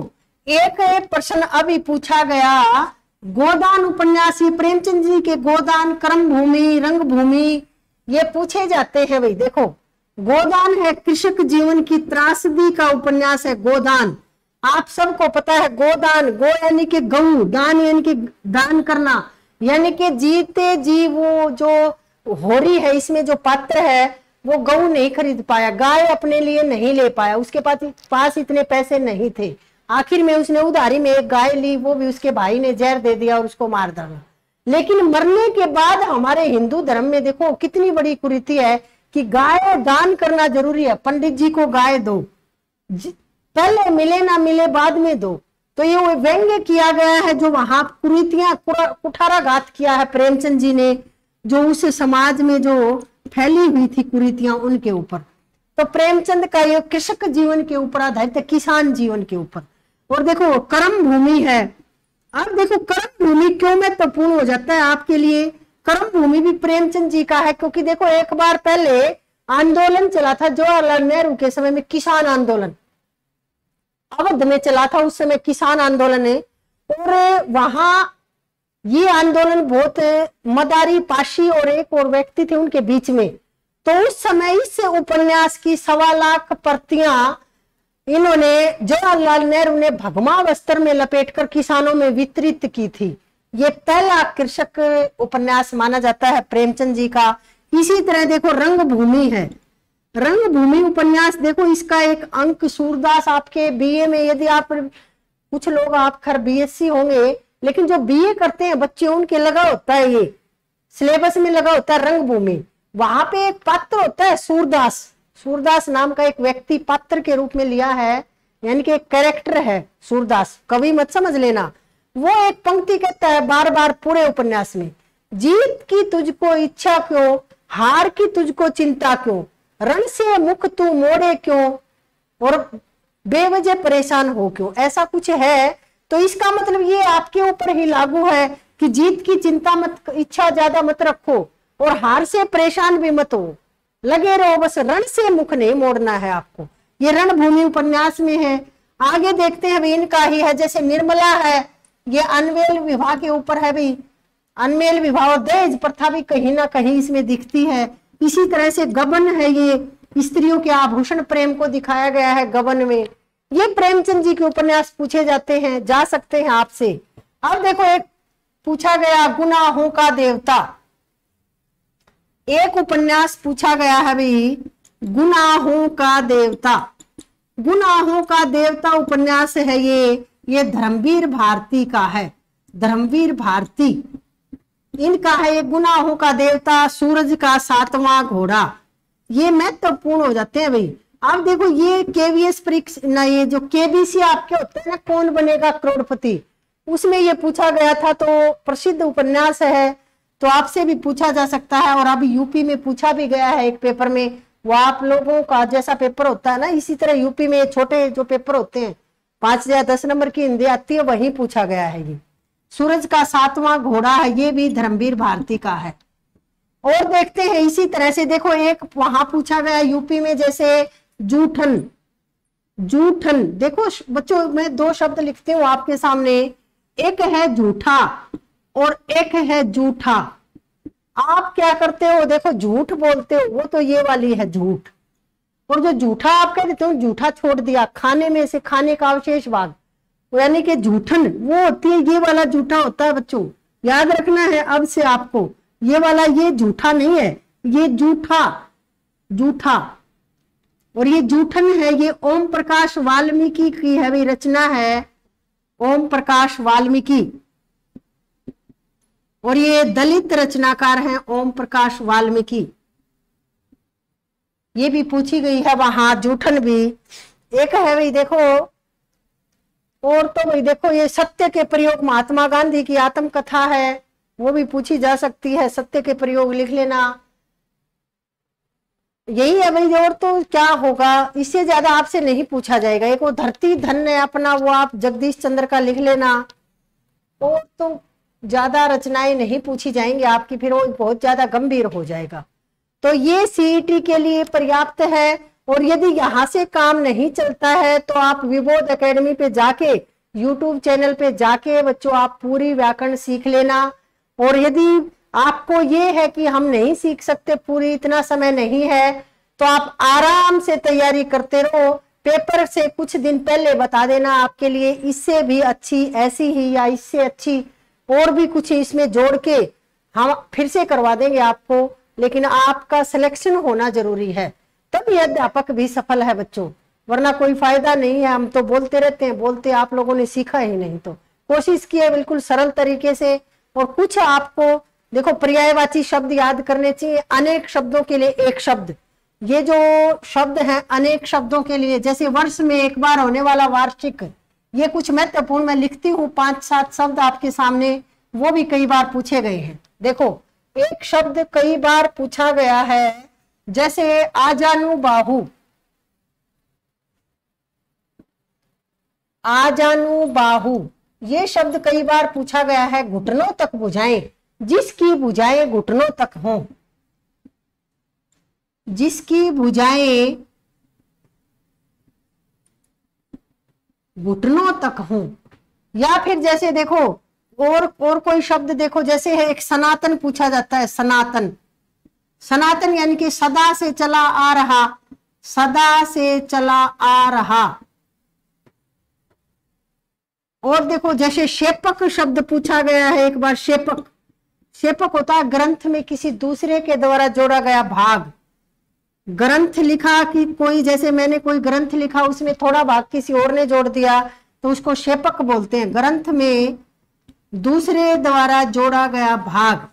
एक प्रश्न अभी पूछा गया, गोदान उपन्यास, ये प्रेमचंद जी के गोदान, कर्म भूमि, रंग भूमि, ये पूछे जाते हैं भाई। देखो गोदान है कृषक जीवन की त्रासदी का उपन्यास है गोदान, आप सबको पता है गोदान, गो यानी कि गऊ, दान यानी कि दान करना, यानी कि जीते जी वो जो होरी है इसमें जो पात्र है वो गऊ नहीं खरीद पाया, गाय अपने लिए नहीं ले पाया, उसके पास इतने पैसे नहीं थे, आखिर में उसने उधारी में एक गाय ली, वो भी उसके भाई ने जहर दे दिया और उसको मार डाला। लेकिन मरने के बाद हमारे हिंदू धर्म में देखो कितनी बड़ी कुरीति है कि गाय दान करना जरूरी है, पंडित जी को गाय दो, पहले मिले ना मिले बाद में दो। तो ये व्यंग्य किया गया है, जो वहां कुरीतियां कुठाराघात किया है प्रेमचंद जी ने, जो उस समाज में जो फैली हुई थी कुरीतियां उनके ऊपर। तो प्रेमचंद का ये कृषक जीवन के ऊपर आधारित है, किसान जीवन के ऊपर। और देखो कर्म भूमि है, अब देखो कर्म भूमि क्यों महत्वपूर्ण हो जाता है आपके लिए, कर्म भूमि भी प्रेमचंद जी का है, क्योंकि देखो एक बार पहले आंदोलन चला था जवाहरलाल नेहरू के समय में, किसान आंदोलन अवध में चला था उस समय किसान आंदोलन है, और वहां ये आंदोलन बहुत मदारी पाशी और एक और व्यक्ति थे उनके बीच में। तो उस समय इस उपन्यास की 1.25 लाख प्रतियां इन्होंने जवाहरलाल नेहरू ने भगमा वस्त्र में लपेटकर किसानों में वितरित की थी। ये पहला कृषक उपन्यास माना जाता है प्रेमचंद जी का। इसी तरह देखो रंगभूमि है, रंगभूमि उपन्यास, देखो इसका एक अंक सूरदास आपके बीए में, यदि आप कुछ लोग आप खैर बीएससी होंगे, लेकिन जो बीए करते हैं बच्चे उनके लगा होता है, ये सिलेबस में लगा होता है रंगभूमि। वहां पे एक पात्र होता है सूरदास, सूरदास नाम का एक व्यक्ति पात्र के रूप में लिया है, यानी कि एक कैरेक्टर है सूरदास, कवि मत समझ लेना। वो एक पंक्ति कहता है बार बार पूरे उपन्यास में, जीत की तुझको इच्छा क्यों, हार की तुझको चिंता क्यों, रण से मुख तू मोड़े क्यों, और बेवजह परेशान हो क्यों, ऐसा कुछ है। तो इसका मतलब ये आपके ऊपर ही लागू है कि जीत की चिंता मत, इच्छा ज्यादा मत रखो, और हार से परेशान भी मत हो, लगे रहो, बस रण से मुख नहीं मोड़ना है आपको। ये रणभूमि उपन्यास में है। आगे देखते हैं इनका ही है, जैसे निर्मला है, ये अनमेल विवाह के ऊपर है भाई, अनमेल विवाह और दहेज प्रथा भी कहीं ना कहीं इसमें दिखती है। इसी तरह से गबन है, ये स्त्रियों के आभूषण प्रेम को दिखाया गया है गबन में। ये प्रेमचंद जी के उपन्यास पूछे जाते हैं, जा सकते हैं आपसे। अब देखो एक पूछा गया गुनाहों का देवता, एक उपन्यास पूछा गया है भाई गुनाहों का देवता। गुनाहों का देवता उपन्यास है ये धर्मवीर भारती का है, धर्मवीर भारती इनका है ये गुनाहों का देवता, सूरज का 7वां घोड़ा। ये महत्वपूर्ण हो जाते हैं भाई। अब देखो ये केवीएस परीक्षा ना, ये जो केबीसी आपके होते हैं ना, कौन बनेगा करोड़पति, उसमें ये पूछा गया था, तो प्रसिद्ध उपन्यास है, तो आपसे भी पूछा जा सकता है। और अभी यूपी में पूछा भी गया है एक पेपर में, वो आप लोगों का जैसा पेपर होता है ना, इसी तरह यूपी में छोटे जो पेपर होते हैं 5 या 10 नंबर की हिंदी आती है, वही पूछा गया है। ये सूरज का 7वां घोड़ा है, ये भी धर्मवीर भारती का है। और देखते हैं इसी तरह से, देखो एक वहां पूछा गया यूपी में, जैसे जूठन, जूठन देखो बच्चों मैं 2 शब्द लिखती हूँ आपके सामने, एक है झूठा और एक है जूठा। आप क्या करते हो, देखो झूठ बोलते हो, वो तो ये वाली है झूठ। और जो झूठा आप कह देते हो, झूठा छोड़ दिया, खाने में से खाने का अवशेष भाग, यानी कि झूठन वो होती है, ये वाला झूठा होता है बच्चों, याद रखना है अब से आपको। ये वाला ये झूठा नहीं है, ये झूठा, झूठा। और ये जूठन है, ये ओम प्रकाश वाल्मीकि की है भाई, रचना है ओम प्रकाश वाल्मीकि। और ये दलित रचनाकार हैं ओम प्रकाश वाल्मीकि। ये भी पूछी गई है वहां, जूठन भी एक है भाई। देखो और तो भाई देखो, ये सत्य के प्रयोग, महात्मा गांधी की आत्मकथा है, वो भी पूछी जा सकती है, सत्य के प्रयोग लिख लेना। यही है भाई, और तो क्या होगा, इससे ज्यादा आपसे नहीं पूछा जाएगा। एक वो धरती धन है अपना, वो आप जगदीश चंद्र का लिख लेना। और तो ज्यादा रचनाएं नहीं पूछी जाएंगी आपकी, फिर वो बहुत ज्यादा गंभीर हो जाएगा। तो ये सीईटी के लिए पर्याप्त है। और यदि यहाँ से काम नहीं चलता है तो आप विबोध एकेडमी पे जाके, यूट्यूब चैनल पे जाके बच्चों आप पूरी व्याकरण सीख लेना। और यदि आपको ये है कि हम नहीं सीख सकते पूरी, इतना समय नहीं है, तो आप आराम से तैयारी करते रहो। पेपर से कुछ दिन पहले बता देना, आपके लिए इससे भी अच्छी, ऐसी ही या इससे अच्छी और भी कुछ इसमें जोड़ के हम फिर से करवा देंगे आपको। लेकिन आपका सिलेक्शन होना जरूरी है, तब ये अध्यापक भी सफल है बच्चों, वरना कोई फायदा नहीं है। हम तो बोलते रहते हैं, बोलते आप लोगों ने सीखा ही नहीं। तो कोशिश की है बिल्कुल सरल तरीके से। और कुछ आपको देखो पर्यायवाची शब्द याद करने चाहिए, अनेक शब्दों के लिए एक शब्द। ये जो शब्द है अनेक शब्दों के लिए, जैसे वर्ष में एक बार होने वाला वार्षिक, ये कुछ महत्वपूर्ण मैं लिखती हूँ 5-7 शब्द आपके सामने, वो भी कई बार पूछे गए हैं। देखो एक शब्द कई बार पूछा गया है, जैसे आजानुबाहु, आजानुबाहु ये शब्द कई बार पूछा गया है। घुटनों तक बुझाएं, जिसकी भुजाएं घुटनों तक हों, जिसकी भुजाएं घुटनों तक हों। या फिर जैसे देखो और कोई शब्द देखो, जैसे है एक सनातन पूछा जाता है, सनातन, सनातन यानी कि सदा से चला आ रहा, सदा से चला आ रहा। और देखो जैसे शेपक शब्द पूछा गया है एक बार, शेपक, शेपक होता है ग्रंथ में किसी दूसरे के द्वारा जोड़ा गया भाग। ग्रंथ लिखा कि कोई, जैसे मैंने कोई ग्रंथ लिखा, उसमें थोड़ा भाग किसी और ने जोड़ दिया तो उसको शेपक बोलते हैं, ग्रंथ में दूसरे द्वारा जोड़ा गया भाग।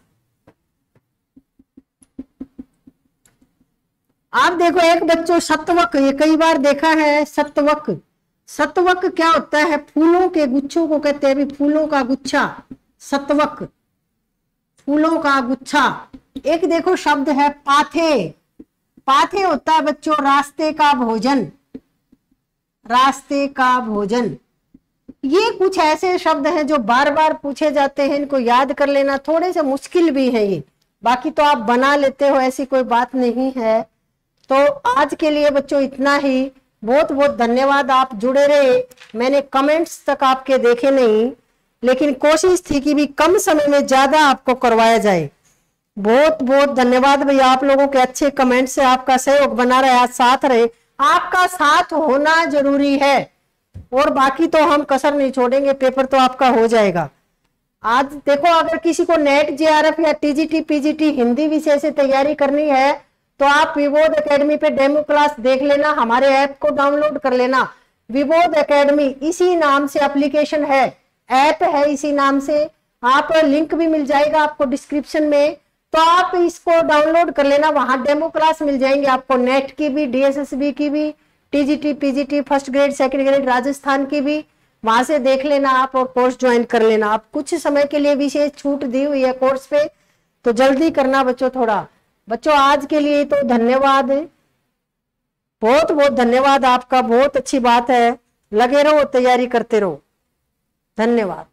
आप देखो एक बच्चों सत्वक, ये कई बार देखा है सत्वक। सत्वक क्या होता है, फूलों के गुच्छों को कहते हैं, फूलों का गुच्छा, सत्वक, फूलों का गुच्छा। एक देखो शब्द है पाथे, पाथे होता है बच्चों रास्ते का भोजन, रास्ते का भोजन। ये कुछ ऐसे शब्द हैं जो बार बार पूछे जाते हैं, इनको याद कर लेना, थोड़े से मुश्किल भी है ये, बाकी तो आप बना लेते हो, ऐसी कोई बात नहीं है। तो आज के लिए बच्चों इतना ही, बहुत बहुत धन्यवाद, आप जुड़े रहे। मैंने कमेंट्स तक आपके देखे नहीं, लेकिन कोशिश थी कि भी कम समय में ज्यादा आपको करवाया जाए। बहुत बहुत धन्यवाद भैया, आप लोगों के अच्छे कमेंट से आपका सहयोग बना रहे, आज साथ रहे। आपका साथ होना जरूरी है, और बाकी तो हम कसर नहीं छोड़ेंगे, पेपर तो आपका हो जाएगा। आज देखो अगर किसी को नेट जेआरएफ या टीजीटी पीजीटी हिंदी विषय से तैयारी करनी है तो आप विबोध एकेडमी पे डेमो क्लास देख लेना, हमारे ऐप को डाउनलोड कर लेना। विबोध एकेडमी इसी नाम से एप्लीकेशन है, ऐप है इसी नाम से, आप लिंक भी मिल जाएगा आपको डिस्क्रिप्शन में, तो आप इसको डाउनलोड कर लेना, वहां डेमो क्लास मिल जाएंगे आपको, नेट की भी, डीएसएसबी की भी, TGT PGT first grade second grade Rajasthan की भी, वहां से देख लेना आप और कोर्स ज्वाइन कर लेना। आप कुछ समय के लिए विशेष छूट दी हुई है कोर्स पे, तो जल्दी करना बच्चों थोड़ा। बच्चों आज के लिए तो धन्यवाद, बहुत बहुत धन्यवाद आपका, बहुत अच्छी बात है, लगे रहो, तैयारी करते रहो, धन्यवाद।